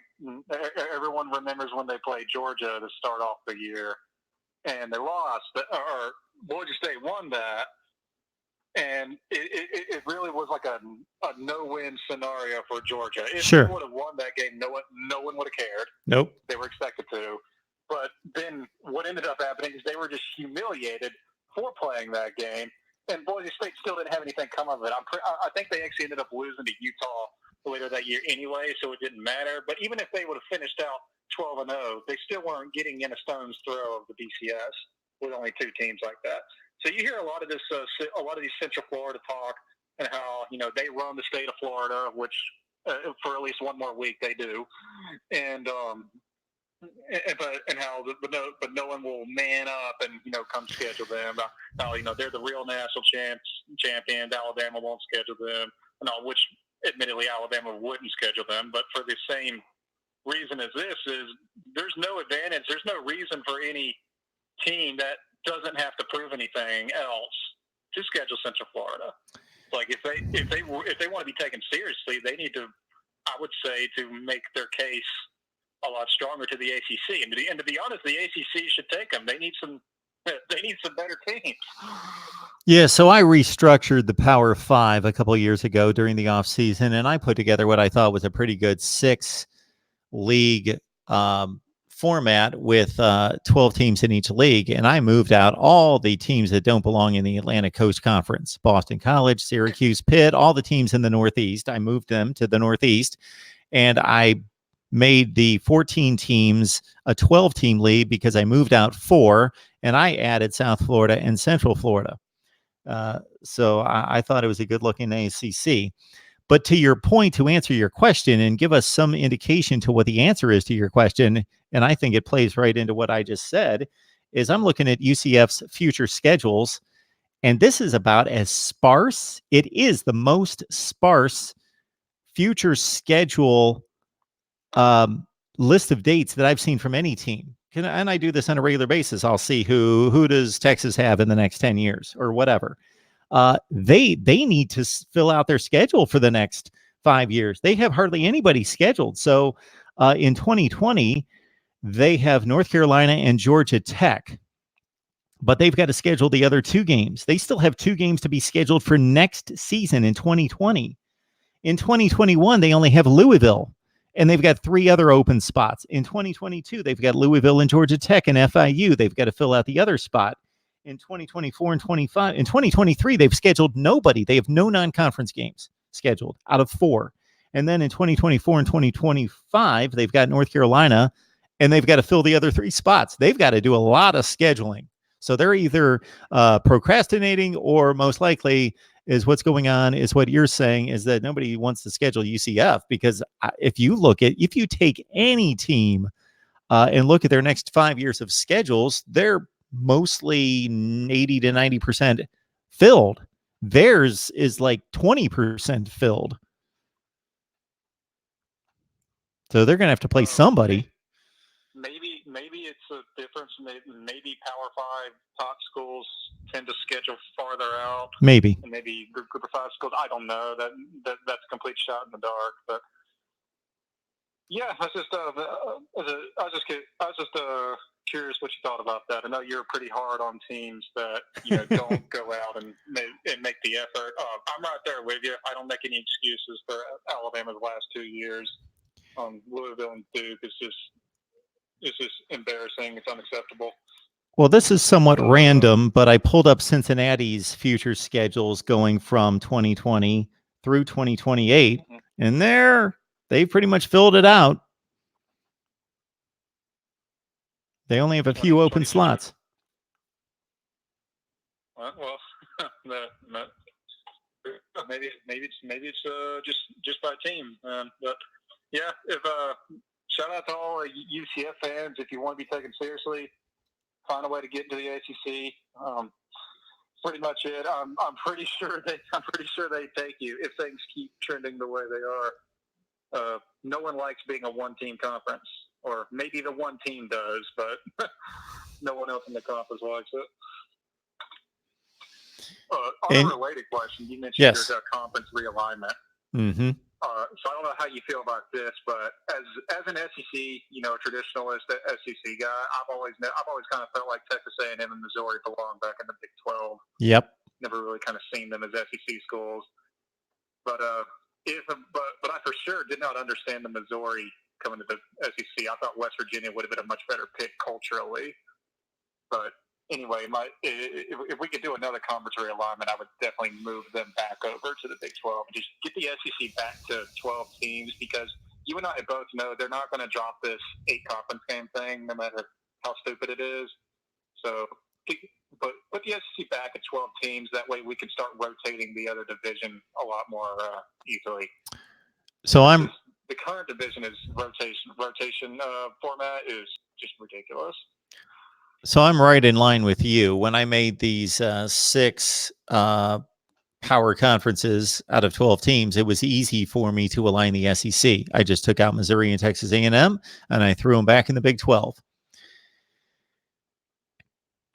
everyone remembers when they played Georgia to start off the year, and they lost, or Boise State won that. And it really was like a no-win scenario for Georgia. If Sure. they would have won that game, no one would have cared. Nope. They were expected to. But then what ended up happening is they were just humiliated for playing that game, and Boise State still didn't have anything come of it. I think they actually ended up losing to Utah later that year anyway, so it didn't matter. But even if they would have finished out 12-0, they still weren't getting in a stone's throw of the BCS with only two teams like that. So you hear a lot of this, a lot of these Central Florida talk, and how they run the state of Florida, which for at least one more week they do, and how but no one will man up and come schedule them. How they're the real national champions. Alabama won't schedule them, and all, which admittedly Alabama wouldn't schedule them, but for the same reason as this is, there's no advantage. There's no reason for any team that doesn't have to prove anything else to schedule Central Florida. Like if they want to be taken seriously, they need to, I would say, to make their case a lot stronger to the ACC. And to be honest, the ACC should take them. They need some better teams. Yeah, so I restructured the Power 5 a couple of years ago during the offseason, and I put together what I thought was a pretty good 6-league format with 12 teams in each league, and I moved out all the teams that don't belong in the Atlantic Coast Conference. Boston College, Syracuse, Pitt, all the teams in the Northeast. I moved them to the Northeast, and I made the 14 teams a 12-team league because I moved out 4, and I added South Florida and Central Florida. So I thought it was a good-looking ACC. But to your point, to answer your question and give us some indication to what the answer is to your question, and I think it plays right into what I just said, is I'm looking at UCF's future schedules, and this is about as sparse. It is the most sparse future schedule list of dates that I've seen from any team. And I do this on a regular basis. I'll see who does Texas have in the next 10 years or whatever. They need to fill out their schedule for the next 5 years. They have hardly anybody scheduled. So in 2020, they have North Carolina and Georgia Tech, but they've got to schedule the other 2 games. They still have 2 games to be scheduled for next season in 2020. In 2021, they only have Louisville, and they've got 3 other open spots. In 2022, they've got Louisville and Georgia Tech and FIU. They've got to fill out the other spot. In 2024 and 25, in 2023, they've scheduled nobody. They have no non-conference games scheduled out of 4. And then in 2024 and 2025, they've got North Carolina, and they've got to fill the other 3 spots. They've got to do a lot of scheduling. So they're either procrastinating, or most likely is what's going on is what you're saying, is that nobody wants to schedule UCF, because if you take any team and look at their next 5 years of schedules, they're mostly 80 to 90% filled. Theirs is like 20% filled. So they're going to have to play somebody. Maybe it's a difference. Maybe Power 5 top schools tend to schedule farther out. Maybe. And maybe Group of 5 schools. I don't know. That's a complete shot in the dark. But Yeah, I was just curious what you thought about that. I know you're pretty hard on teams that don't go out and make the effort. I'm right there with you. I don't make any excuses for Alabama's last 2 years. Louisville and Duke is just embarrassing. It's unacceptable. Well, this is somewhat random, but I pulled up Cincinnati's future schedules going from 2020 through 2028, and they pretty much filled it out. They only have a few open slots. Well, maybe it's just by team. But yeah, shout out to all UCF fans. If you want to be taken seriously, find a way to get into the ACC. Pretty much it. I'm pretty sure they take you if things keep trending the way they are. No one likes being a one-team conference, or maybe the one team does, but no one else in the conference likes it. On a related question, you mentioned your conference realignment. Mm-hmm. So I don't know how you feel about this, but as an SEC, traditionalist SEC guy, I've always kind of felt like Texas A&M and Missouri belong back in the Big 12. Yep. Never really kind of seen them as SEC schools, but I for sure did not understand the Missouri coming to the SEC. I thought West Virginia would have been a much better pick culturally, but. Anyway, if we could do another conference realignment, I would definitely move them back over to the Big 12 and just get the SEC back to 12 teams, because you and I both know they're not going to drop this 8 conference game thing, no matter how stupid it is. So, but put the SEC back at 12 teams. That way, we can start rotating the other division a lot more easily. So the current division is rotation format is just ridiculous. So I'm right in line with you. When I made these 6 power conferences out of 12 teams, it was easy for me to align the SEC. I just took out Missouri and Texas A&M, and I threw them back in the Big 12.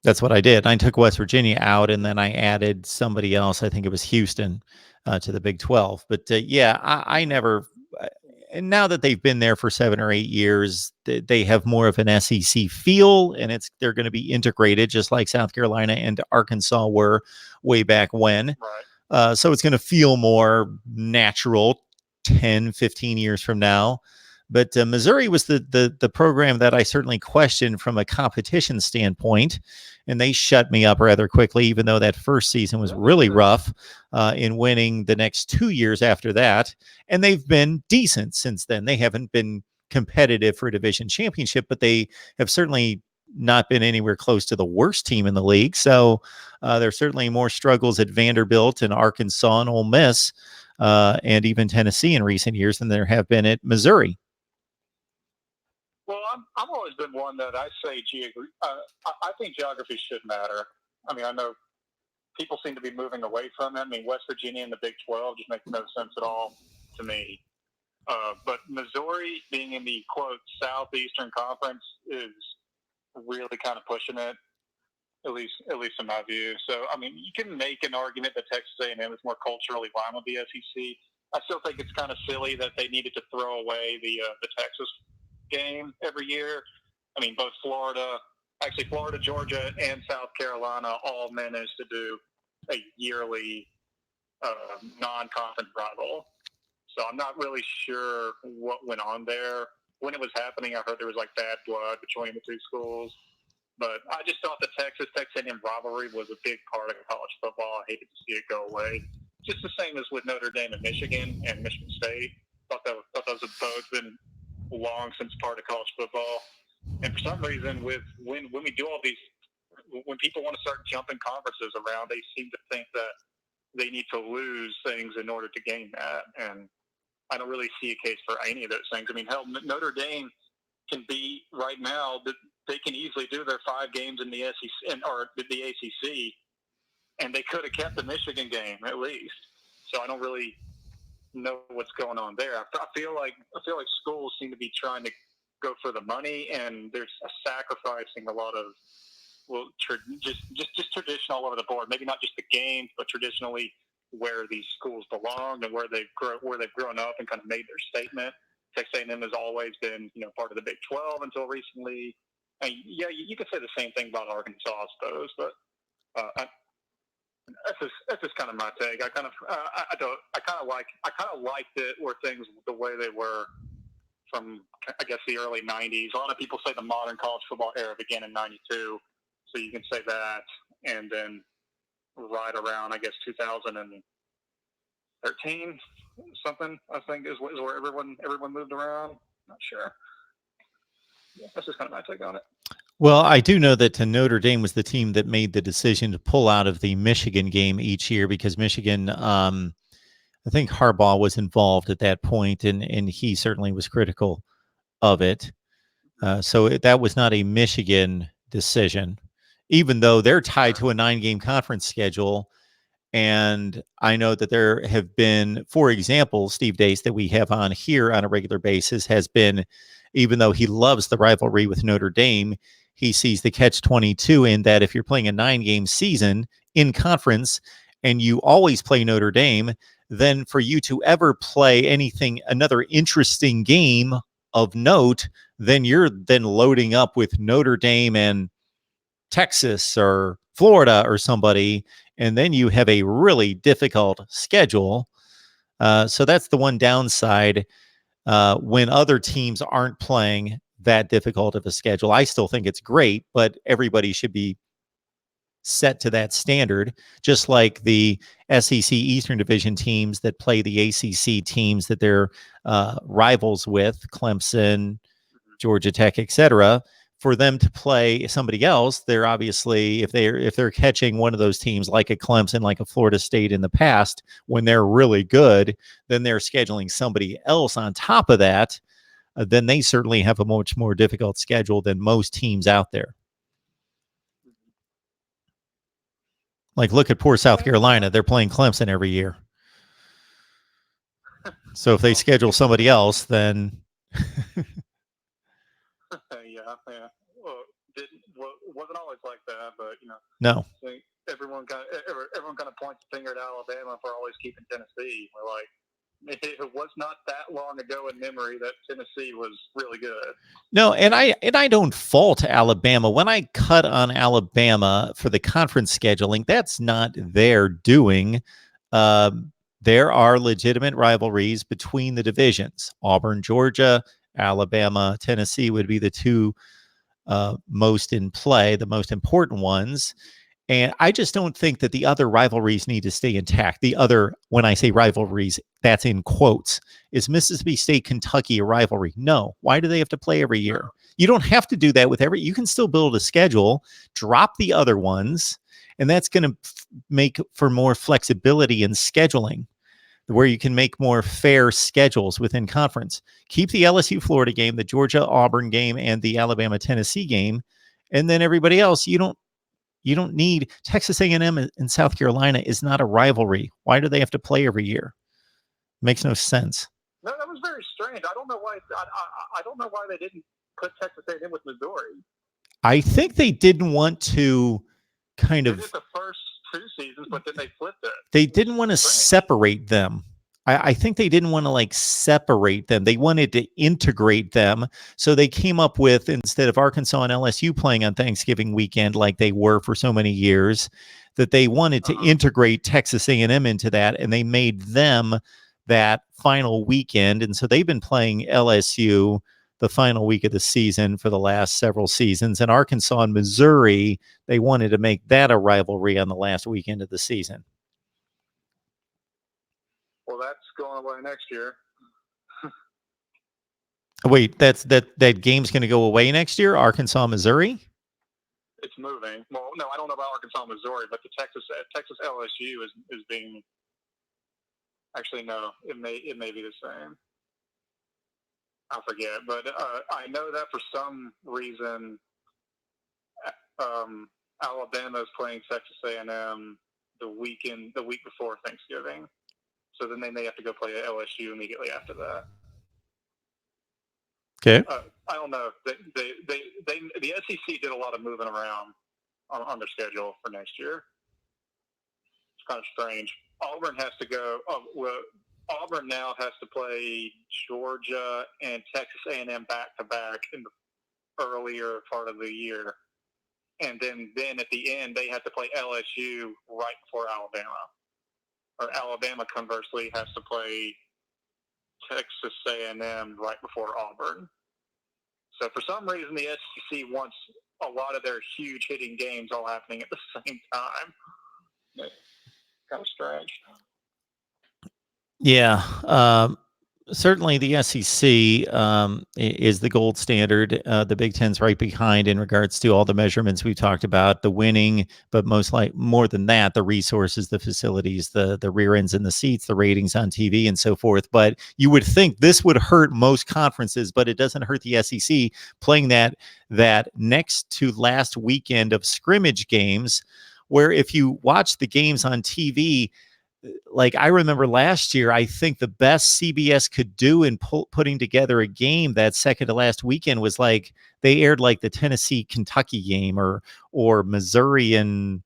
That's what I did. I took West Virginia out, and then I added somebody else. I think it was Houston to the Big 12. But yeah, I never... And now that they've been there for 7 or 8 years, they have more of an SEC feel, and they're going to be integrated just like South Carolina and Arkansas were way back when. Right. So it's going to feel more natural 10, 15 years from now. But Missouri was the program that I certainly questioned from a competition standpoint, and they shut me up rather quickly, even though that first season was really rough in winning the next 2 years after that. And they've been decent since then. They haven't been competitive for a division championship, but they have certainly not been anywhere close to the worst team in the league. So there's certainly more struggles at Vanderbilt and Arkansas and Ole Miss and even Tennessee in recent years than there have been at Missouri. Well, I've always been one that I say I think geography should matter. I mean, I know people seem to be moving away from it. I mean, West Virginia and the Big 12 just makes no sense at all to me. But Missouri being in the, quote, Southeastern Conference is really kind of pushing it, at least in my view. So, I mean, you can make an argument that Texas A&M is more culturally aligned with the SEC. I still think it's kind of silly that they needed to throw away the Texas game every year. I mean, both Florida, Georgia, and South Carolina all managed to do a yearly non-conference rival. So I'm not really sure what went on there. When it was happening, I heard there was like bad blood between the two schools. But I just thought the Texas A&M rivalry was a big part of college football. I hated to see it go away. Just the same as with Notre Dame and Michigan State. Thought those have both been long since part of college football. And for some reason, when we do all these, when people want to start jumping conferences around, they seem to think that they need to lose things in order to gain that. And I don't really see a case for any of those things. I mean, hell, Notre Dame can be right now. They can easily do their 5 games in the SEC or the ACC, and they could have kept the Michigan game at least. So I don't really know what's going on there. I feel like schools seem to be trying to go for the money, and there's sacrificing a lot of just tradition all over the board. Maybe not just the games, but traditionally where these schools belong and where they've grown up and kind of made their statement. Texas A&M has always been, part of the Big 12 until recently. And yeah, you could say the same thing about Arkansas, I suppose, but that's just kind of my take. I kind of liked it where things the way they were from, I guess, the early 90s. A lot of people say the modern college football era began in 92, so you can say that, and then right around, I guess, 2013 something, I think is where everyone moved around. Not sure. Yeah, that's just kind of my take on it. Well, I do know that Notre Dame was the team that made the decision to pull out of the Michigan game each year because Michigan, I think Harbaugh was involved at that point, and he certainly was critical of it. So that was not a Michigan decision, even though they're tied to a 9-game conference schedule. And I know that there have been, for example, Steve Dace that we have on here on a regular basis has been, even though he loves the rivalry with Notre Dame, he sees the catch-22 in that if you're playing a 9-game season in conference and you always play Notre Dame, then for you to ever play another interesting game of note, then you're then loading up with Notre Dame and Texas or Florida or somebody, and then you have a really difficult schedule. So that's the one downside when other teams aren't playing that difficult of a schedule. I still think it's great, but everybody should be set to that standard, just like the SEC Eastern Division teams that play the ACC teams that they're rivals with, Clemson, Georgia Tech, etc. For them to play somebody else, they're obviously, if they're catching one of those teams like a Clemson, like a Florida State in the past, when they're really good, then they're scheduling somebody else on top of that. Then they certainly have a much more difficult schedule than most teams out there. Like, look at poor South Carolina. They're playing Clemson every year. So if they schedule somebody else, then yeah. Well, wasn't always like that, but no. Everyone kind of points the finger at Alabama for always keeping Tennessee. We're like, it was not that long ago in memory that Tennessee was really good. No, and I don't fault Alabama. When I cut on Alabama for the conference scheduling, that's not their doing. There are legitimate rivalries between the divisions. Auburn, Georgia, Alabama, Tennessee would be the two most in play, the most important ones. And I just don't think that the other rivalries need to stay intact. The other, when I say rivalries, that's in quotes. Is Mississippi State, Kentucky a rivalry? No. Why do they have to play every year? You don't have to do that with you can still build a schedule, drop the other ones, and that's going to make for more flexibility in scheduling, where you can make more fair schedules within conference. Keep the LSU Florida game, the Georgia Auburn game, and the Alabama Tennessee game, and then everybody else, you don't need. Texas A&M and South Carolina is not a rivalry. Why do they have to play every year? Makes no sense. No, that was very strange. I don't know why. I don't know why they didn't put Texas A&M with Missouri. I think they didn't want to kind of. They did the first 2 seasons, but then they flipped it. They didn't want to separate them. I think they didn't want to separate them. They wanted to integrate them. So they came up with, instead of Arkansas and LSU playing on Thanksgiving weekend like they were for so many years, that they wanted to integrate Texas A&M into that, and they made them that final weekend. And so they've been playing LSU the final week of the season for the last several seasons. And Arkansas and Missouri, they wanted to make that a rivalry on the last weekend of the season. Well, that's going away next year. Wait, that game's going to go away next year? Arkansas, Missouri? It's moving. Well, no, I don't know about Arkansas, Missouri, but the Texas LSU is being. Actually, no, it may be the same. I forget, but I know that for some reason, Alabama is playing Texas A&M the week before Thanksgiving. So then they may have to go play LSU immediately after that. Okay. I don't know. The SEC did a lot of moving around on their schedule for next year. It's kind of strange. Auburn has to go. Auburn now has to play Georgia and Texas A&M back-to-back in the earlier part of the year. And then at the end, they have to play LSU right before Alabama. Or Alabama, conversely, has to play Texas A&M right before Auburn. So for some reason, the SEC wants a lot of their huge hitting games all happening at the same time. Kind of strange. Yeah. Certainly the SEC is the gold standard. The Big Ten's right behind in regards to all the measurements we've talked about, the winning, but more than that, the resources, the facilities, the rear ends in the seats, the ratings on TV, and so forth. But you would think this would hurt most conferences, but it doesn't hurt the SEC playing that next to last weekend of scrimmage games, where if you watch the games on TV, like I remember last year, I think the best CBS could do in putting together a game that second to last weekend was like they aired like the Tennessee-Kentucky game or Missouri and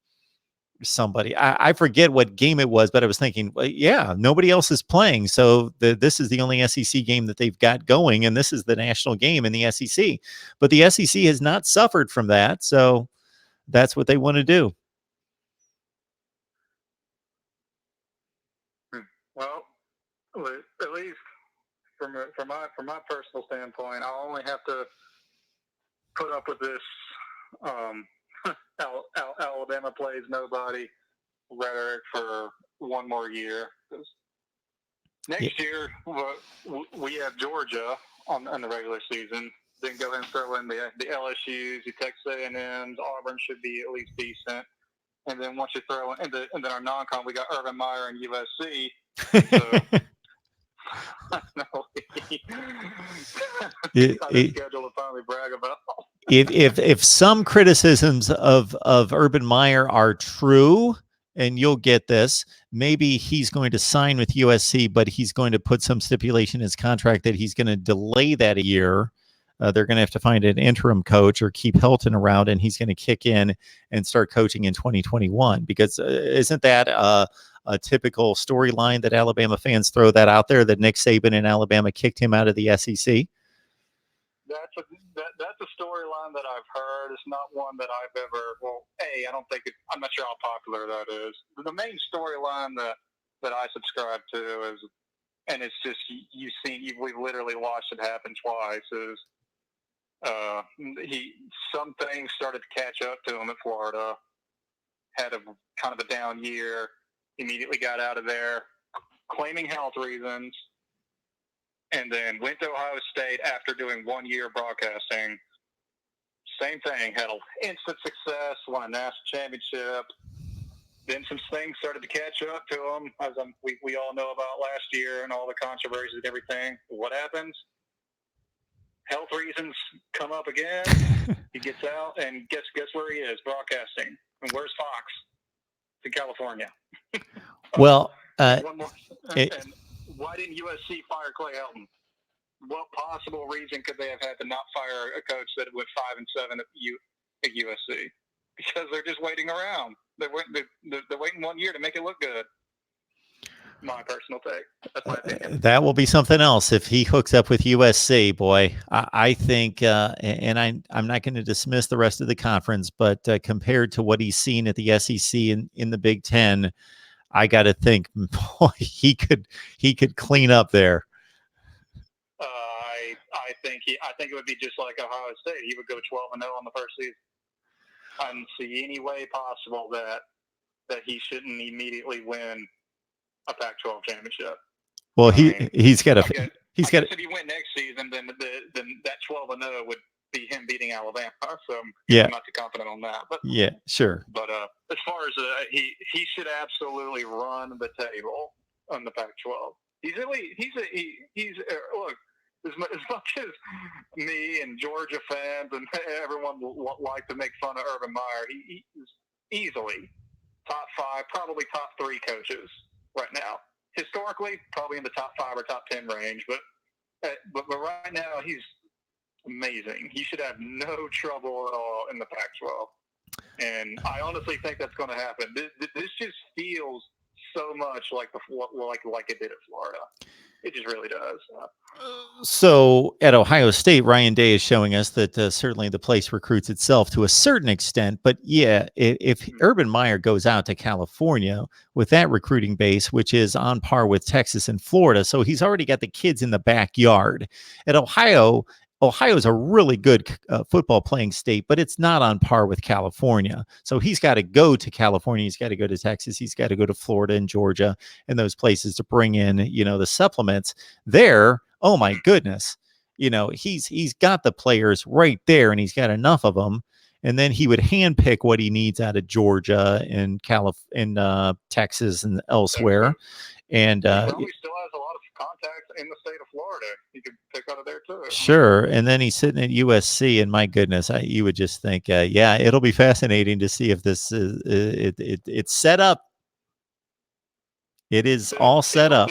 somebody. I forget what game it was, but I was thinking, well, yeah, nobody else is playing. So this is the only SEC game that they've got going, and this is the national game in the SEC. But the SEC has not suffered from that, so that's what they want to do. Well, at least from my personal standpoint, I'll only have to put up with this Alabama plays nobody rhetoric for one more year. Next year, we have Georgia on the regular season. Then go ahead and throw in the LSUs, the Texas A&M's, Auburn should be at least decent. And then once you throw in, and then our non-con, we got Urban Meyer and USC. So, schedule to finally brag about. If some criticisms of Urban Meyer are true, and you'll get this, maybe he's going to sign with USC, but he's going to put some stipulation in his contract that he's going to delay that a year. They're going to have to find an interim coach or keep Helton around, and he's going to kick in and start coaching in 2021. Because isn't that a typical storyline that Alabama fans throw that out there, that Nick Saban and Alabama kicked him out of the SEC? That's a storyline that I've heard. It's not one that I've ever. Well, I don't think I'm not sure how popular that is. The main storyline that I subscribe to is, and it's just we've literally watched it happen twice. Is some things started to catch up to him at Florida. Had a kind of a down year. Immediately got out of there, claiming health reasons. And then went to Ohio State after doing 1 year broadcasting. Same thing, had an instant success, won a national championship. Then some things started to catch up to him, as we all know about last year and all the controversies and everything. What happens? Health reasons come up again. He gets out, and guess where he is, broadcasting. And where's Fox? In California. Well, one more. And why didn't USC fire Clay Helton? What possible reason could they have had to not fire a coach that went 5-7 at USC? Because they're just waiting around. They're waiting 1 year to make it look good. My personal take. That's my opinion. That will be something else if he hooks up with USC, boy. I think, and I'm not going to dismiss the rest of the conference, but compared to what he's seen at the SEC in the Big Ten, I got to think, boy, he could clean up there. I think it would be just like Ohio State. He would go 12-0 on the first season. I don't see any way possible that he shouldn't immediately win a Pac-12 championship. Well, he's got to. If he went next season, then that 12-0 would be him beating Alabama. So I'm not too confident on that. But yeah, sure. But as far as he should absolutely run the table on the Pac-12. He's look. As much as me and Georgia fans and everyone like to make fun of Urban Meyer, he is easily top 5, probably top 3 coaches right now. Historically, probably in the top 5 or top 10 range, but right now he's amazing. He should have no trouble at all in the Pac-12, and I honestly think that's going to happen. This just feels so much like it did at Florida. It just really does. So at Ohio State, Ryan Day is showing us that certainly the place recruits itself to a certain extent. But yeah, if Urban Meyer goes out to California with that recruiting base, which is on par with Texas and Florida, so he's already got the kids in the backyard. At Ohio is a really good football playing state, but it's not on par with California. So he's got to go to California. He's got to go to Texas. He's got to go to Florida and Georgia and those places to bring in, the supplements there. Oh my goodness. He's got the players right there and he's got enough of them. And then he would handpick what he needs out of Georgia and Texas and elsewhere. And he probably still has a lot of contacts in the state of Florida. He could pick out of there too. Sure. And then he's sitting at USC, and my goodness, you would just think, yeah, it'll be fascinating to see if this is it's set up. It is all set up.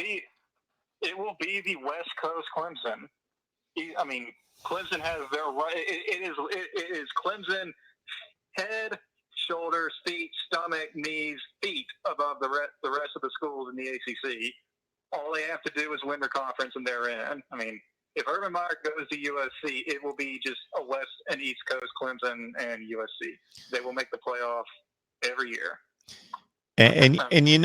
It will be the West Coast Clemson. Clemson has their right. It is Clemson head, shoulders, feet, stomach, knees, feet above the rest of the schools in the ACC. All they have to do is win their conference and they're in. If Urban Meyer goes to USC, it will be just a West and East Coast Clemson and USC. They will make the playoff every year. And even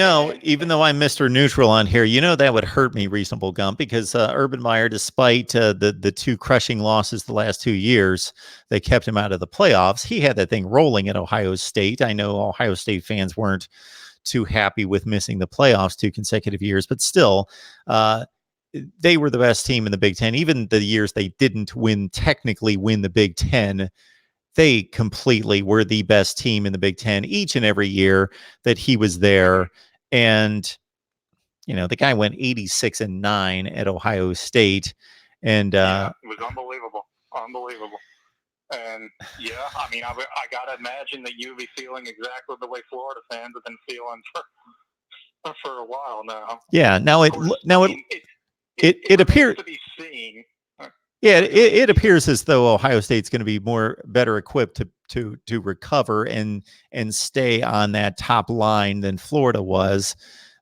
though I'm Mr. Neutral on here, that would hurt me, Reasonable Gump, because Urban Meyer, despite the two crushing losses the last 2 years, they kept him out of the playoffs. He had that thing rolling at Ohio State. I know Ohio State fans weren't too happy with missing the playoffs 2 consecutive years, but still, they were the best team in the Big Ten. Even the years they didn't technically win the Big Ten, they completely were the best team in the Big Ten each and every year that he was there. And, the guy went 86-9 at Ohio State. And it was unbelievable. Unbelievable. And I got to imagine that you would be feeling exactly the way Florida fans have been feeling for a while now. Yeah. It appears to be seen. Yeah, it appears as though Ohio State's going to be better equipped to recover and stay on that top line than Florida was.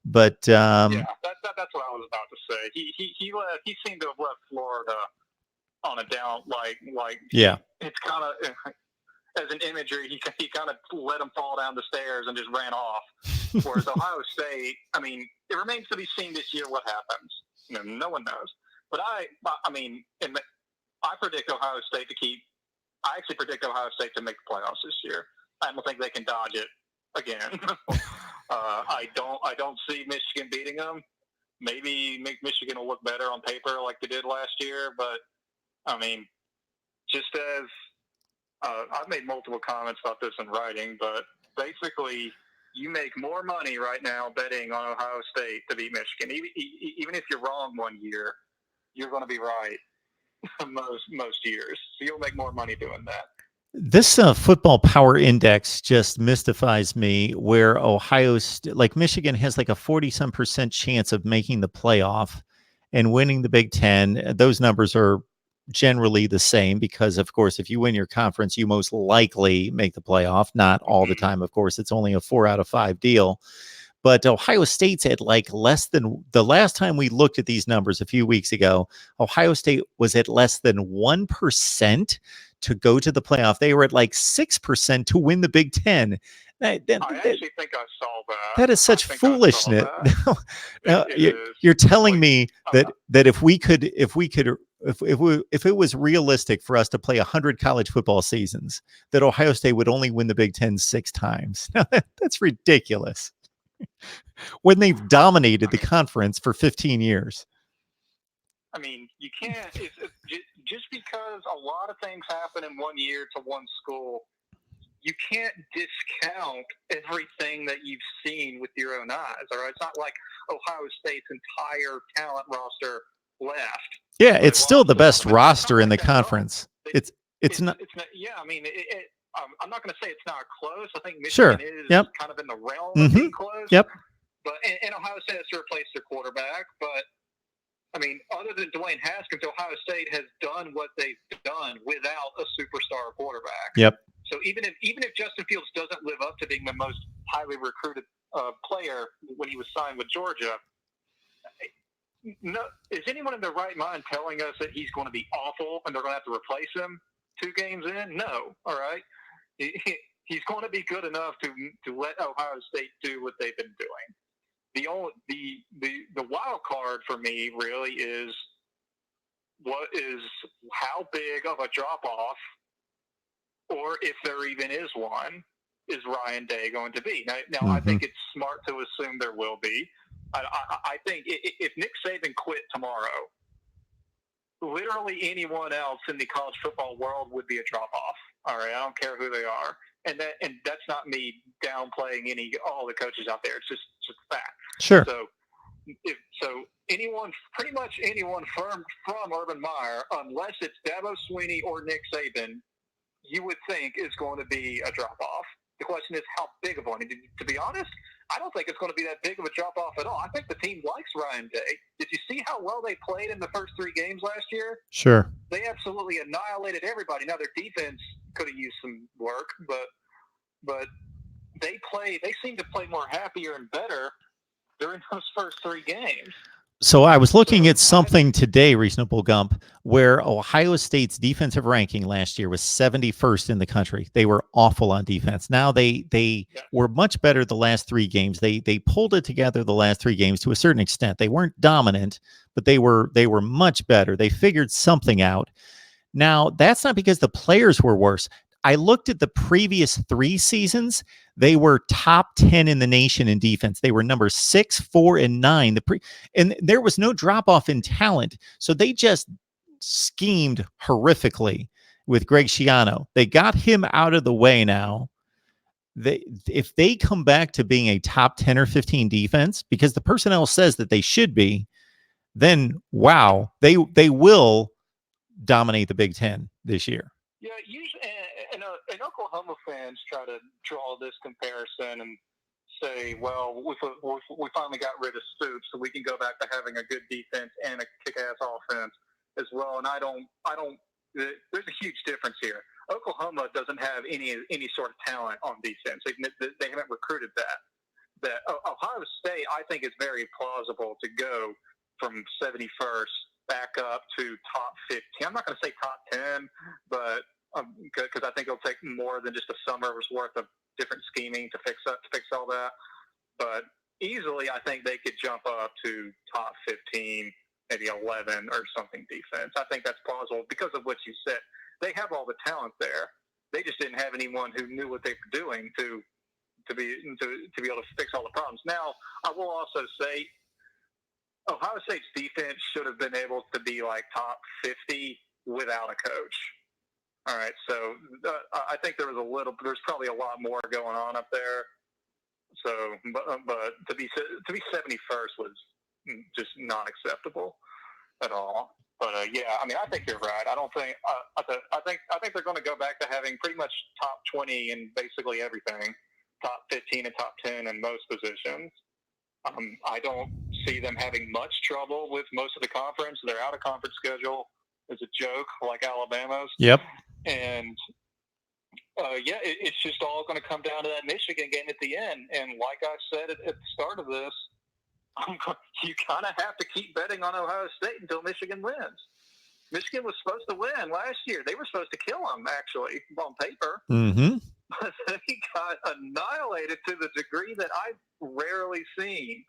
But that's what I was about to say. He seemed to have left Florida on a down It's kind of as an imagery. He kind of let him fall down the stairs and just ran off. Whereas Ohio State, it remains to be seen this year what happens. No one knows. But I predict Ohio State I actually predict Ohio State to make the playoffs this year. I don't think they can dodge it again. I don't see Michigan beating them. Maybe Michigan will look better on paper like they did last year. But just as I've made multiple comments about this in writing, but basically, you make more money right now betting on Ohio State to beat Michigan. Even if you're wrong one year, you're going to be right most years. So you'll make more money doing that. This football power index just mystifies me, where Michigan has like a 40-some% chance of making the playoff and winning the Big Ten. Those numbers are generally the same because, of course, if you win your conference, you most likely make the playoff. Not all the time, of course. It's only a 4 out of 5 deal. But Ohio State's at less than the last time we looked at these numbers a few weeks ago. Ohio State was at less than 1% to go to the playoff. They were at 6% to win the Big Ten. I actually think I saw that. That is such foolishness. You're telling me that if it was realistic for us to play 100 college football seasons, that Ohio State would only win the Big Ten 6 times. That's ridiculous. When they've dominated the conference for 15 years. You can't. Just because a lot of things happen in one year to one school, you can't discount everything that you've seen with your own eyes. All right, it's not like Ohio State's entire talent roster left. Yeah, it's still the best roster in the conference. It's not. Yeah, I'm not going to say it's not close. I think Michigan is kind of in the realm of being close. Yep. But and Ohio State has to replace their quarterback. But other than Dwayne Haskins, Ohio State has done what they've done without a superstar quarterback. Yep. So even if Justin Fields doesn't live up to being the most highly recruited player when he was signed with Georgia. No, is anyone in their right mind telling us that he's going to be awful and they're going to have to replace him 2 games in? No. All right. He's going to be good enough to let Ohio State do what they've been doing. The wild card for me really is how big of a drop off, or if there even is one, is Ryan Day going to be? Now I think it's smart to assume there will be. I think if Nick Saban quit tomorrow, literally anyone else in the college football world would be a drop off. All right, I don't care who they are, and that's not me downplaying all the coaches out there. It's just a fact. Sure. So pretty much anyone from Urban Meyer, unless it's Dabo Swinney or Nick Saban, you would think is going to be a drop off. The question is how big of one. To be honest, I don't think it's going to be that big of a drop off at all. I think the team likes Ryan Day. Did you see how well they played in the first 3 games last year? Sure. They absolutely annihilated everybody. Now their defense could have used some work, but they seem to play more happier and better during those first 3 games. So I was looking at something today, Reasonable Gump, where Ohio State's defensive ranking last year was 71st in the country. They were awful on defense. Now they were much better the last 3 games. They pulled it together the last 3 games to a certain extent. They weren't dominant, but they were much better. They figured something out. Now, that's not because the players were worse. I looked at the previous 3 seasons. They were top 10 in the nation in defense. They were number 6, 4, and 9. And there was no drop off in talent. So they just schemed horrifically with Greg Schiano. They got him out of the way now. If they come back to being a top 10 or 15 defense, because the personnel says that they should be, then wow, they will dominate the Big Ten this year. Yeah, usually, and Oklahoma fans try to draw this comparison and say, well, we finally got rid of Stoops, so we can go back to having a good defense and a kick-ass offense as well. And I don't. There's a huge difference here. Oklahoma doesn't have any sort of talent on defense. They haven't recruited that. Ohio State, I think, is very plausible to go from 71st back up to top 15. I'm not going to say top 10, but because I think it'll take more than just a summer's worth of different scheming to fix all that. But easily, I think they could jump up to top 15, maybe 11 or something defense. I think that's plausible because of what you said. They have all the talent there. They just didn't have anyone who knew what they were doing to be able to fix all the problems. Now, I will also say Ohio State's defense should have been able to be like top 50 without a coach. All right, so I think there's probably a lot more going on up there. So, but to be 71st was just not acceptable at all. But yeah, I mean, I think you're right. I don't think I think they're going to go back to having pretty much top 20 in basically everything, top 15 and top 10 in most positions. I don't see them having much trouble with most of the conference. Their out-of-conference schedule is a joke, like Alabama's. Yep. And it's just all going to come down to that Michigan game at the end. And like I said at the start of this, you kind of have to keep betting on Ohio State until Michigan wins. Michigan was supposed to win last year. They were supposed to kill them, actually, on paper. Mm-hmm. But they got annihilated to the degree that I've rarely seen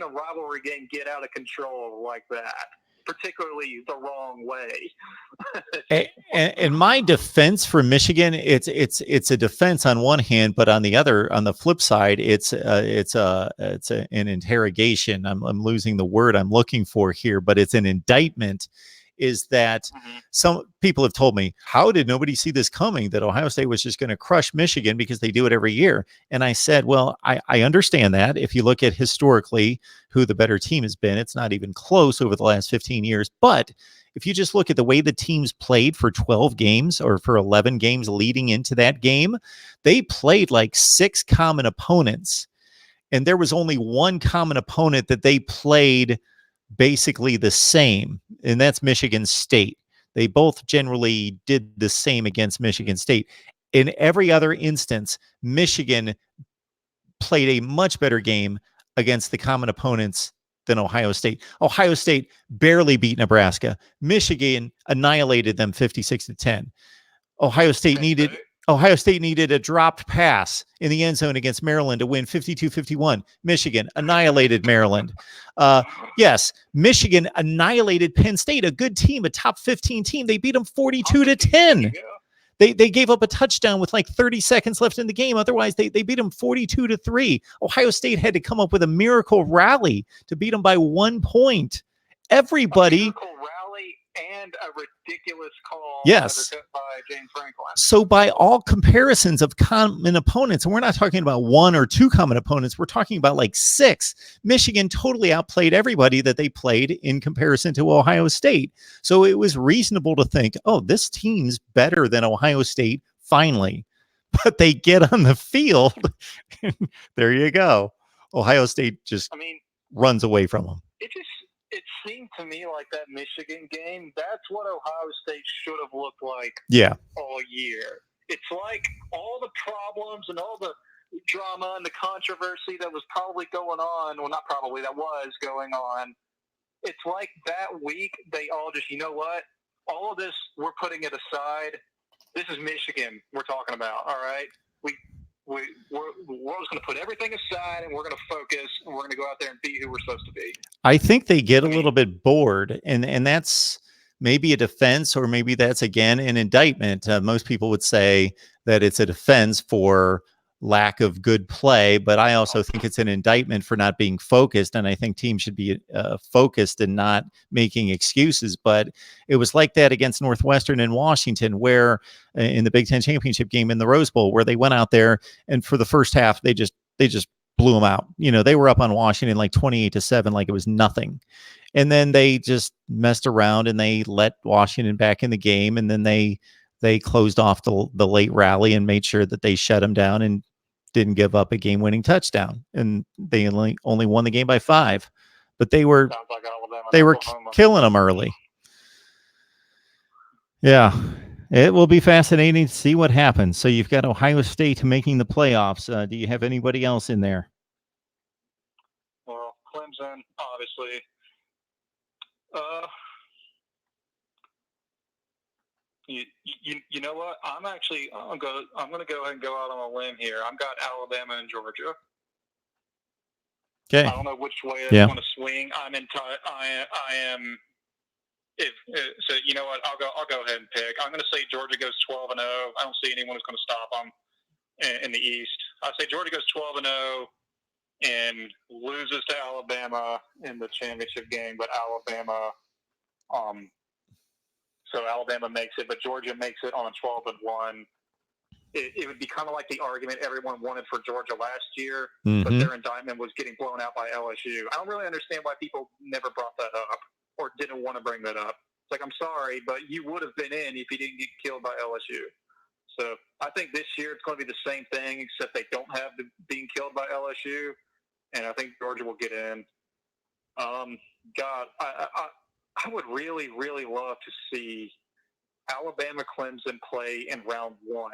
a rivalry game get out of control like that, particularly the wrong way. And my defense for Michigan, it's a defense on one hand, but on the flip side, it's an interrogation. I'm losing the word I'm looking for here, but it's an indictment. Is that some people have told me, how did nobody see this coming, that Ohio State was just going to crush Michigan because they do it every year? And I said, well, I understand that. If you look at historically who the better team has been, it's not even close over the last 15 years. But if you just look at the way the teams played for 12 games or for 11 games leading into that game, they played like 6 common opponents. And there was only one common opponent that they played basically the same, and that's Michigan State. They both generally did the same against Michigan State. In every other instance, Michigan played a much better game against the common opponents than Ohio State. Ohio State barely beat Nebraska. Michigan annihilated them 56-10. Ohio State needed a dropped pass in the end zone against Maryland to win 52-51. Michigan annihilated Maryland. Yes, Michigan annihilated Penn State, a good team, a top 15 team. They beat them 42-10. They gave up a touchdown with like 30 seconds left in the game. Otherwise, they beat them 42-3. Ohio State had to come up with a miracle rally to beat them by 1 point. Everybody. A miracle rally and a ridiculous call. Yes. By James Franklin. So by all comparisons of common opponents, and we're not talking about 1 or 2 common opponents, we're talking about like 6. Michigan totally outplayed everybody that they played in comparison to Ohio State. So it was reasonable to think, oh, this team's better than Ohio State finally. But they get on the field. There you go. Ohio State just runs away from them. It seemed to me like that Michigan game, that's what Ohio State should have looked like all year. It's like all the problems and all the drama and the controversy that was probably going on, well, not probably, that was going on. It's like that week, they all just, you know what? All of this, we're putting it aside. This is Michigan we're talking about, all right? We're just going to put everything aside and we're going to focus and we're going to go out there and be who we're supposed to be. I think they get a little bit bored, and that's maybe a defense, or maybe that's, again, an indictment. Most people would say that it's a defense for lack of good play, but I also think it's an indictment for not being focused, and I think teams should be focused and not making excuses. But it was like that against Northwestern and Washington, where in the Big Ten championship game in the Rose Bowl, where they went out there and for the first half they just blew them out. You know, they were up on Washington like 28-7, like it was nothing. And then they just messed around and they let Washington back in the game. And then they closed off the late rally and made sure that they shut them down and didn't give up a game-winning touchdown. And they only won the game by 5. But they were killing them early. Yeah. It will be fascinating to see what happens. So you've got Ohio State making the playoffs. Do you have anybody else in there? Well, Clemson, obviously. You know what? I'm going to go ahead and go out on a limb here. I've got Alabama and Georgia. Okay. I don't know which way it's going to swing. I am. So you know what? I'll go ahead and pick. I'm going to say Georgia goes 12-0. I don't see anyone who's going to stop them in the East. I say Georgia goes 12-0 and loses to Alabama in the championship game, but Alabama, so Alabama makes it, but Georgia makes it on a 12-1. It would be kind of like the argument everyone wanted for Georgia last year, but their indictment was getting blown out by LSU. I don't really understand why people never brought that up or didn't want to bring that up. It's like, I'm sorry, but you would have been in if you didn't get killed by LSU. So I think this year it's going to be the same thing, except they don't have being killed by LSU, and I think Georgia will get in. God, I would really, really love to see Alabama Clemson play in round 1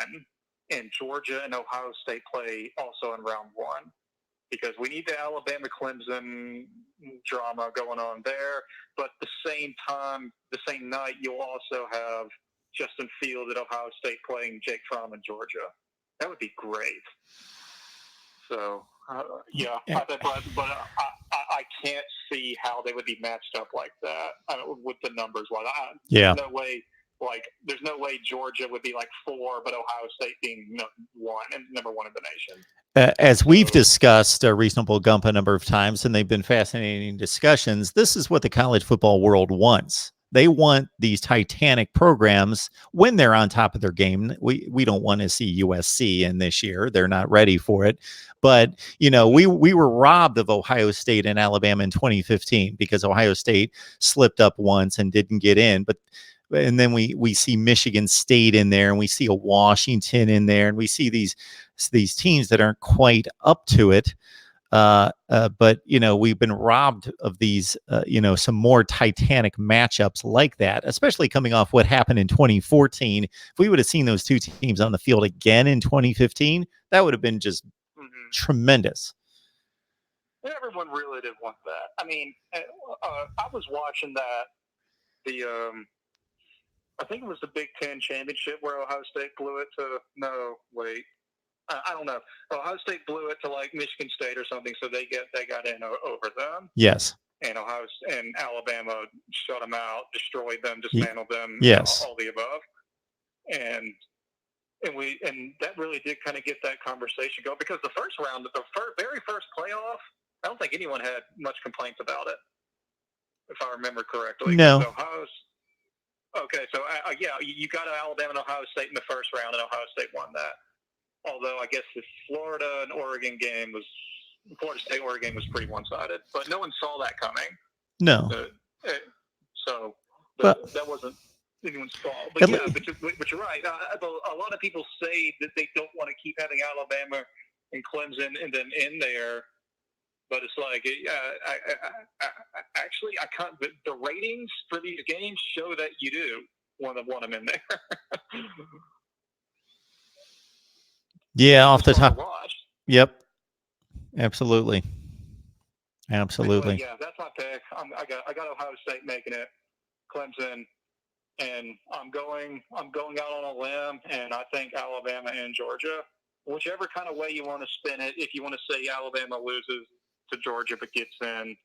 and Georgia and Ohio State play also in round 1, because we need the Alabama Clemson drama going on there. But at the same time, the same night, you'll also have Justin Fields at Ohio State playing Jake Fromm in Georgia. That would be great. So, yeah, but I can't see how they would be matched up like that with the numbers. There's no way. There's no way Georgia would be like 4, but Ohio State being 1 and number 1 in the nation. As we've discussed a reasonable gump a number of times, and they've been fascinating discussions, this is what the college football world wants. They want these titanic programs when they're on top of their game. We don't want to see USC in this year. They're not ready for it. But, you know, we were robbed of Ohio State and Alabama in 2015 because Ohio State slipped up once and didn't get in. And then we see Michigan State in there, and we see a Washington in there, and we see these teams that aren't quite up to it. But, you know, we've been robbed of these, some more titanic matchups like that, especially coming off what happened in 2014. If we would have seen those two teams on the field again in 2015, that would have been just tremendous. Everyone really did want that. I mean, I was watching that, I think it was the Big Ten championship where Ohio State blew it to, no, wait. I don't know. Ohio State blew it to like Michigan State or something, so they got in over them. Yes. And and Alabama shut them out, destroyed them, dismantled them. Yes. All the above. And that really did kind of get that conversation going, because the first round, very first playoff, I don't think anyone had much complaints about it, if I remember correctly. No. Okay, so you got Alabama and Ohio State in the first round, and Ohio State won that. Although I guess the Florida State Oregon game was pretty one-sided, but no one saw that coming. No. That wasn't anyone's fault. But you're right. A lot of people say that they don't want to keep having Alabama and Clemson and them in there, but it's like, I can't. The ratings for these games show that you do want them in there. Yeah, off the top. Yep. Absolutely. Anyway, yeah, that's my pick. I got Ohio State making it, Clemson, and I'm going out on a limb, and I think Alabama and Georgia, whichever kind of way you want to spin it. If you want to say Alabama loses to Georgia but gets in,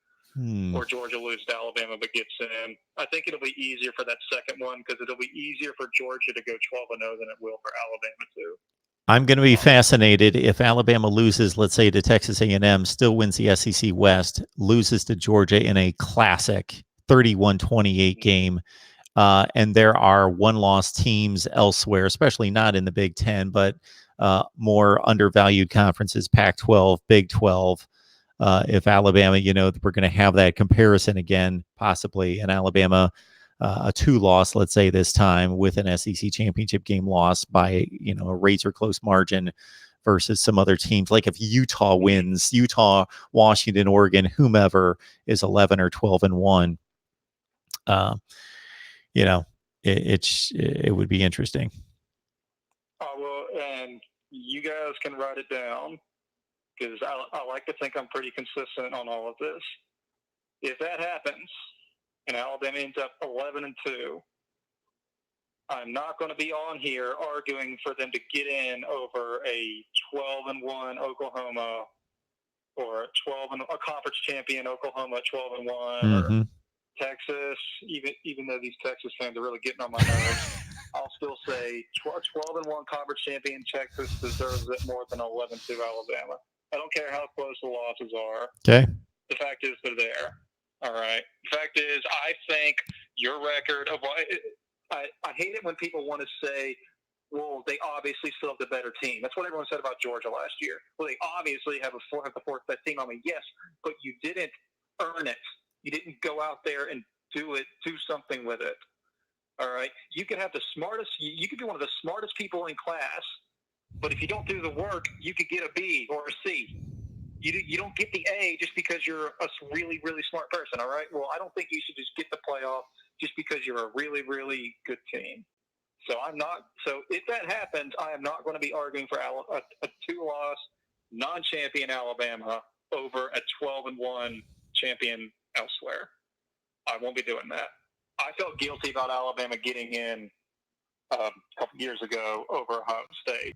or Georgia loses to Alabama but gets in, I think it'll be easier for that second one, because it'll be easier for Georgia to go 12-0 than it will for Alabama to. I'm going to be fascinated if Alabama loses, let's say, to Texas A&M, still wins the SEC West, loses to Georgia in a classic 31-28 game, and there are one-loss teams elsewhere, especially not in the Big Ten, but more undervalued conferences, Pac-12, Big 12. If Alabama, we're going to have that comparison again, possibly, and Alabama a 2-loss, let's say this time, with an SEC championship game loss by, a razor close margin versus some other teams. Like if Utah wins, Utah, Washington, Oregon, whomever is 11 or 12-1, it would be interesting. And you guys can write it down, because I like to think I'm pretty consistent on all of this. If that happens, and Alabama ends up 11-2, I'm not going to be on here arguing for them to get in over a 12-1 Oklahoma, or a conference champion Oklahoma at 12-1, or Texas. Even though these Texas fans are really getting on my nerves, I'll still say 12-1 conference champion Texas deserves it more than 11-2 Alabama. I don't care how close the losses are. Okay. The fact is they're there. All right. The fact is, I think your record of I hate it when people want to say, well, they obviously still have the better team. That's what everyone said about Georgia last year. Well, they obviously have the fourth best team. I mean, yes, but you didn't earn it. You didn't go out there and do something with it. All right. You could have you could be one of the smartest people in class, but if you don't do the work, you could get a B or a C. You don't get the A just because you're a really, really smart person, all right? Well, I don't think you should just get the playoff just because you're a really, really good team. So if that happens, I am not going to be arguing for a 2-loss, non-champion Alabama over a 12-1 champion elsewhere. I won't be doing that. I felt guilty about Alabama getting in a couple years ago over Ohio State.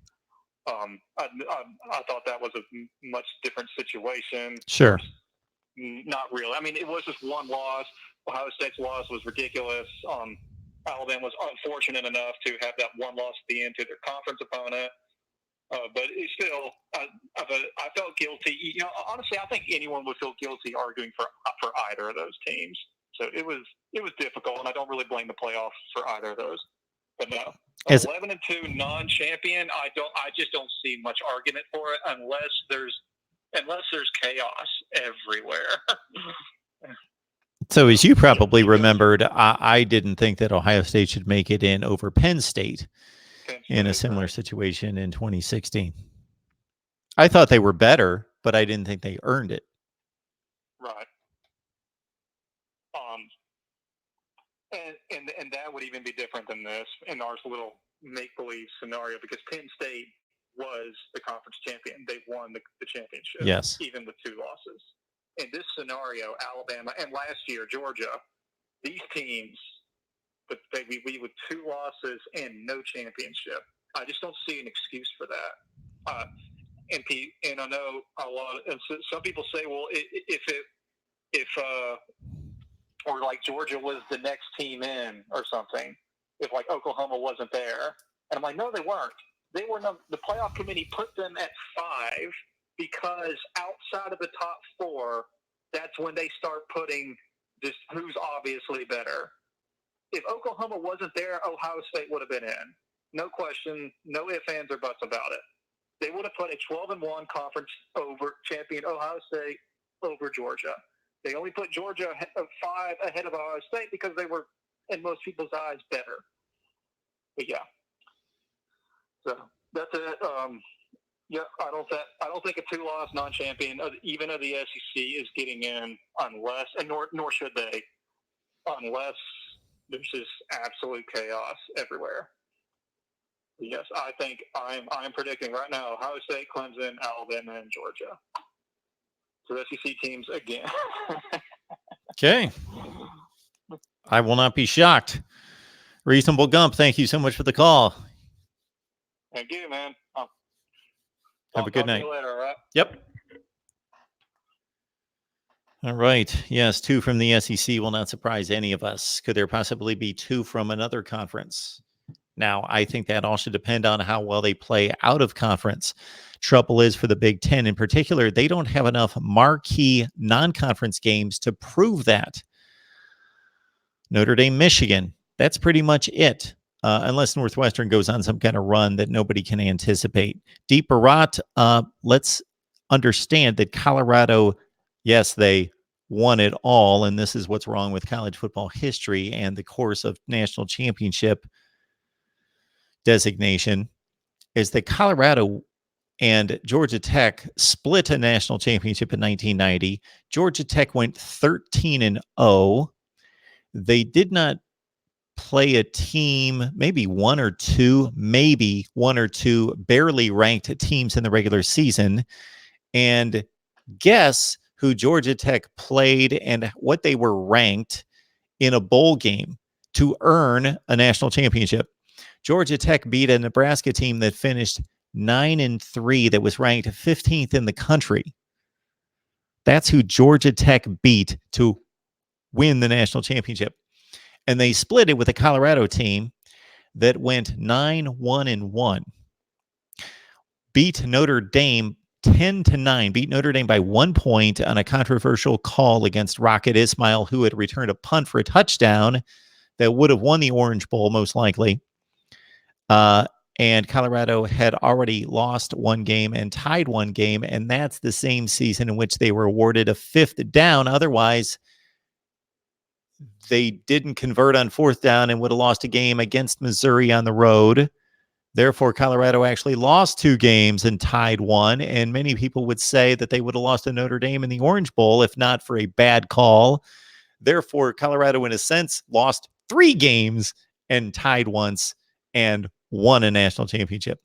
I thought that was a much different situation. Sure. Not really. I mean, it was just one loss. Ohio State's loss was ridiculous. Alabama was unfortunate enough to have that one loss at the end to their conference opponent. But it's still, I felt guilty. Honestly, I think anyone would feel guilty arguing for either of those teams. So it was difficult, and I don't really blame the playoffs for either of those. But no. 11-2 non-champion, I just don't see much argument for it unless there's chaos everywhere. So as you probably remembered, I didn't think that Ohio State should make it in over Penn State in a similar situation in 2016. I thought they were better, but I didn't think they earned it. Right. And that would even be different than this in our little make-believe scenario, because Penn State was the conference champion. They won the championship, Yes. even with 2 losses. In this scenario, Alabama and last year Georgia, these teams, but we with 2 losses and no championship. I just don't see an excuse for that. And I know a lot. And so some people say, well, if or like Georgia was the next team in or something, if like Oklahoma wasn't there, and I'm like, no, they weren't. They were the playoff committee put them at 5 because outside of the top 4, that's when they start putting just who's obviously better. If Oklahoma wasn't there, Ohio State would have been in. No question, no ifs, ands, or buts about it. They would have put a 12-1 conference over champion Ohio State over Georgia. They only put Georgia 5 ahead of Ohio State because they were, in most people's eyes, better. But yeah, so that's it. Yeah, I don't think a 2-loss non-champion, even of the SEC, is getting in unless, and nor should they, unless there's just absolute chaos everywhere. Yes, I think I'm predicting right now Ohio State, Clemson, Alabama, and Georgia. So SEC teams again. Okay. I will not be shocked. Reasonable Gump, thank you so much for the call. Thank you, man. Have a good night. Talk to you later, all right? Yep. All right. Yes, 2 from the SEC will not surprise any of us. Could there possibly be 2 from another conference? Now, I think that all should depend on how well they play out of conference. Trouble is for the Big Ten in particular, they don't have enough marquee non-conference games to prove that. Notre Dame, Michigan, that's pretty much it. Unless Northwestern goes on some kind of run that nobody can anticipate. Deep Barat, let's understand that Colorado, yes, they won it all, and this is what's wrong with college football history and the course of national championship designation, is that Colorado and Georgia Tech split a national championship in 1990. Georgia Tech went 13-0. They did not play a team, maybe one or two barely ranked teams in the regular season. And guess who Georgia Tech played and what they were ranked in a bowl game to earn a national championship. Georgia Tech beat a Nebraska team that finished 9-3 that was ranked 15th in the country. That's who Georgia Tech beat to win the national championship. And they split it with a Colorado team that went 9-1-1. Beat Notre Dame 10-9. Beat Notre Dame by 1 point on a controversial call against Rocket Ismail, who had returned a punt for a touchdown that would have won the Orange Bowl, most likely. And Colorado had already lost 1 game and tied 1 game, and that's the same season in which they were awarded a 5th down. Otherwise, they didn't convert on 4th down and would have lost a game against Missouri on the road. Therefore, Colorado actually lost 2 games and tied 1, and many people would say that they would have lost to Notre Dame in the Orange Bowl if not for a bad call. Therefore, Colorado, in a sense, lost 3 games and tied once and won a national championship.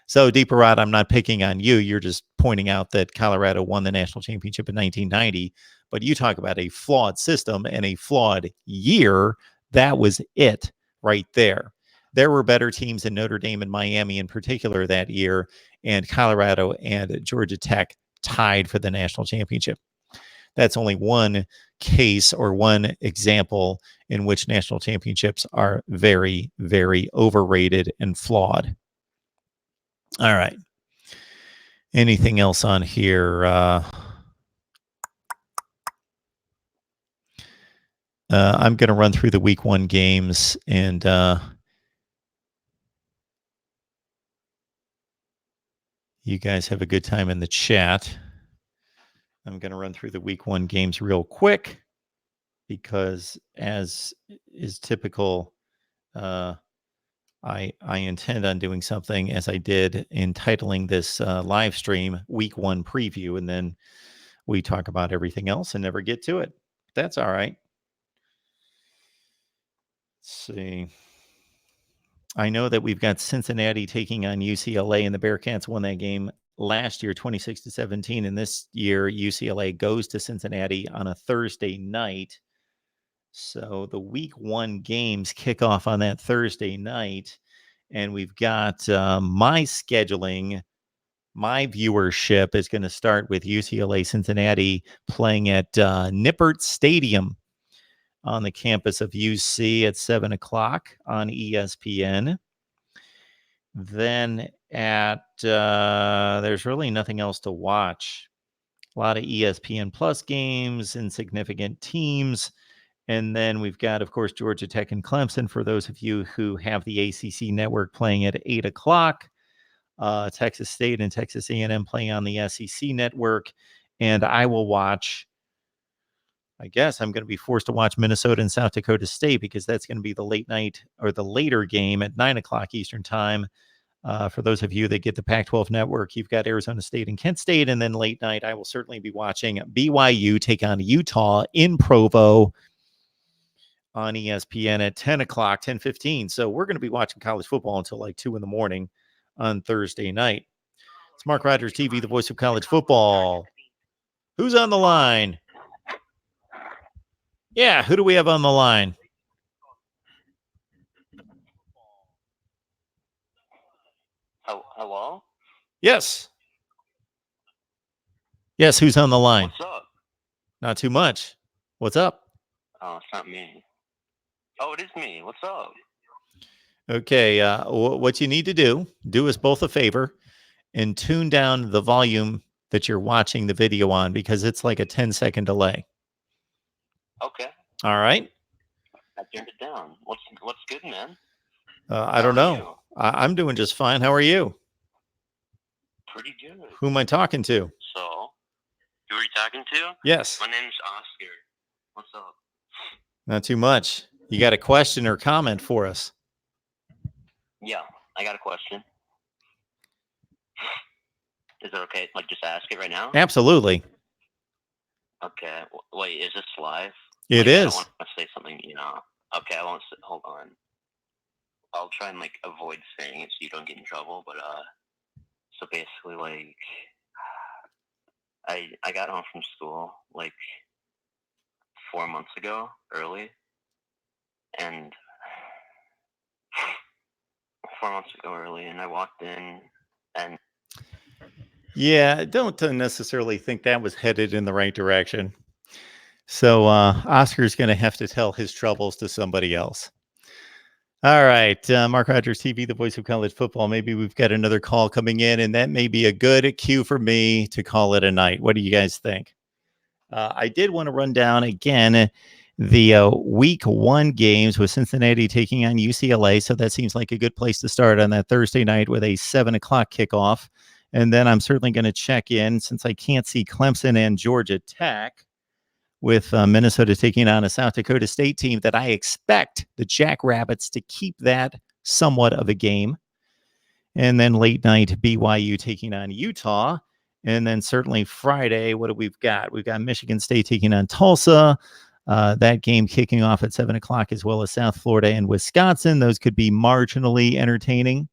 So, Deeper Rod, I'm not picking on you. You're just pointing out that Colorado won the national championship in 1990. But you talk about a flawed system and a flawed year. That was it right there. There were better teams in Notre Dame and Miami in particular that year, and Colorado and Georgia Tech tied for the national championship. That's only one case or one example in which national championships are very, very overrated and flawed. All right. Anything else on here? I'm going to run through the week 1 games, and you guys have a good time in the chat. I'm going to run through the week 1 games real quick because, as is typical, I intend on doing something as I did in titling this live stream week 1 preview, and then we talk about everything else and never get to it. That's all right. Let's see. I know that we've got Cincinnati taking on UCLA, and the Bearcats won that game last year, 26-17. And this year, UCLA goes to Cincinnati on a Thursday night. So the week 1 games kick off on that Thursday night. And we've got my scheduling. My viewership is going to start with UCLA Cincinnati playing at Nippert Stadium on the campus of UC at 7 o'clock on ESPN. Then at there's really nothing else to watch. A lot of ESPN Plus games, insignificant teams. And then we've got, of course, Georgia Tech and Clemson for those of you who have the ACC network playing at 8 o'clock. Texas State and Texas A&M playing on the SEC network. And I will watch, I guess I'm going to be forced to watch Minnesota and South Dakota State because that's going to be the late night or the later game at 9 o'clock Eastern time. For those of you that get the Pac-12 network, you've got Arizona State and Kent State. And then late night, I will certainly be watching BYU take on Utah in Provo on ESPN at 10 o'clock, 10:15. So we're going to be watching college football until like 2 in the morning on Thursday night. It's Mark Rogers TV, the voice of college football. Who's on the line? Yeah, who do we have on the line? Hello? Yes. Yes, who's on the line? What's up? Not too much. What's up? Oh, it's not me. Oh, it is me. What's up? Okay, what you need to do us both a favor and tune down the volume that you're watching the video on because it's like a 10-second delay. Okay. All right? I turned it down. What's good, man? I don't know. I'm doing just fine. How are you? Pretty good. Who am I talking to? So, who are you talking to? Yes. My name's Oscar. What's up? Not too much. You got a question or comment for us? Yeah, I got a question. Is it okay? Like, just ask it right now? Absolutely. Okay. Wait, is this live? It I is. don't want to say something, Okay, I won't. Hold on. I'll try and avoid saying it so you don't get in trouble. But so basically, I got home from school 4 months ago, early, and 4 months ago, early, and I walked in, and Yeah, don't necessarily think that was headed in the right direction. So Oscar's going to have to tell his troubles to somebody else. All right, Mark Rogers TV, the voice of college football. Maybe we've got another call coming in, and that may be a good cue for me to call it a night. What do you guys think? I did want to run down again the week 1 games with Cincinnati taking on UCLA. So that seems like a good place to start on that Thursday night with a 7 o'clock kickoff. And then I'm certainly going to check in since I can't see Clemson and Georgia Tech with Minnesota taking on a South Dakota State team that I expect the Jackrabbits to keep that somewhat of a game. And then late night, BYU taking on Utah. And then certainly Friday, what do we've got? We've got Michigan State taking on Tulsa. That game kicking off at 7 o'clock, as well as South Florida and Wisconsin. Those could be marginally entertaining.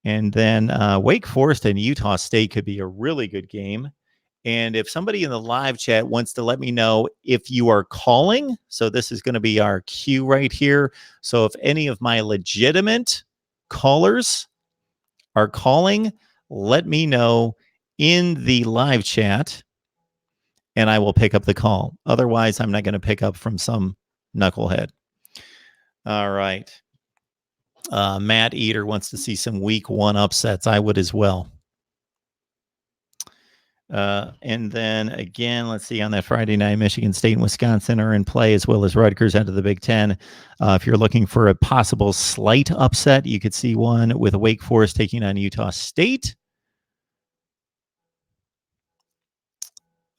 And then Wake Forest and Utah State could be a really good game. And if somebody in the live chat wants to let me know if you are calling, so this is going to be our cue right here. So if any of my legitimate callers are calling, let me know in the live chat and I will pick up the call. Otherwise, I'm not going to pick up from some knucklehead. All right. Matt Eater wants to see some week 1 upsets. I would as well. And then again, let's see, on that Friday night, Michigan State and Wisconsin are in play, as well as Rutgers out of the Big Ten. If you're looking for a possible slight upset, you could see one with Wake Forest taking on Utah State.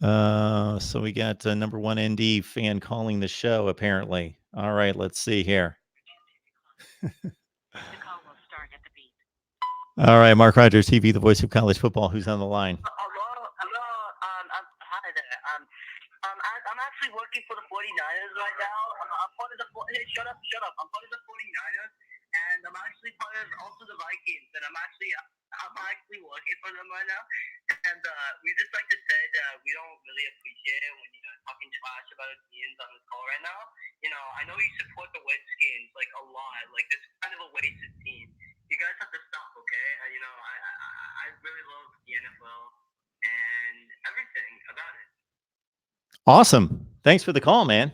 So we got number 1 ND fan calling the show, apparently. All right, let's see here. All right, Mark Rogers TV, the voice of college football. Who's on the line? Hello. Hi there. I'm actually working for the 49ers right now. I'm part of the. Hey, shut up. I'm part of the 49ers, and I'm actually part of also the Vikings, and I'm actually working for them right now. And we just like to say that we don't really appreciate it when you're talking trash about our teams on this call right now. I know you support the Redskins like a lot. Like this is kind of a wasted team. You guys have to stop, okay? I really love the NFL and everything about it. Awesome. Thanks for the call, man.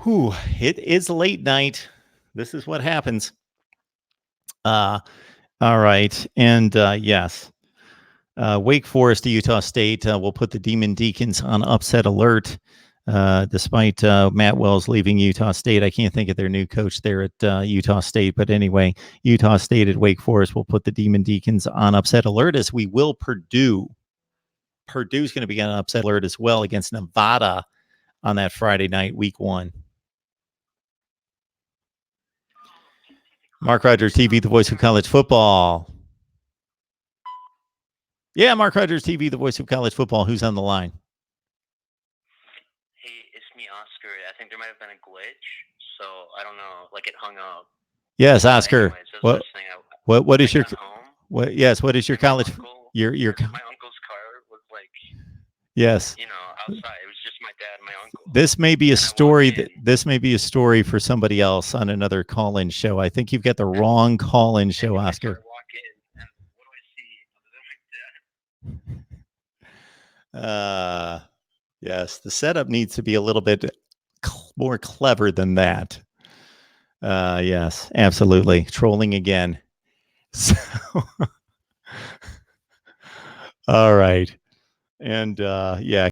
Whew, it is late night. This is what happens. All right. And yes, Wake Forest to Utah State will put the Demon Deacons on upset alert. Despite Matt Wells leaving Utah State, I can't think of their new coach there at Utah State. But anyway, Utah State at Wake Forest will put the Demon Deacons on upset alert, as we will Purdue. Purdue's going to be on upset alert as well against Nevada on that Friday night, week 1. Mark Rogers TV, the voice of college football. Yeah, Mark Rogers TV, the voice of college football. Who's on the line? Hey, it's me, Oscar. I think there might have been a glitch, so I don't know. Like it hung up. Yes, Oscar. Anyways, What is your home, what? Yes, what is your college? Your my uncle's car was like, yes. Outside. It was just my dad and my uncle. This may be a story this may be a story for somebody else on another call-in show. I think you've got the wrong call-in show, Oscar. Walk in, and what do I see other than my dad? Yes, the setup needs to be a little bit more clever than that. Yes, absolutely. Trolling again. So, all right. And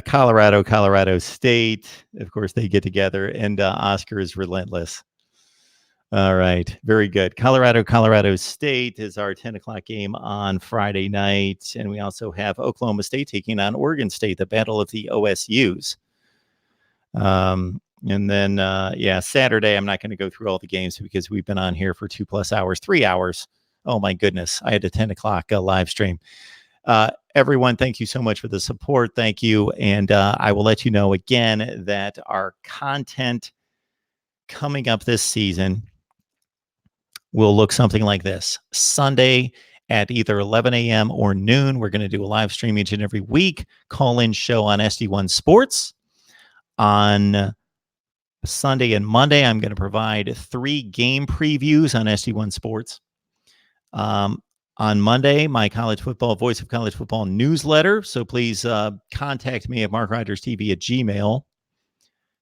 Colorado State. Of course, they get together, and Oscar is relentless. All right. Very good. Colorado State is our 10 o'clock game on Friday night. And we also have Oklahoma State taking on Oregon State, the battle of the OSUs. And then, Saturday, I'm not going to go through all the games because we've been on here for 2+ hours, 3 hours. Oh, my goodness. I had a 10 o'clock live stream. Everyone, thank you so much for the support. Thank you. And I will let you know again that our content coming up this season will look something like this. Sunday at either 11 a.m. or noon, we're going to do a live stream each and every week, call-in show on SD1 Sports. On Sunday and Monday, I'm going to provide 3 game previews on SD1 Sports. On Monday, my college football, Voice of College Football newsletter. So please contact me at markriderstv@gmail.com.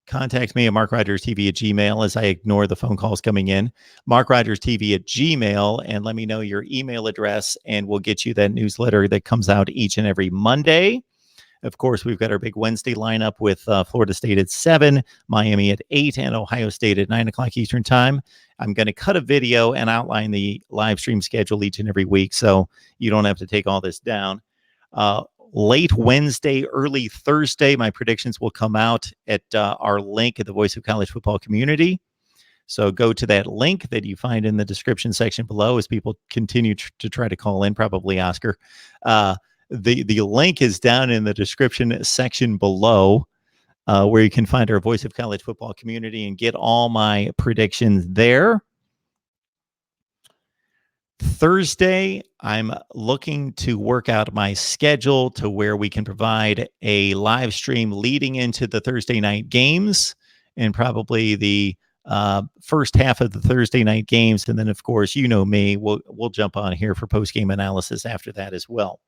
Contact me at markriderstv@gmail.com as I ignore the phone calls coming in. markriderstv@gmail.com, and let me know your email address, and we'll get you that newsletter that comes out each and every Monday. Of course, we've got our big Wednesday lineup with Florida State at 7, Miami at 8, and Ohio State at 9 o'clock Eastern time. I'm going to cut a video and outline the live stream schedule each and every week, so you don't have to take all this down. Late Wednesday, early Thursday, my predictions will come out at our link at the Voice of College Football Community. So go to that link that you find in the description section below as people continue to try to call in, probably Oscar. The link is down in the description section below, where you can find our Voice of College Football Community and get all my predictions there. Thursday, I'm looking to work out my schedule to where we can provide a live stream leading into the Thursday night games, and probably the first half of the Thursday night games. And then, of course, you know me, we'll jump on here for post-game analysis after that as well.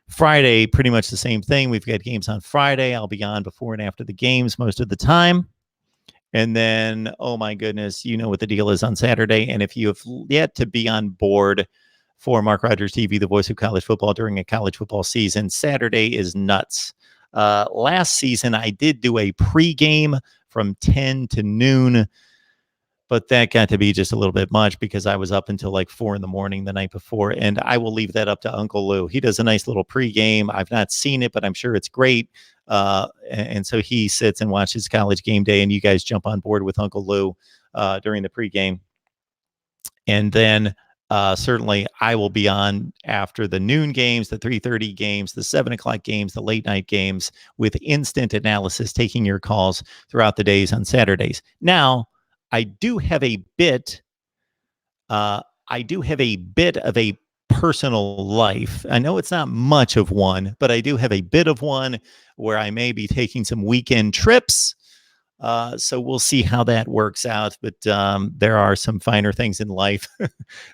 Friday, pretty much the same thing. We've got games on Friday. I'll be on before and after the games most of the time. And then, oh my goodness, you know what the deal is on Saturday. And if you have yet to be on board for Mark Rogers TV, the voice of college football during a college football season, Saturday is nuts. Last season, I did do a pregame from 10 to noon, but that got to be just a little bit much because I was up until like 4 a.m. the night before. And I will leave that up to Uncle Lou. He does a nice little pregame. I've not seen it, but I'm sure it's great. And so he sits and watches College Game Day, and you guys jump on board with Uncle Lou during the pregame. And then certainly I will be on after the noon games, the 3:30 games, the 7 o'clock games, the late night games with instant analysis, taking your calls throughout the days on Saturdays. Now, I do have a bit of a personal life. I know it's not much of one, but I do have a bit of one where I may be taking some weekend trips. So we'll see how that works out. But there are some finer things in life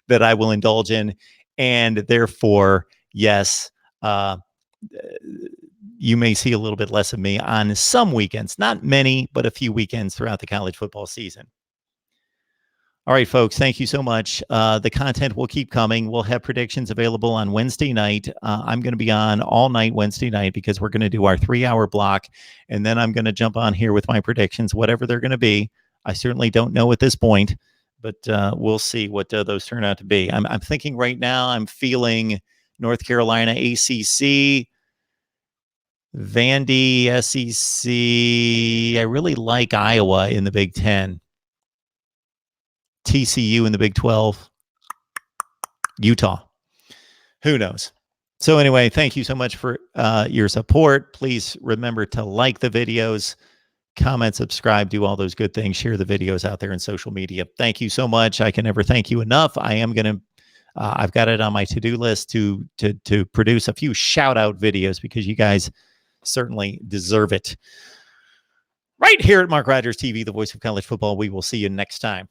that I will indulge in. And therefore, yes, you may see a little bit less of me on some weekends. Not many, but a few weekends throughout the college football season. All right, folks, thank you so much. The content will keep coming. We'll have predictions available on Wednesday night. I'm going to be on all night Wednesday night because we're going to do our 3-hour block. And then I'm going to jump on here with my predictions, whatever they're going to be. I certainly don't know at this point, but we'll see what those turn out to be. I'm thinking right now, I'm feeling North Carolina ACC, Vandy SEC. I really like Iowa in the Big Ten. TCU in the Big 12, Utah. Who knows? So anyway, thank you so much for your support. Please remember to like the videos, comment, subscribe, do all those good things. Share the videos out there in social media. Thank you so much. I can never thank you enough. I am going to, I've got it on my to-do list to produce a few shout out videos because you guys certainly deserve it. Right here at Mark Rogers TV, the voice of college football. We will see you next time.